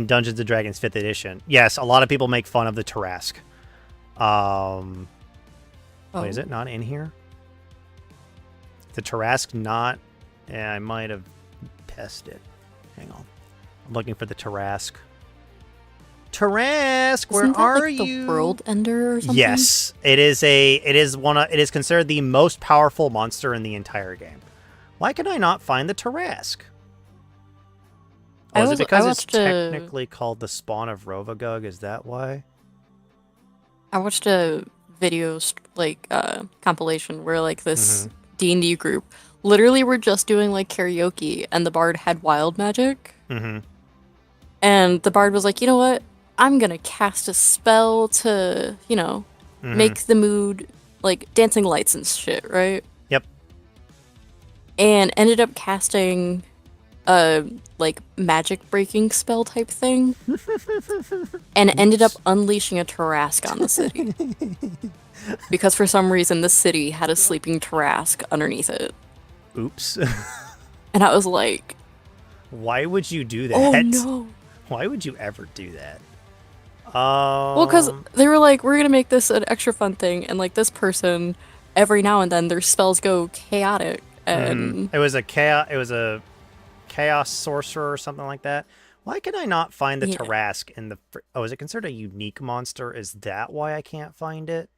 Dungeons and Dragons 5th Edition. Yes, a lot of people make fun of the Tarrasque. Wait, is it not in here? The Tarrasque not... Yeah, I might have pest it. Hang on. I'm looking for the Tarrasque. Tarrasque, where are you? The World Ender or something? Yes, it is considered the most powerful monster in the entire game. Why can I not find the Tarrasque? Oh, is it because it's technically called the Spawn of Rovagug? Is that why? I watched a video compilation where like this D&D group literally were just doing like karaoke, and the bard had wild magic. And the bard was like, you know what? I'm gonna cast a spell to, make the mood like dancing lights and shit, right? Yep. And ended up casting a like magic breaking spell type thing and ended up unleashing a Tarrasque on the city. Because for some reason the city had a sleeping Tarrasque underneath it. Oops. And I was like, why would you do that? Oh no. Why would you ever do that? Well, because they were like, we're gonna make this an extra fun thing, and like this person every now and then their spells go chaotic, and It was a chaos sorcerer or something like that. Why can I not find the Yeah. Tarask in the... Oh, is it considered a unique monster? Is that why I can't find it?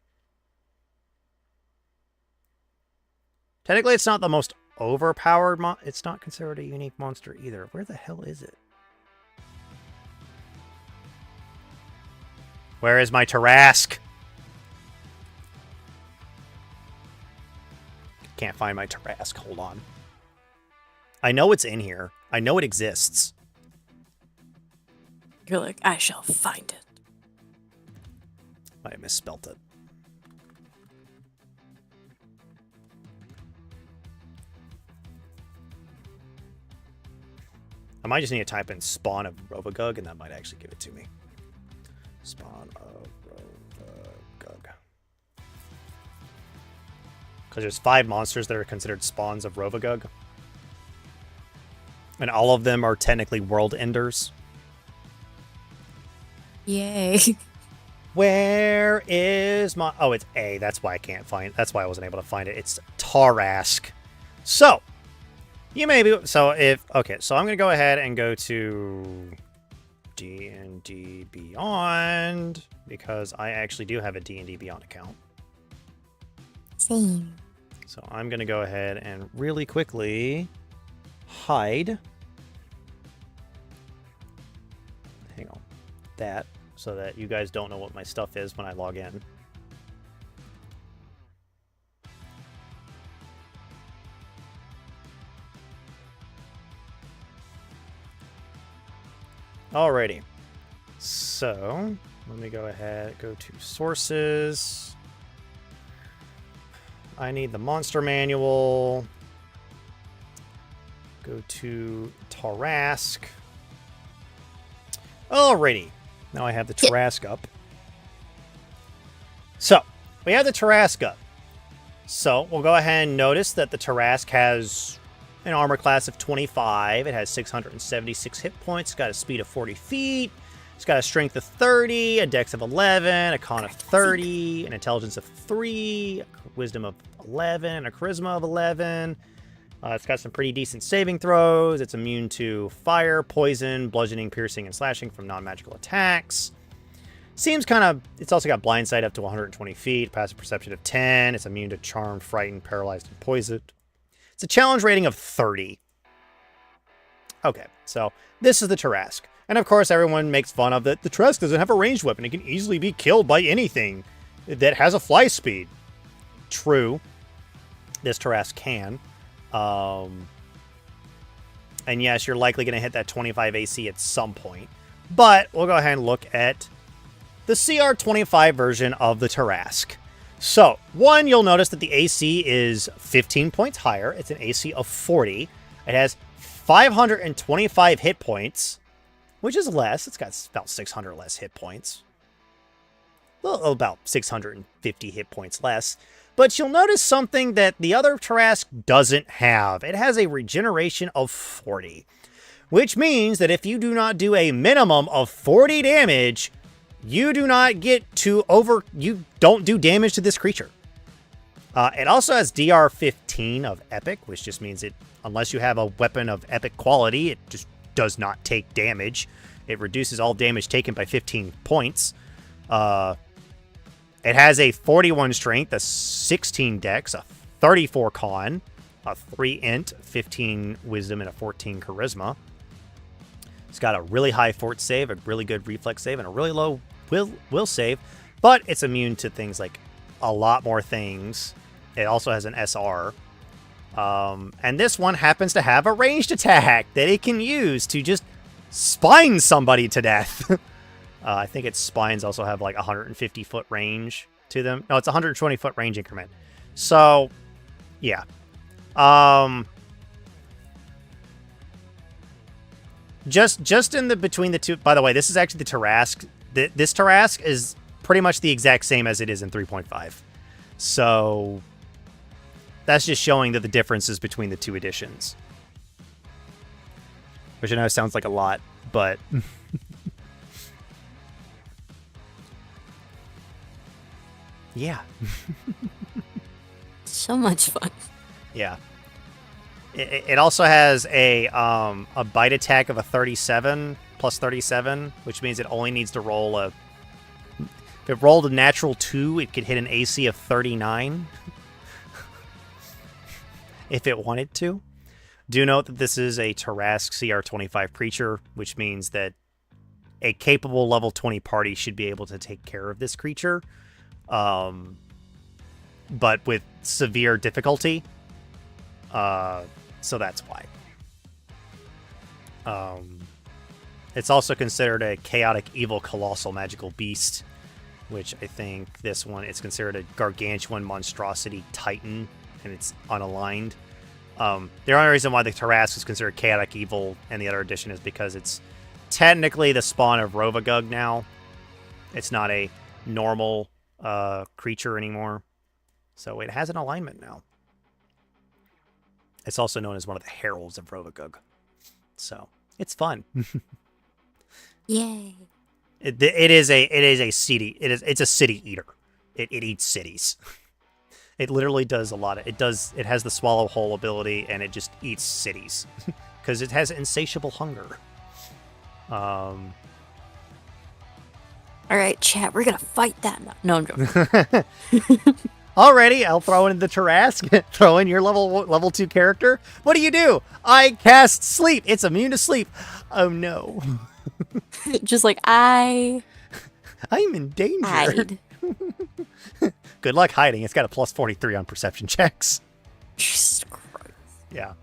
Technically, it's not the most overpowered it's not considered a unique monster either. Where the hell is it? Where is my Tarask? Can't find my Tarask. Hold on. I know it's in here. I know it exists. you're like, I shall find it. I misspelt it. I might just need to type in spawn of Rovagug, and that might actually give it to me. Spawn of Rovagug. Because there's 5 monsters that are considered spawns of Rovagug. And all of them are technically world enders. Yay. Where is my... Oh, it's A. That's why I can't find... That's why I wasn't able to find it. It's Tarask. So, you may be... So, if... Okay, so I'm going to go ahead and go to D&D Beyond, because I actually do have a D&D Beyond account. Same. So I'm going to go ahead and really quickly hide. Hang on. That, so that you guys don't know what my stuff is when I log in. Alrighty. So, let me go ahead, go to sources. I need the monster manual. Go to Tarask. Alrighty. Now I have the Tarask up. So, we have the Tarask up. So, we'll go ahead and notice that the Tarask has an armor class of 25. It has 676 hit points. It's got a speed of 40 feet. It's got a strength of 30, a dex of 11, a con of 30, an intelligence of 3, a wisdom of 11, a charisma of 11. It's got some pretty decent saving throws. It's immune to fire, poison, bludgeoning, piercing, and slashing from non-magical attacks. Seems kind of... It's also got blind sight up to 120 feet, passive perception of 10. It's immune to charmed, frightened, paralyzed, and poisoned. It's a challenge rating of 30. Okay, so this is the Tarask. And of course, everyone makes fun of that. The Tarask doesn't have a ranged weapon. It can easily be killed by anything that has a fly speed. True. This Tarask can. And yes, you're likely going to hit that 25 AC at some point. But we'll go ahead and look at the CR25 version of the Tarask. So, one, you'll notice that the AC is 15 points higher. It's an AC of 40. It has 525 hit points, which is less. It's got about 600 less hit points. Well, about 650 hit points less. But you'll notice something that the other Tarask doesn't have. It has a regeneration of 40, which means that if you do not do a minimum of 40 damage, you do not get to you don't do damage to this creature. It also has DR 15 of Epic, which just means it, unless you have a weapon of epic quality, it just does not take damage. It reduces all damage taken by 15 points. It has a 41 strength, a 16 dex, a 34 con, a 3 int, 15 wisdom, and a 14 charisma. It's got a really high fort save, a really good reflex save, and a really low will save, but it's immune to things like a lot more things. It also has an SR. And this one happens to have a ranged attack that it can use to just spine somebody to death. I think its spines also have like 150 foot range to them. No, it's 120 foot range increment. So, yeah. Just in the between the two. By the way, this is actually the Tarask. This Tarask is pretty much the exact same as it is in 3.5. So that's just showing that the differences between the two editions. Which I know sounds like a lot, but yeah. So much fun. Yeah. It also has a bite attack of a 37 plus 37, which means it only needs to roll a. If it rolled a natural 2, it could hit an AC of 39 if it wanted to. Do note that this is a Tarask CR25 creature, which means that a capable level 20 party should be able to take care of this creature, but with severe difficulty. So that's why. It's also considered a chaotic, evil, colossal, magical beast, which I think this one, it's considered a gargantuan monstrosity titan, and it's unaligned. The only reason why the Tarask is considered chaotic evil in the other edition is because it's technically the spawn of Rovagug now. It's not a normal creature anymore. So it has an alignment now. It's also known as one of the heralds of Rovagug. So it's fun. Yay. It's a city eater. It eats cities. It literally does a lot of it has the swallow whole ability, and it just eats cities because it has insatiable hunger. All right, chat, we're gonna fight that. No, I'm joking. Alrighty, I'll throw in the Tarask. Throw in your level 2 character. What do? I cast Sleep. It's immune to sleep. Oh no. Just like I'm in danger. hide. Good luck hiding. It's got a plus 43 on perception checks. Jesus Christ. Yeah.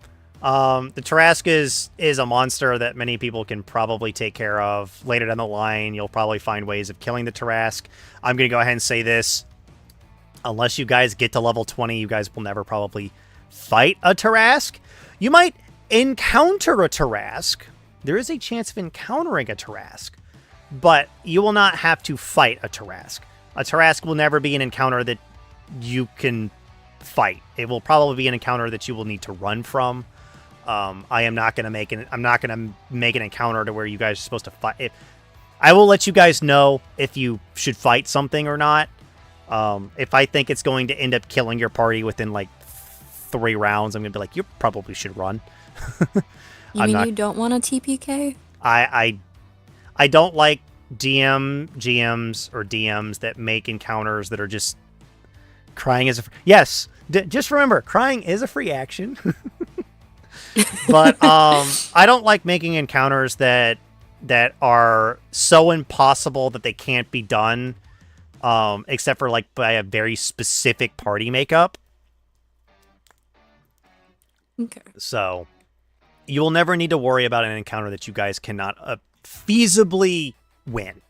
The Tarask is a monster that many people can probably take care of. Later down the line, you'll probably find ways of killing the Tarask. I'm going to go ahead and say this. Unless you guys get to level 20, you guys will never probably fight a Tarask. You might encounter a Tarask. There is a chance of encountering a Tarask, but you will not have to fight a Tarask. A Tarask will never be an encounter that you can fight. It will probably be an encounter that you will need to run from. I'm not going to make an encounter to where you guys are supposed to fight. I will let you guys know if you should fight something or not. If I think it's going to end up killing your party within like 3 rounds, I'm going to be like, you probably should run. You don't want a TPK? I don't like GMs or DMs that make encounters that are just crying as a... Yes, just remember, crying is a free action. But I don't like making encounters that are so impossible that they can't be done, except for like by a very specific party makeup. Okay. So you will never need to worry about an encounter that you guys cannot feasibly win.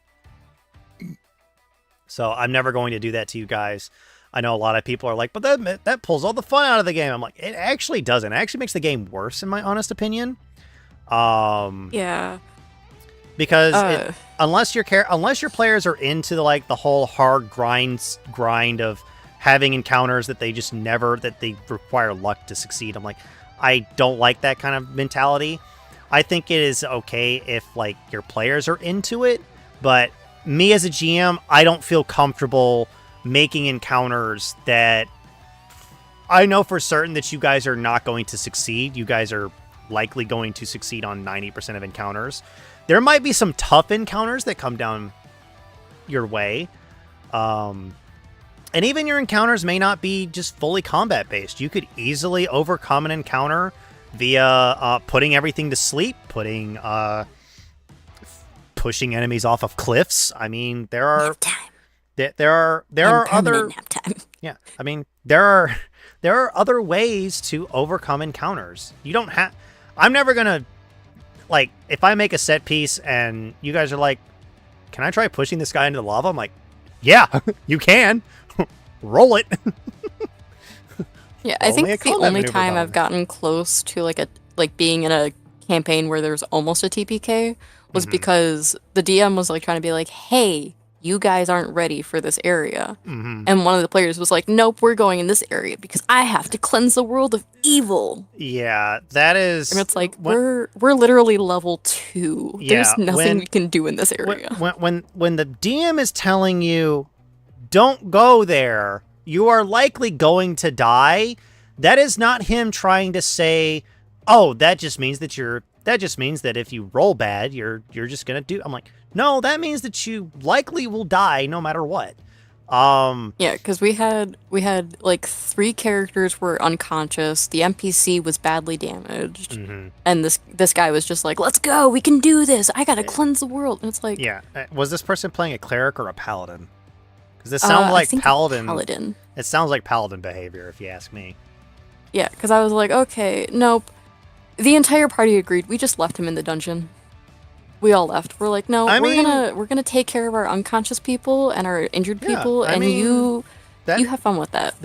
So I'm never going to do that to you guys. I know a lot of people are like, but that pulls all the fun out of the game. I'm like, it actually doesn't. It actually makes the game worse, in my honest opinion. Yeah. Because unless your players are into the whole hard grind of having encounters that they just never, that they require luck to succeed. I'm like, I don't like that kind of mentality. I think it is okay if like your players are into it, but me as a GM, I don't feel comfortable making encounters that I know for certain that you guys are not going to succeed. You guys are likely going to succeed on 90% of encounters. There might be some tough encounters that come down your way. And even your encounters may not be just fully combat based. You could easily overcome an encounter via putting everything to sleep, pushing enemies off of cliffs. I mean, there are other nap time. Yeah, I mean, there are other ways to overcome encounters. You don't have. I'm never gonna like if I make a set piece and you guys are like, "Can I try pushing this guy into the lava?" I'm like, "Yeah, you can." Roll it. Yeah, I think the only time I've gotten close to like being in a campaign where there's almost a TPK was because the DM was like trying to be like, "Hey, you guys aren't ready for this area." And one of the players was like, "Nope, we're going in this area because I have to cleanse the world of evil." Yeah, that is. And it's like we're literally level 2. Yeah, there's nothing we can do in this area. When the DM is telling you, "Don't go there," you are likely going to die. That is not him trying to say, oh, that just means that if you roll bad, you're just gonna do. I'm like, no, that means that you likely will die no matter what. Yeah, because we had like 3 characters were unconscious. The NPC was badly damaged, and this guy was just like, "Let's go, we can do this. I gotta cleanse the world." And it's like, yeah, was this person playing a cleric or a paladin? Because this sounds I like think a paladin. paladin. It sounds like paladin behavior, if you ask me. Yeah, because I was like, okay, nope. The entire party agreed. We just left him in the dungeon. We all left. We're like, no, we're gonna take care of our unconscious people and our injured people, and you have fun with that.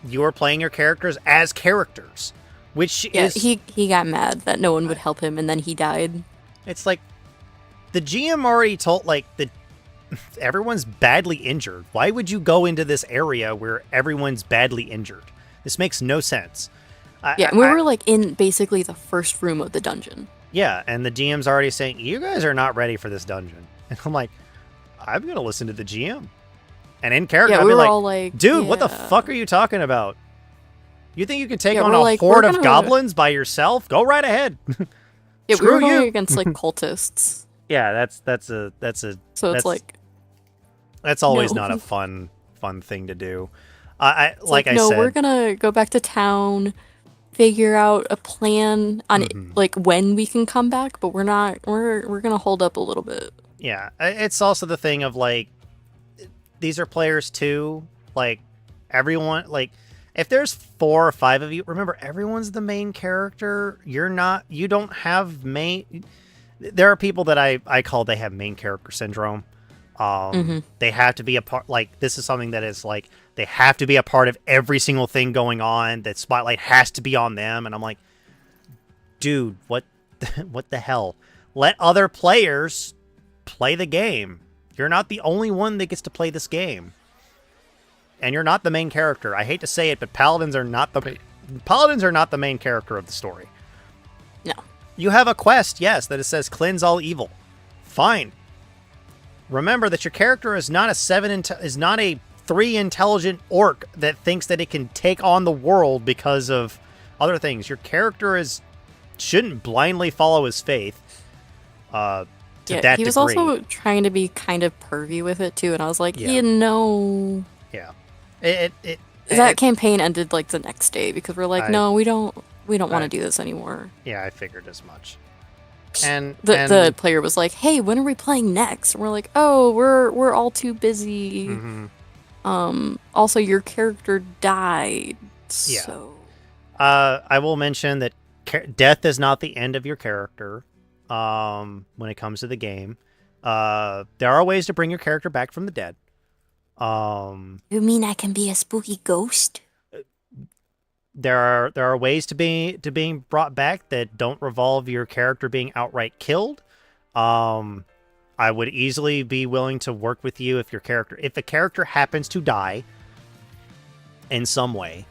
You are playing your characters as characters, which is he got mad that no one would help him, and then he died. It's like the GM already told everyone's badly injured. Why would you go into this area where everyone's badly injured? This makes no sense. We were like in basically the first room of the dungeon. Yeah, and the GM's already saying, you guys are not ready for this dungeon. And I'm like, I'm going to listen to the GM. And in character, yeah, I'd we be were like, all like, dude, what the fuck are you talking about? You think you can take on a like, horde of goblins by yourself? Go right ahead. Yeah, Screw we were going you. against like cultists. Yeah, that's it's like, that's always not a fun thing to do. I said, we're gonna go back to town, figure out a plan on like when we can come back, but we're gonna hold up a little bit. Yeah, it's also the thing of like, these are players too. Like everyone, like if there's 4 or 5 of you, remember everyone's the main character. You don't have main. There are people that I call they have main character syndrome. They have to be a part. Like this is something that is like they have to be a part of every single thing going on. That spotlight has to be on them, and I'm like, dude, what the hell? Let other players play the game. You're not the only one that gets to play this game, and you're not the main character. I hate to say it, but paladins are not the main character of the story. No. You have a quest, yes, that it says cleanse all evil. Fine. Remember that your character is not a 3 intelligent orc that thinks that it can take on the world because of other things. Your character shouldn't blindly follow his faith. To that he was degree. also trying to be kind of pervy with it too, and I was like, Yeah. Yeah. That campaign ended like the next day because we're like, no, we don't want to do this anymore. Yeah, I figured as much. And the player was like, "Hey, when are we playing next?" And we're like, "Oh, we're all too busy." Also, your character died. Yeah. So, I will mention that death is not the end of your character. When it comes to the game, there are ways to bring your character back from the dead. You mean I can be a spooky ghost? There are ways to being brought back that don't revolve your character being outright killed. I would easily be willing to work with you if a character happens to die in some way.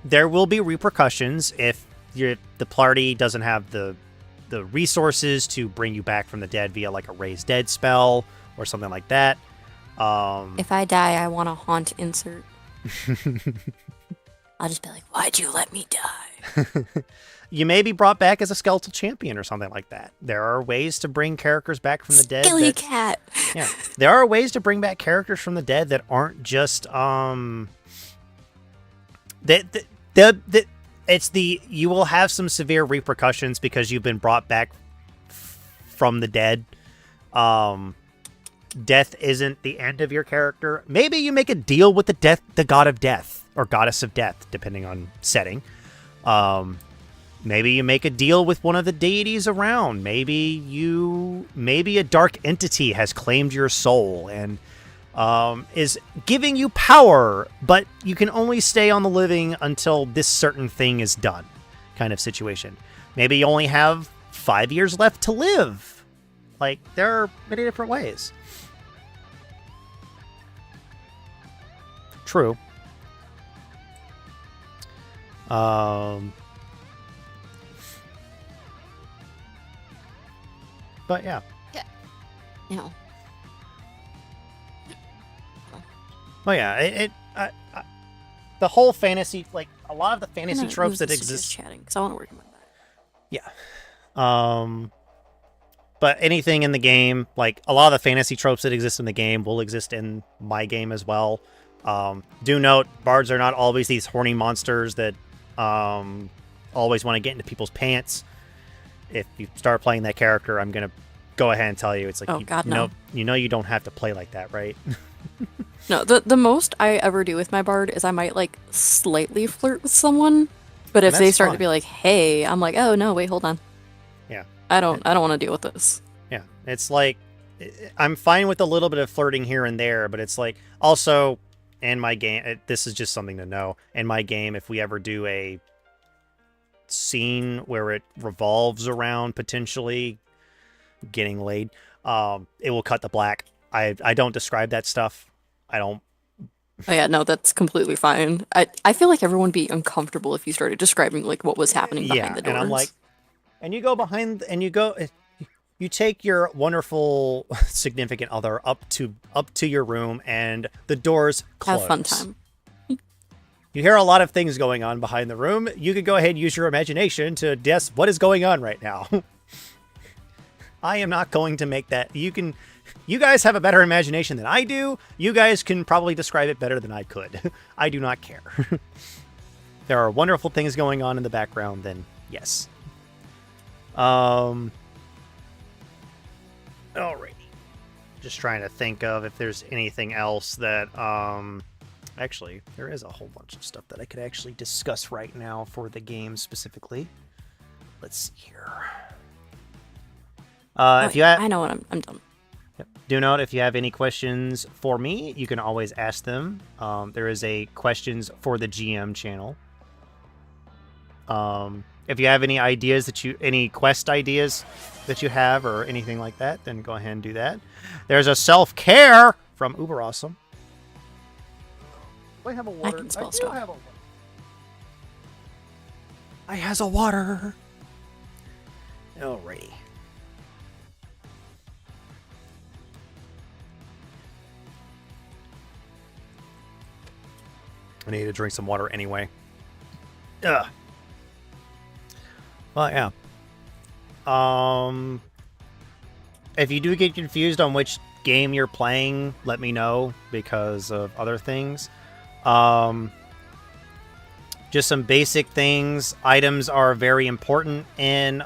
There will be repercussions if the party doesn't have the resources to bring you back from the dead via like a raise dead spell or something like that. If I die, I want a haunt insert. I'll just be like, why'd you let me die? You may be brought back as a skeletal champion or something like that. There are ways to bring characters back from the dead. Skilly cat. Yeah, there are ways to bring back characters from the dead that aren't just you will have some severe repercussions because you've been brought back from the dead. Death isn't the end of your character. Maybe you make a deal with the god of death or goddess of death, depending on setting. Maybe you make a deal with one of the deities around. Maybe a dark entity has claimed your soul and is giving you power, but you can only stay on the living until this certain thing is done, kind of situation. Maybe you only have 5 years left to live. Like, there are many different ways. True. But yeah. Yeah. Well, yeah, the whole fantasy, like a lot of the fantasy I'm gonna tropes use that this to exist. just chatting because I want to work on my back. Yeah. But anything in the game, like a lot of the fantasy tropes that exist in the game will exist in my game as well. Do note, bards are not always these horny monsters that always want to get into people's pants. If you start playing that character, I'm going to go ahead and tell you, it's like, Oh, God, no. You know you don't have to play like that, right? No, the most I ever do with my bard is I might like slightly flirt with someone, but if And they that's start to fine. be like, "Hey," I'm like, "Oh no, wait, hold on. Yeah. I don't want to deal with this." Yeah. It's like, I'm fine with a little bit of flirting here and there, but it's like, also, in my game, this is just something to know. In my game, if we ever do a scene where it revolves around potentially getting laid, it will cut the black. I don't describe that stuff. I don't. Oh yeah, no, that's completely fine. I feel like everyone would be uncomfortable if you started describing like what was happening behind the doors. And I'm like, and you go behind, and you take your wonderful significant other up to your room, and the doors close. have fun time. You hear a lot of things going on behind the room. You could go ahead and use your imagination to guess what is going on right now. I am not going to make that. You guys have a better imagination than I do. You guys can probably describe it better than I could. I do not care. There are wonderful things going on in the background, then yes. Alrighty. Just trying to think of if there's anything else that, actually, there is a whole bunch of stuff that I could actually discuss right now for the game specifically. Let's see here. If you have, I know what I'm done. Yep. Do note, if you have any questions for me, you can always ask them. There is a questions for the GM channel. If you have any ideas any quest ideas that you have or anything like that, then go ahead and do that. There's a self-care from Uber Awesome. Do I have a water? I can spell stuff. Have a water. I has a water. Alrighty. I need to drink some water anyway. Ugh. Well, yeah. If you do get confused on which game you're playing, let me know because of other things. Just some basic things. Items are very important in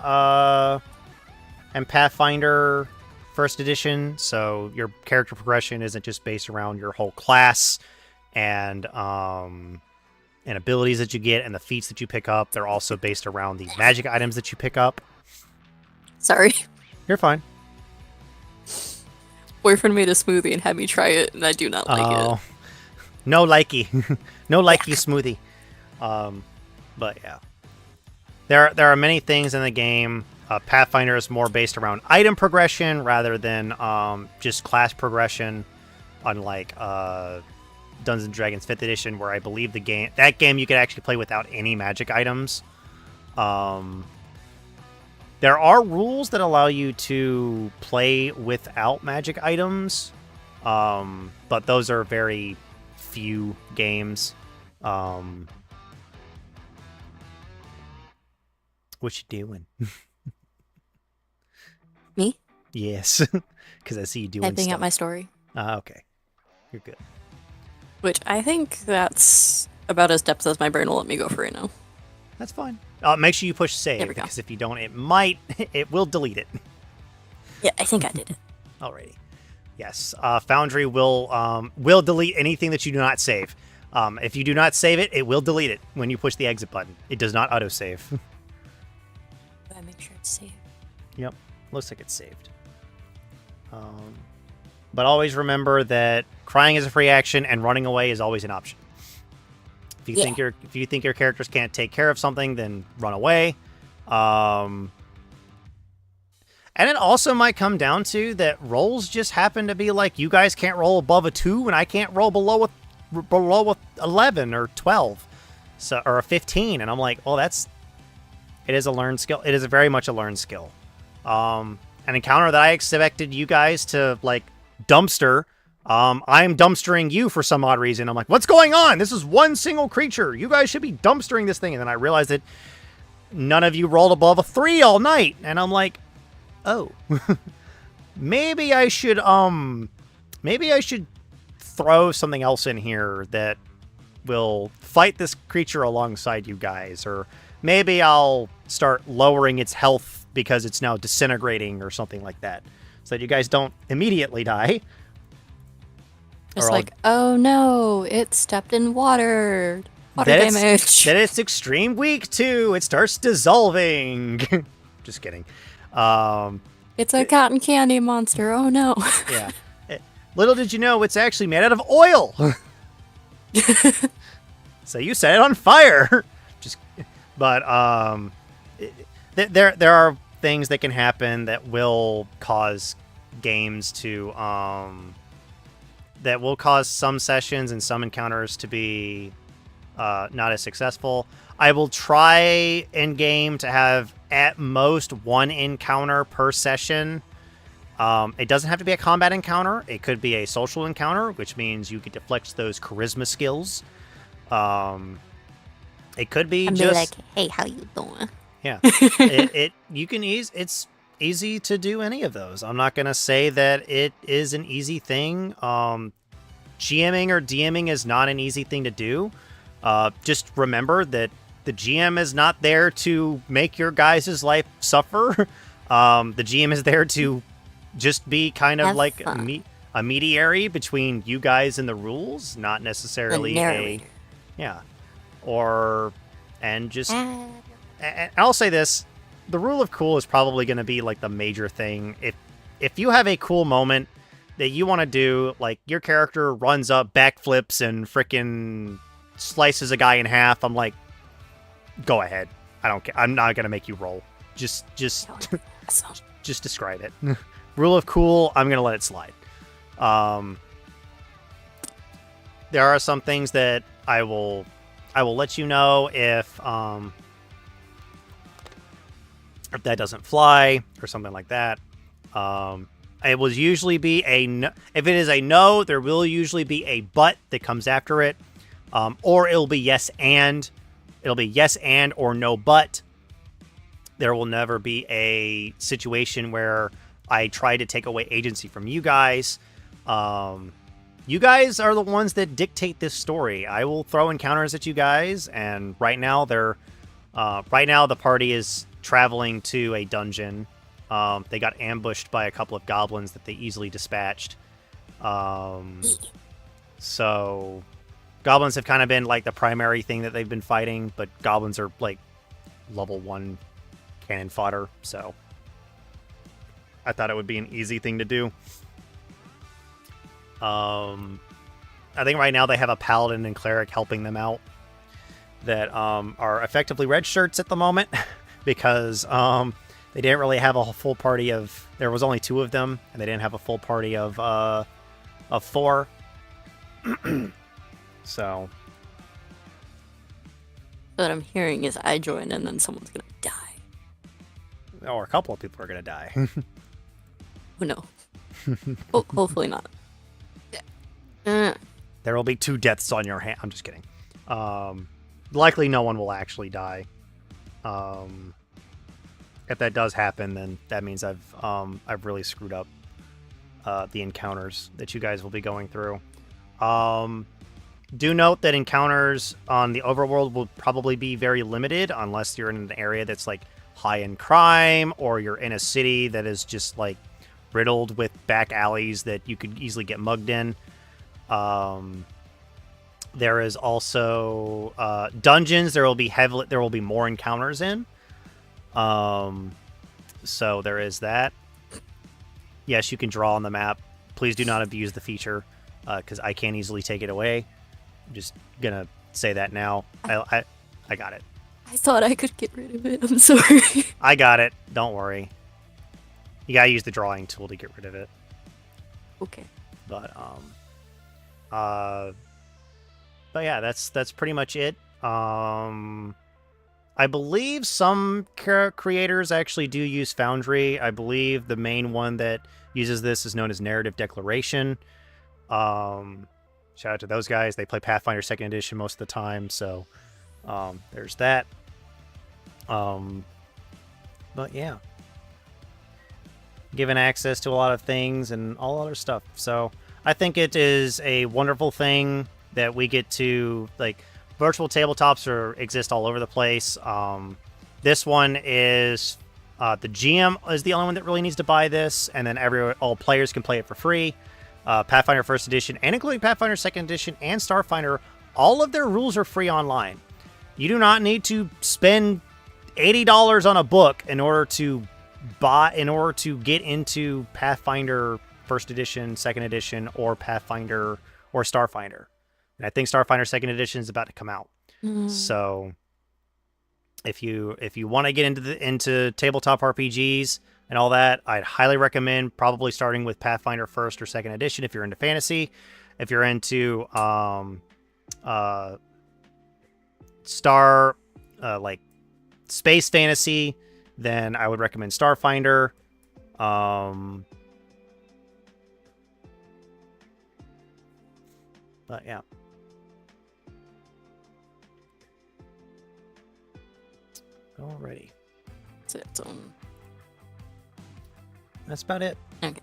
Pathfinder First Edition, so your character progression isn't just based around your whole class and abilities that you get and the feats that you pick up. They're also based around the magic items that you pick up. Sorry. You're fine. Boyfriend made a smoothie and had me try it, and I do not like it. No likey. No likey smoothie. But yeah. There are many things in the game. Pathfinder is more based around item progression rather than just class progression, unlike Dungeons & Dragons 5th Edition, where I believe that game you could actually play without any magic items. There are rules that allow you to play without magic items, but those are very few games. What you doing? Me? Yes, because I see you doing Typing stuff. out my story. Okay. You're good. Which I think that's about as depth as my brain will let me go for right now. That's fine. Make sure you push There save, we go. because if you don't, it will delete it. Yeah, I think I did it. Alrighty. Yes. Foundry will delete anything that you do not save. If you do not save it, it will delete it when you push the exit button. It does not autosave. Gotta make sure it's saved. Yep. Looks like it's saved. But always remember that crying is a free action and running away is always an option. If you think your characters can't take care of something, then run away. And it also might come down to that rolls just happen to be like, you guys can't roll above a 2 and I can't roll below a 11 or 12, or a 15, and I'm like, well, it is a learned skill. It is very much a learned skill. An encounter that I expected you guys to like dumpster I'm dumpstering you for some odd reason. I'm like, what's going on? This is one single creature. You guys should be dumpstering this thing. And then I realized that none of you rolled above a 3 all night. And I'm like, oh, maybe I should throw something else in here that will fight this creature alongside you guys. Or maybe I'll start lowering its health because it's now disintegrating or something like that, so that you guys don't immediately die. It's like, oh no, it stepped in water. Water that damage. That it's extreme weak to. It starts dissolving. Just kidding. It's a cotton candy monster. Oh no. Yeah. Little did you know, it's actually made out of oil. So you set it on fire. But there are things that can happen that will cause games to that will cause some sessions and some encounters to be not as successful. I will try in game to have at most one encounter per session. It doesn't have to be a combat encounter. It could be a social encounter, which means you get to flex those charisma skills. It could be just like, hey, how you doing? Yeah, it's easy to do any of those. I'm not gonna say that it is an easy thing. GMing or DMing is not an easy thing to do. Just remember that the GM is not there to make your guys' life suffer. The GM is there to just be kind of like a mediary between you guys and the rules, not necessarily And I'll say this, the rule of cool is probably going to be like the major thing. If you have a cool moment that you want to do, like your character runs up, backflips, and frickin' slices a guy in half, I'm like, go ahead. I don't care. I'm not going to make you roll. Just describe it. Rule of cool, I'm going to let it slide. There are some things that I will let you know if that doesn't fly or something like that. It will usually be if it is a no, there will usually be a but that comes after it, or it'll be yes and or no but. There will never be a situation where I try to take away agency from you guys. You guys are the ones that dictate this story. I will throw encounters at you guys, and right now the party is traveling to a dungeon. They got ambushed by a couple of goblins that they easily dispatched. So goblins have kind of been like the primary thing that they've been fighting, but goblins are like level 1 cannon fodder, so I thought it would be an easy thing to do. I think right now they have a paladin and cleric helping them out that are effectively red shirts at the moment because they didn't really have a full party of... There was only 2 of them, and they didn't have a full party of 4. So... What I'm hearing is I join and then someone's gonna die. Or a couple of people are gonna die. Oh no. Hopefully not. There will be 2 deaths on your hand. I'm just kidding. Likely no one will actually die. If that does happen, then that means I've really screwed up the encounters that you guys will be going through. Do note that encounters on the overworld will probably be very limited unless you're in an area that's like high in crime, or you're in a city that is just like riddled with back alleys that you could easily get mugged in. There is also dungeons. There will be more encounters in. So there is that. Yes, you can draw on the map. Please do not abuse the feature, because I can't easily take it away. I'm just gonna say that now. I got it. I thought I could get rid of it. I'm sorry. I got it. Don't worry. You gotta use the drawing tool to get rid of it. Okay. But yeah, that's pretty much it. I believe some creators actually do use Foundry. I believe the main one that uses this is known as Narrative Declaration. Shout out to those guys. They play Pathfinder 2nd Edition most of the time, so there's that. But yeah, given access to a lot of things and all other stuff. So I think it is a wonderful thing that we get to, like, virtual tabletops exist all over the place. This one is the GM is the only one that really needs to buy this, and then all players can play it for free. Pathfinder 1st Edition, and including Pathfinder 2nd Edition and Starfinder, all of their rules are free online. You do not need to spend $80 on a book in order to get into Pathfinder 1st Edition, 2nd Edition, or Pathfinder or Starfinder. And I think Starfinder 2nd Edition is about to come out. So if you want to get into tabletop RPGs and all that, I'd highly recommend probably starting with Pathfinder 1st or 2nd Edition if you're into fantasy. If you're into like space fantasy, then I would recommend Starfinder. But yeah. Alrighty. That's it. That's about it. Okay.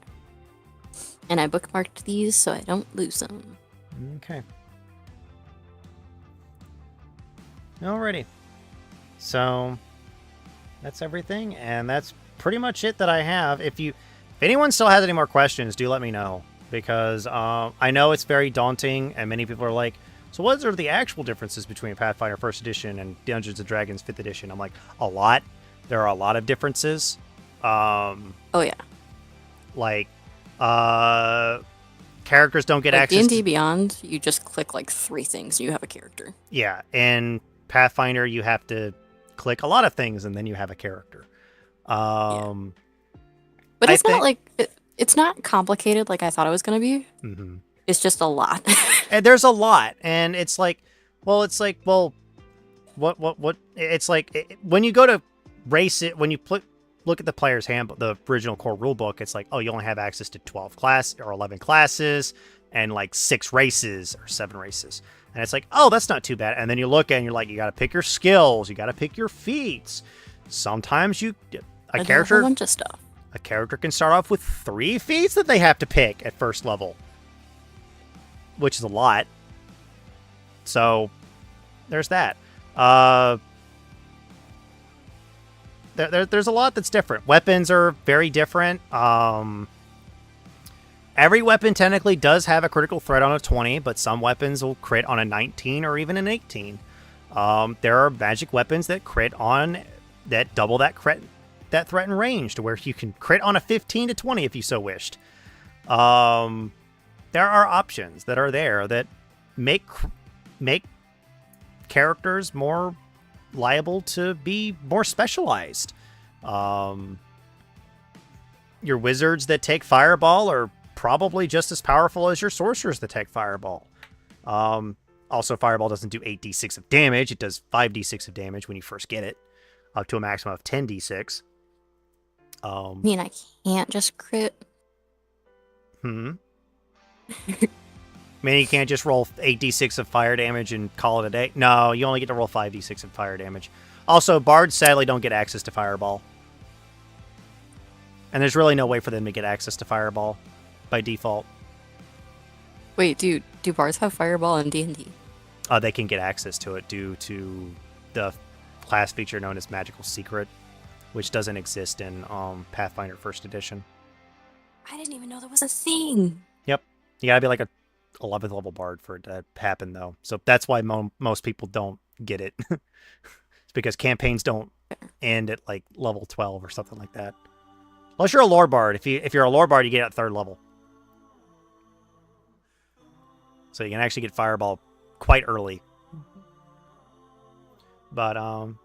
And I bookmarked these so I don't lose them. Okay. Alrighty. So that's everything, and that's pretty much it that I have. If anyone still has any more questions, do let me know, because I know it's very daunting, and many people are like, so what are the actual differences between Pathfinder 1st Edition and Dungeons & Dragons 5th Edition? I'm like, a lot. There are a lot of differences. Oh, yeah. Like, characters don't get like access D&D Beyond, you just click like 3 things and you have a character. Yeah, and Pathfinder, you have to click a lot of things and then you have a character. Yeah. But it's not like... It's not complicated like I thought it was going to be. Mm-hmm. It's just a lot. And there's a lot, and it's like, what? It's like when you go to race it, when you look at the player's handbook, the original core rulebook, it's like, oh, you only have access to 12 class or 11 classes and like 6 races or 7 races, and it's like, oh, that's not too bad. And then you look and you're like, you got to pick your skills, you got to pick your feats. Sometimes a character, a bunch of stuff. A character can start off with 3 feats that they have to pick at first level, which is a lot. So there's that. There's a lot that's different. Weapons are very different. Every weapon technically does have a critical threat on a 20, but some weapons will crit on a 19 or even an 18. There are magic weapons that that double that threat and range, to where you can crit on a 15 to 20 if you so wished. There are options that are there that make characters more liable to be more specialized. Your wizards that take fireball are probably just as powerful as your sorcerers that take fireball. Also, fireball doesn't do 8d6 of damage. It does 5d6 of damage when you first get it, up to a maximum of 10d6. I mean, I can't just crit. I mean, you can't just roll 8d6 of fire damage and call it a day. No, you only get to roll 5d6 of fire damage. Also, bards sadly don't get access to fireball. And there's really no way for them to get access to fireball by default. Wait, do bards have fireball in D&D? They can get access to it due to the class feature known as Magical Secret, which doesn't exist in Pathfinder 1st Edition. I didn't even know that was a thing. Yep. You gotta be like a 11th level bard for it to happen, though. So that's why most people don't get it. It's because campaigns don't end at like level 12 or something like that. Unless you're a lore bard. If you're a lore bard, you get at 3rd level. So you can actually get fireball quite early. But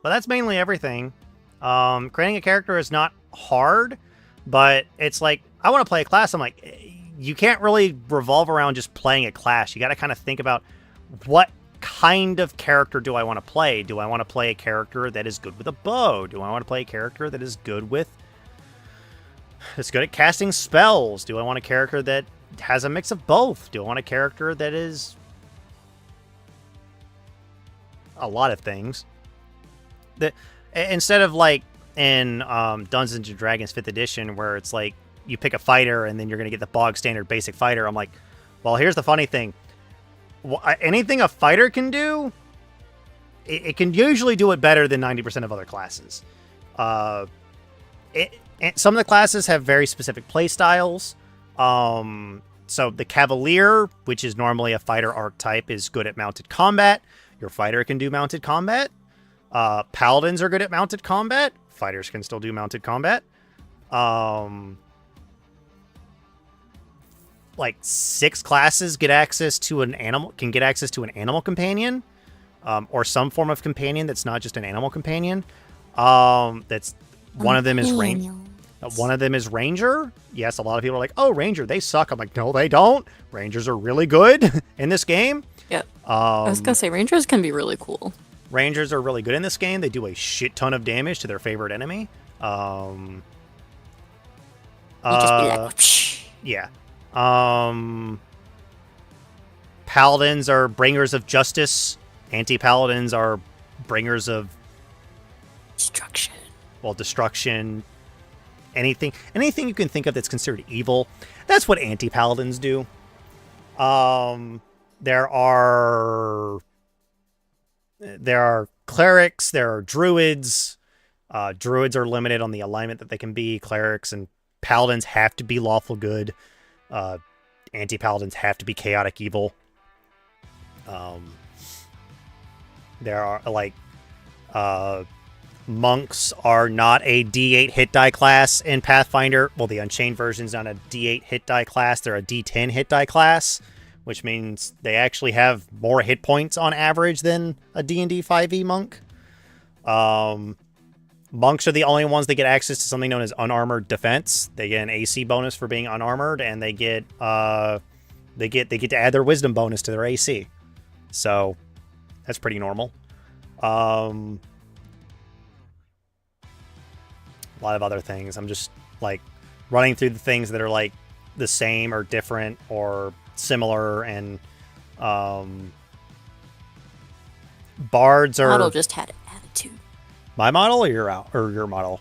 that's mainly everything. Creating a character is not hard, but it's like, I want to play a class. I'm like, you can't really revolve around just playing a class. You got to kind of think about, what kind of character do I want to play? Do I want to play a character that is good with a bow? Do I want to play a character that is good at casting spells? Do I want a character that has a mix of both. Do you want a character that is a lot of things? That instead of like in Dungeons and Dragons 5th edition, where it's like you pick a fighter and then you're gonna get the bog standard basic fighter. I'm like, well, here's the funny thing: anything a fighter can do, it can usually do it better than 90% of other classes. Some of the classes have very specific play styles. So the Cavalier, which is normally a fighter archetype, is good at mounted combat. Your fighter can do mounted combat. Paladins are good at mounted combat. Fighters can still do mounted combat. Like 6 classes get access to an animal companion, or some form of companion that's not just an animal companion. That's one of them is one of them is Ranger. Yes, a lot of people are like, "Oh, Ranger, they suck." I'm like, "No, they don't. Rangers are really good in this game." Yeah. I was gonna say Rangers can be really cool. Rangers are really good in this game. They do a shit ton of damage to their favorite enemy. You just be like, Psh. Yeah. Paladins are bringers of justice. Anti-paladins are bringers of destruction. Well, destruction. Anything you can think of that's considered evil. That's what anti-paladins do. There are clerics. There are druids. Druids are limited on the alignment that they can be. Clerics and paladins have to be lawful good. Anti-paladins have to be chaotic evil. There are like monks are not a D8 hit die class in Pathfinder. Well, the Unchained version is not a D8 hit die class. They're a D10 hit die class, which means they actually have more hit points on average than a D&D 5e monk. Monks are the only ones that get access to something known as unarmored defense. They get an AC bonus for being unarmored, and they get to add their wisdom bonus to their AC. So that's pretty normal. A lot of other things. I'm just like running through the things that are like the same or different or similar, and bards are. Model just had attitude. My model or your model?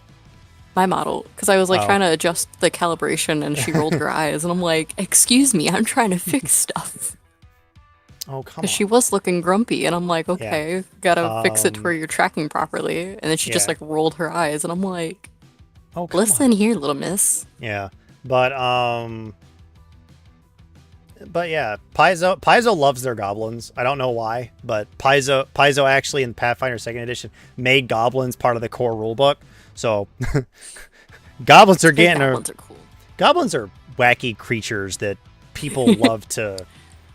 My model, because I was like trying to adjust the calibration, and she rolled her eyes, and I'm like, "Excuse me, I'm trying to fix stuff." Oh, come on. She was looking grumpy, and I'm like, "Okay, gotta fix it to where you're tracking properly." And then she just like rolled her eyes, and I'm like, "Oh, listen here, little miss." Yeah, but yeah, Paizo loves their goblins. I don't know why, but Paizo actually in Pathfinder 2nd Edition made goblins part of the core rulebook. So goblins are getting goblins are cool. Goblins are wacky creatures that people love to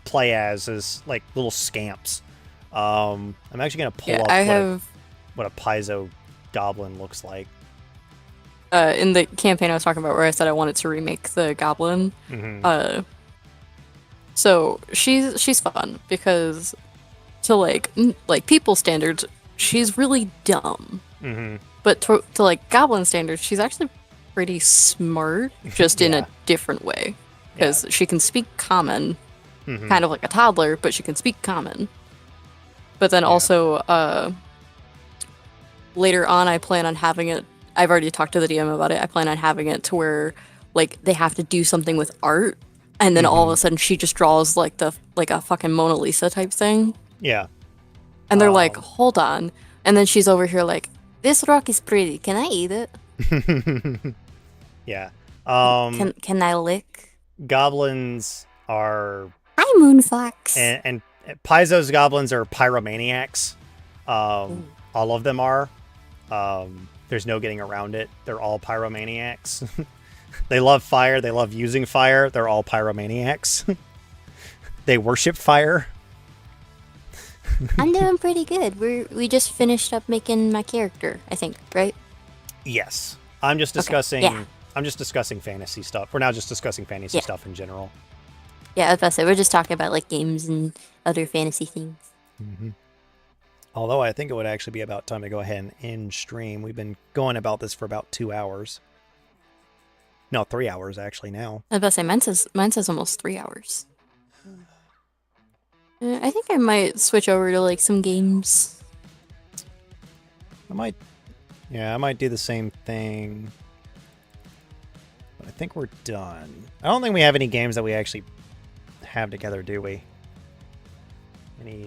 play as like little scamps. I'm actually gonna pull up what a Paizo goblin looks like. In the campaign I was talking about where I said I wanted to remake the goblin. Mm-hmm. So she's fun because to like people standards, she's really dumb. Mm-hmm. But to like goblin standards, she's actually pretty smart, just in a different way. Because she can speak common, kind of like a toddler, but she can speak common. But then also, later on, I plan on having it. I've already talked to the DM about it. I plan on having it to where like they have to do something with art. And then all of a sudden she just draws like a fucking Mona Lisa type thing. Yeah. And they're like, hold on. And then she's over here like, this rock is pretty. Can I eat it? Yeah. Can I lick? Goblins are... Hi, Moonfox. And Paizo's goblins are pyromaniacs. All of them are. There's no getting around it. They're all pyromaniacs. They love fire. They love using fire. They're all pyromaniacs. They worship fire. I'm doing pretty good. We just finished up making my character, I think, right? Yes. I'm just discussing. Okay. Yeah. I'm just discussing fantasy stuff. We're now just discussing fantasy stuff in general. Yeah, I was about to say we're just talking about like games and other fantasy things. Mm-hmm. Although I think it would actually be about time to go ahead and end stream. We've been going about this for about 2 hours. No, 3 hours actually now. I was about to say, mine says almost 3 hours. I think I might switch over to like some games. I might do the same thing. But I think we're done. I don't think we have any games that we actually have together, do we?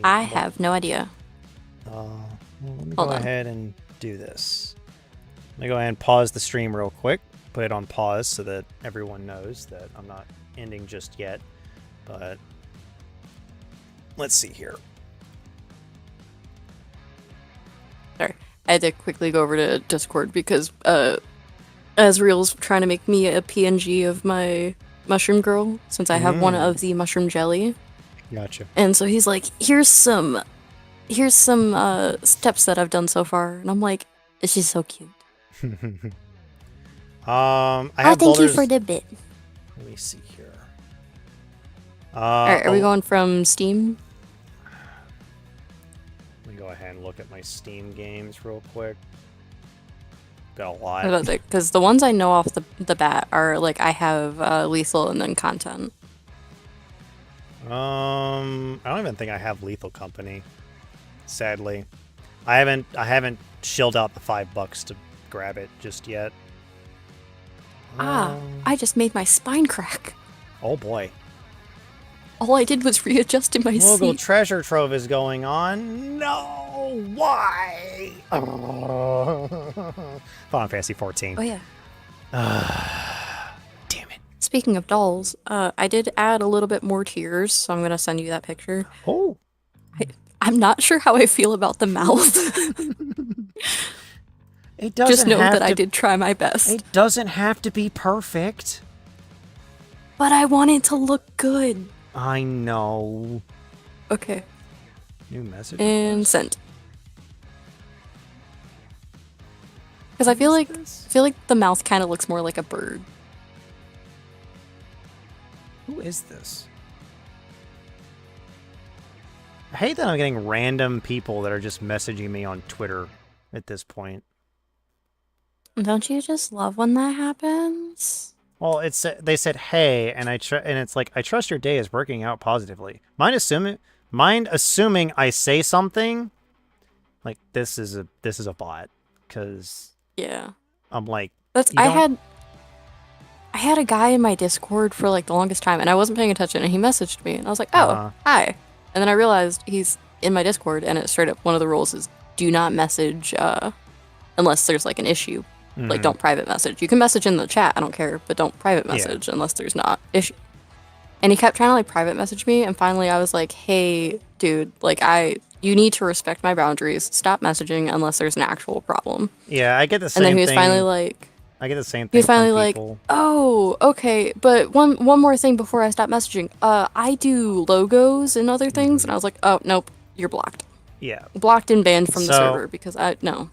I have no idea. Well, let me Hold go on. ahead and do this. Let me go ahead and pause the stream real quick. Put it on pause so that everyone knows that I'm not ending just yet. But let's see here. Sorry. I had to quickly go over to Discord because Azriel's trying to make me a PNG of my mushroom girl since I have one of the mushroom jelly. Gotcha. And so he's like, here's some steps that I've done so far. And I'm like, she's so cute. I have thank you boulders. for the bit. Let me see here. Alright, are we going from Steam? Let me go ahead and look at my Steam games real quick. Got a lot. Because the ones I know off the bat are like I have Lethal and then Content. I don't even think I have Lethal Company. Sadly, I haven't shelled out the $5 to grab it just yet. I just made my spine crack. Oh boy. All I did was readjust in my Local seat. treasure trove is going on. No, why? Final Fantasy 14. Oh yeah. Damn it. Speaking of dolls, I did add a little bit more tears, so I'm gonna send you that picture. Oh. I'm not sure how I feel about the mouth. It doesn't Just know have that to, I did try my best. It doesn't have to be perfect. But I want it to look good. I know. Okay. New message. And sent. Because I feel like the mouth kind of looks more like a bird. Who is this? I hate that I'm getting random people that are just messaging me on Twitter at this point. Don't you just love when that happens? Well, they said hey, and it's like I trust your day is working out positively. Mind assuming I say something like this is a bot, because Yeah. I'm like I had a guy in my Discord for like the longest time, and I wasn't paying attention, and he messaged me, and I was like, oh, hi. And then I realized he's in my Discord, and it straight up, one of the rules is do not message unless there's like an issue. Like, don't private message. You can message in the chat, I don't care, but don't private message unless there's not issue. And he kept trying to like private message me, and finally I was like, hey, dude, like you need to respect my boundaries. Stop messaging unless there's an actual problem. Yeah, I get the same thing. And then thing. he was finally like, I get the same thing. he was finally from like, people. oh, okay, but one more thing before I stop messaging. I do logos and other things, and I was like, oh, nope, you're blocked. Yeah. Blocked and banned from the server because no.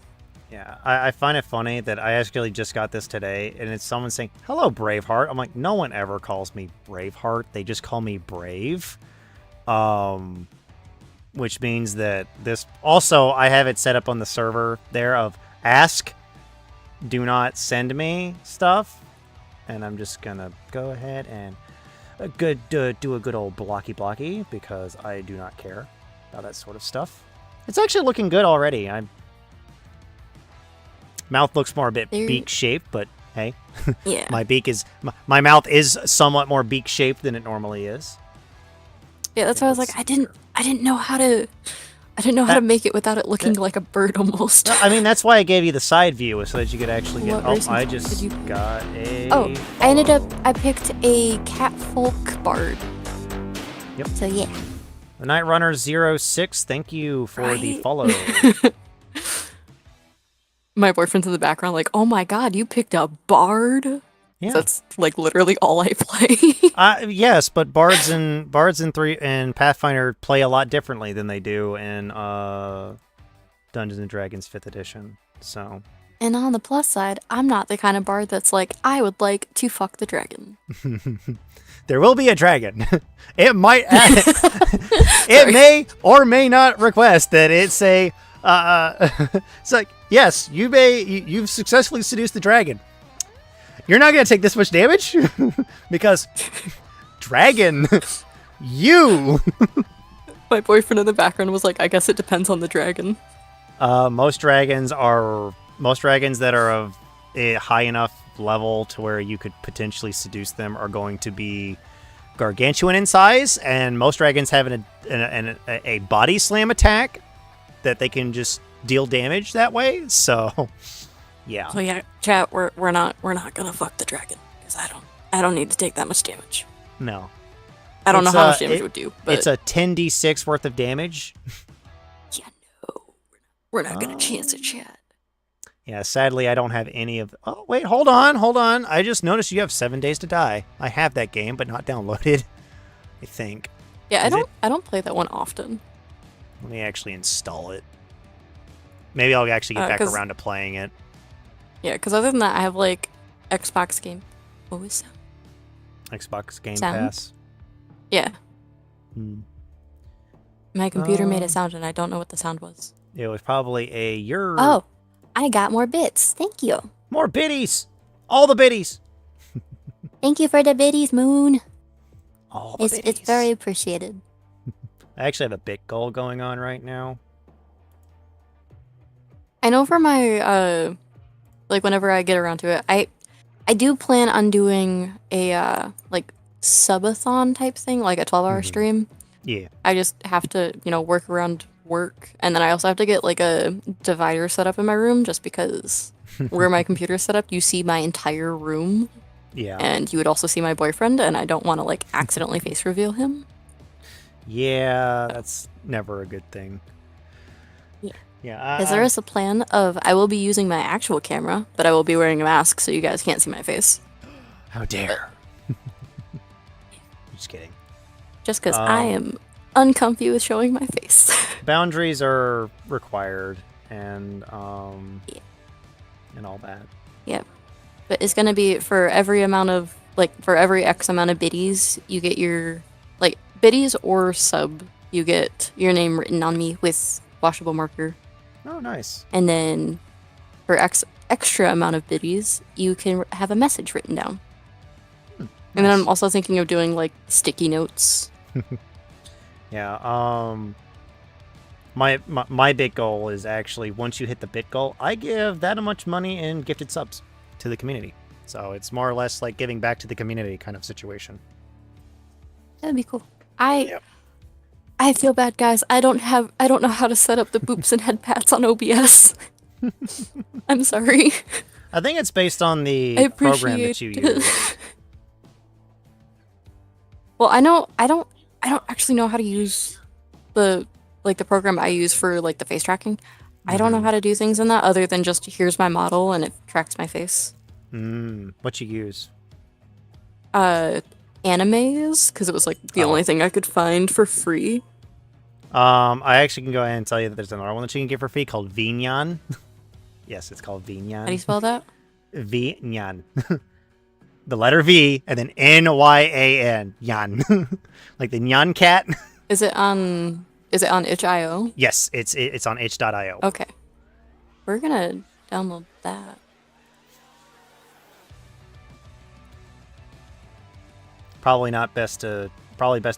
Yeah, I find it funny that I actually just got this today, and it's someone saying, hello, Braveheart. I'm like, no one ever calls me Braveheart. They just call me Brave. Which means that this... Also, I have it set up on the server there of ask, do not send me stuff. And I'm just going to go ahead and do a good old blocky, because I do not care about that sort of stuff. It's actually looking good already. Mouth looks more a bit beak-shaped, but hey. Yeah. My mouth is somewhat more beak-shaped than it normally is. Yeah, that's why I was like, I didn't know how to make it without it looking like a bird almost. I mean, that's why I gave you the side view, so that you could actually get... I picked a catfolk bard. Yep. So yeah. The Night Runner 06, thank you for the follow. My boyfriend's in the background like, oh my god, you picked a bard? Yeah. That's like literally all I play. Yes, but bards in Pathfinder play a lot differently than they do in Dungeons and Dragons 5th edition. So. And on the plus side, I'm not the kind of bard that's like, I would like to fuck the dragon. There will be a dragon. It might it may or may not request that it say it's like, yes, you've successfully seduced the dragon. You're not gonna take this much damage because dragon, you. My boyfriend in the background was like, I guess it depends on the dragon. Most dragons that are of a high enough level to where you could potentially seduce them are going to be gargantuan in size, and most dragons have a body slam attack that they can just deal damage that way. So, yeah. So yeah, chat, we're not gonna fuck the dragon because I don't need to take that much damage. No. I don't know how much damage it would do, but it's a 10d6 worth of damage. Yeah, no, we're not gonna chance it, chat. Yeah, sadly, I don't have any of. Oh, wait, hold on. I just noticed you have 7 days to die. I have that game, but not downloaded. I think. Yeah, I don't play that one often. Let me actually install it. Maybe I'll actually get back around to playing it. Yeah, because other than that, I have like Xbox game. What was that? Xbox Game Sound? Pass. Yeah. My computer made a Um, sound, and I don't know what the sound was. It was probably Oh, I got more bits. Thank you. More biddies! All the biddies! Thank you for the biddies, Moon. All the It's very appreciated. I actually have a bit goal going on right now. I know for my like whenever I get around to it, I do plan on doing a like subathon type thing, like a 12-hour stream. Yeah. I just have to, work around work, and then I also have to get like a divider set up in my room just because where my computer's set up, you see my entire room. Yeah. And you would also see my boyfriend, and I don't want to like accidentally face reveal him. Yeah, that's never a good thing. Yeah. Yeah. Because there is a plan of I will be using my actual camera, but I will be wearing a mask so you guys can't see my face. How dare. Just kidding. Just because I am uncomfy with showing my face. Boundaries are required, and and all that. Yep. But it's gonna be for every amount of for every X amount of biddies, you get your biddies or sub, you get your name written on me with washable marker. Oh, nice. And then for extra amount of biddies, you can have a message written down. Nice. And then I'm also thinking of doing like sticky notes. Yeah. My bit goal is actually once you hit the bit goal, I give that much money in gifted subs to the community. So it's more or less like giving back to the community kind of situation. That'd be cool. I feel bad, guys. I don't know how to set up the boops and head pats on OBS. I'm sorry. I think it's based on the program that you use. Well, I don't actually know how to use the program I use for the face tracking. I don't know how to do things in that other than just here's my model and it tracks my face. What you use? Animes, because it was the only thing I could find for free. I actually can go ahead and tell you that there's another one that you can get for free called Vinyan. Yes, it's called Vinyan. How do you spell that? Vinyan. The letter V and then Nyan. Yan. Like the Nyan cat. Is it on itch.io? Yes, it's on itch.io. Okay. We're gonna download that. Probably best to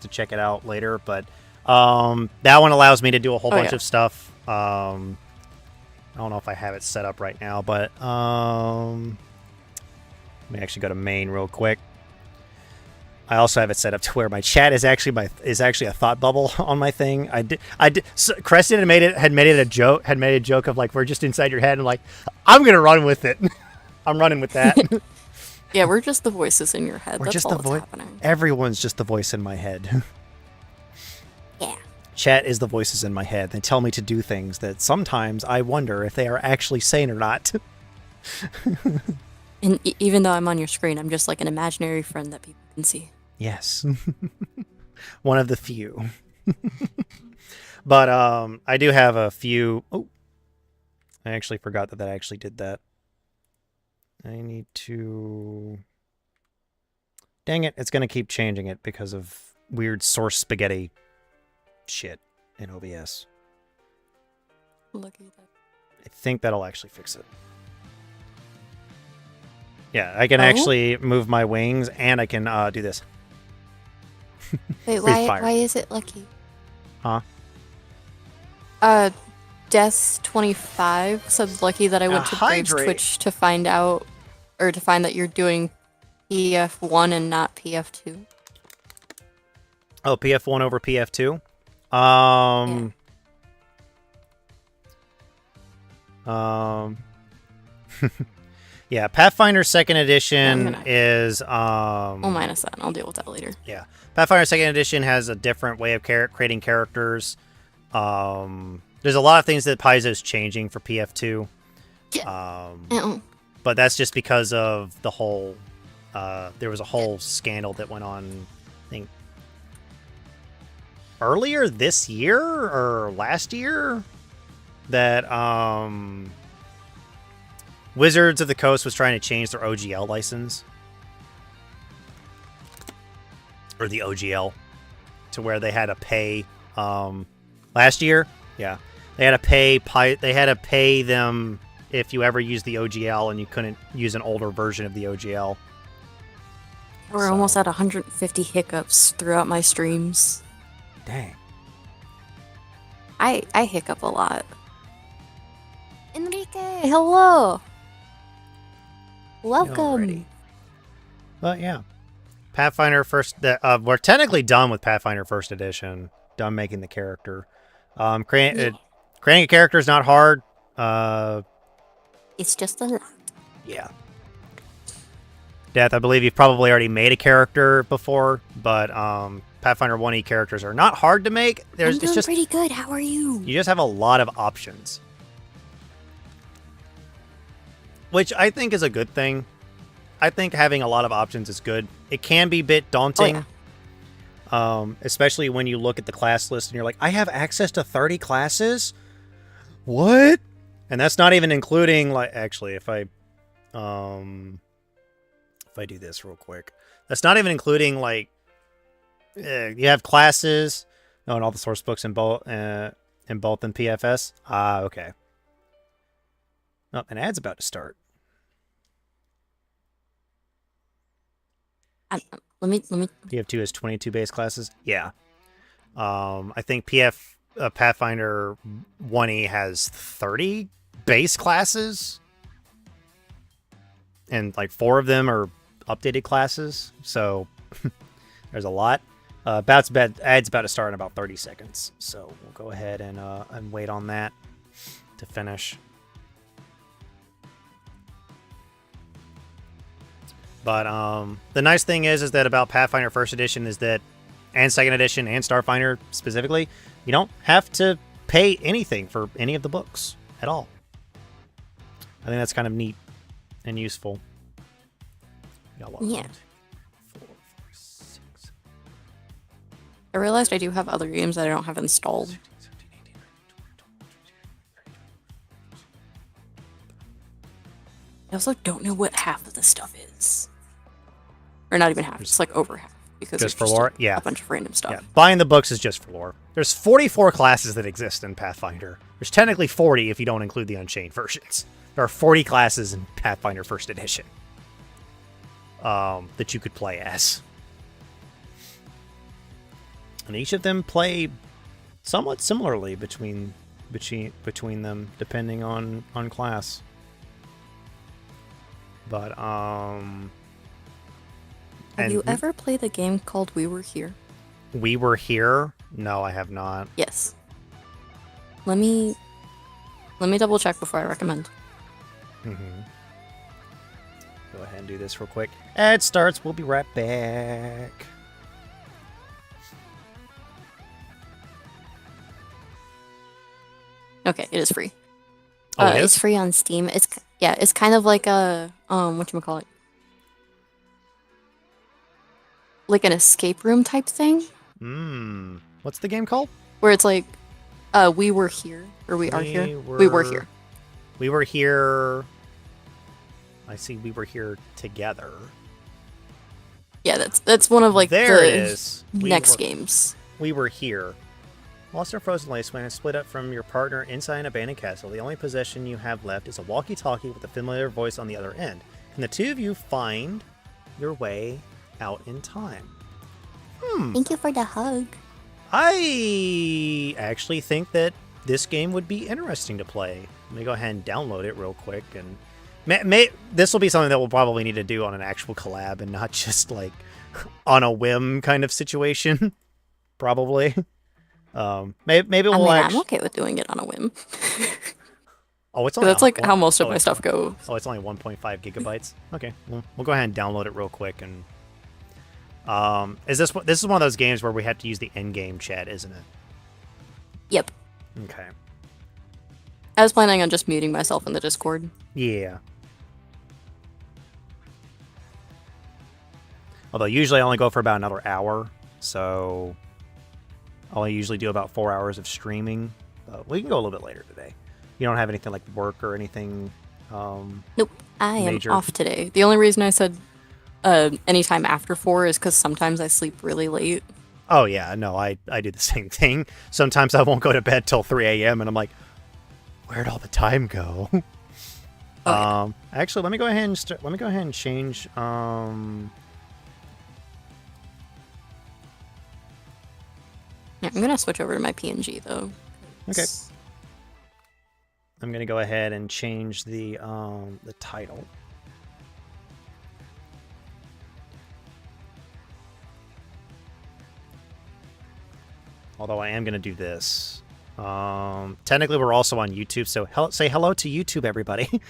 check it out later, but that one allows me to do a whole bunch of stuff. I don't know if I have it set up right now, but let me actually go to main real quick. I also have it set up to where my chat is actually a thought bubble on my thing. So Creston had made a joke of we're just inside your head, and I'm gonna run with it. I'm running with that. Yeah, we're just the voices in your head. We're That's just all the that's happening. Everyone's just the voice in my head. Yeah. Chat is the voices in my head. They tell me to do things that sometimes I wonder if they are actually sane or not. And even though I'm on your screen, I'm just an imaginary friend that people can see. Yes. One of the few. But I do have a few. Oh, I actually forgot that I actually did that. I need to... Dang it, it's going to keep changing it because of weird source spaghetti shit in OBS. Look at that. I think that'll actually fix it. Yeah, I can Oh? actually move my wings, and I can do this. Wait, Breathe fire. why is it lucky? Huh? Death 25 said lucky that I went to Graves hydrate. Twitch to find out, or to find that you're doing PF1 and not PF2. Oh, PF1 over PF2? Yeah, Pathfinder 2nd Edition is I'll minus that and I'll deal with that later. Yeah. Pathfinder 2nd Edition has a different way of creating characters. There's a lot of things that Paizo's changing for PF2. But that's just because of the whole there was a whole scandal that went on, I think, earlier this year or last year, that Wizards of the Coast was trying to change their OGL license, or the OGL, to where they had to pay last year. Yeah, they had to pay them if you ever used the OGL, and you couldn't use an older version of the OGL. We're almost at 150 hiccups throughout my streams. Dang. I hiccup a lot. Enrique, hello. Welcome. But yeah, Pathfinder we're technically done with Pathfinder 1st Edition. Done making the character. Creating a character is not hard. It's just a lot. Yeah. Death, I believe you've probably already made a character before, but Pathfinder 1E characters are not hard to make. I'm doing pretty good. How are you? You just have a lot of options, which I think is a good thing. I think having a lot of options is good. It can be a bit daunting, especially when you look at the class list and you're like, I have access to 30 classes? What? And that's not even including, like, actually, if I do this real quick, that's not even including, like, you have classes, and all the source books in both in PFS. Okay. Oh, an ad's about to start. Let me. PF2 has 22 base classes. Yeah. I think Pathfinder 1E has 30 base classes, and like 4 of them are updated classes. So there's a lot. Ad's about to start in about 30 seconds. So we'll go ahead and wait on that to finish. But the nice thing is that about Pathfinder 1st Edition is that, and 2nd Edition, and Starfinder specifically, you don't have to pay anything for any of the books at all. I think that's kind of neat and useful. Yeah. I realized I do have other games that I don't have installed. I also don't know what half of this stuff is. Or not even half, just like over half. Because just for lore? Yeah. A bunch of random stuff. Yeah. Buying the books is just for lore. There's 44 classes that exist in Pathfinder. There's technically 40 if you don't include the Unchained versions. There are 40 classes in Pathfinder 1st Edition that you could play as. And each of them play somewhat similarly between them, depending on class. But have you ever played a game called We Were Here? We Were Here? No, I have not. Yes. Let me double check before I recommend. Mm-hmm. Go ahead and do this real quick. Ad starts. We'll be right back. Okay, it is free. Oh, it is? It's free on Steam. It's kind of like a whatchamacallit? Like an escape room type thing. What's the game called? Where it's like, we were here, or we are here. We were here. We were here. I see. We were here together. Yeah, that's one of like there the it is. next games. We were here. Lost in a frozen wasteland and split up from your partner inside an abandoned castle. The only possession you have left is a walkie-talkie with a familiar voice on the other end. And the two of you find your way out in time. Thank you for the hug. I actually think that this game would be interesting to play. Let me go ahead and download it real quick. And this will be something that we'll probably need to do on an actual collab and not just like on a whim kind of situation. Probably. Maybe we'll I'm okay with doing it on a whim. Oh, it's only That's like how most of my stuff goes. Oh, it's only 1.5 gigabytes. Okay, well, we'll go ahead and download it real quick. And this is one of those games where we have to use the in-game chat, isn't it? Yep. Okay. I was planning on just muting myself in the Discord. Yeah. Although usually I only go for about another hour, so I'll usually do about 4 hours of streaming. We can go a little bit later today. You don't have anything like work or anything? Nope, I major? am off today. The only reason I said anytime after 4 is because sometimes I sleep really late. Oh yeah, no, I do the same thing. Sometimes I won't go to bed till 3 a.m. and I'm like, where'd all the time go? Oh, Actually, let me go ahead and change. Yeah, I'm gonna switch over to my PNG though. Okay. I'm gonna go ahead and change the title. Although I am gonna do this. Technically, we're also on YouTube, so say hello to YouTube, everybody.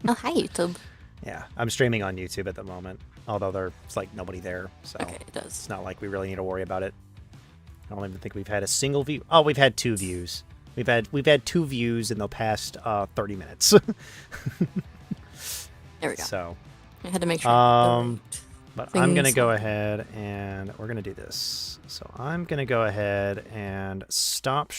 Oh, hi YouTube. Yeah, I'm streaming on YouTube at the moment. Although there's like nobody there, so Okay, it does. it's not like we really need to worry about it. I don't even think we've had a single view. Oh, we've had 2 views. We've had 2 views in the past 30 minutes. There we go. So, I had to make sure. but I'm gonna go ahead and we're gonna do this. So I'm gonna go ahead and stop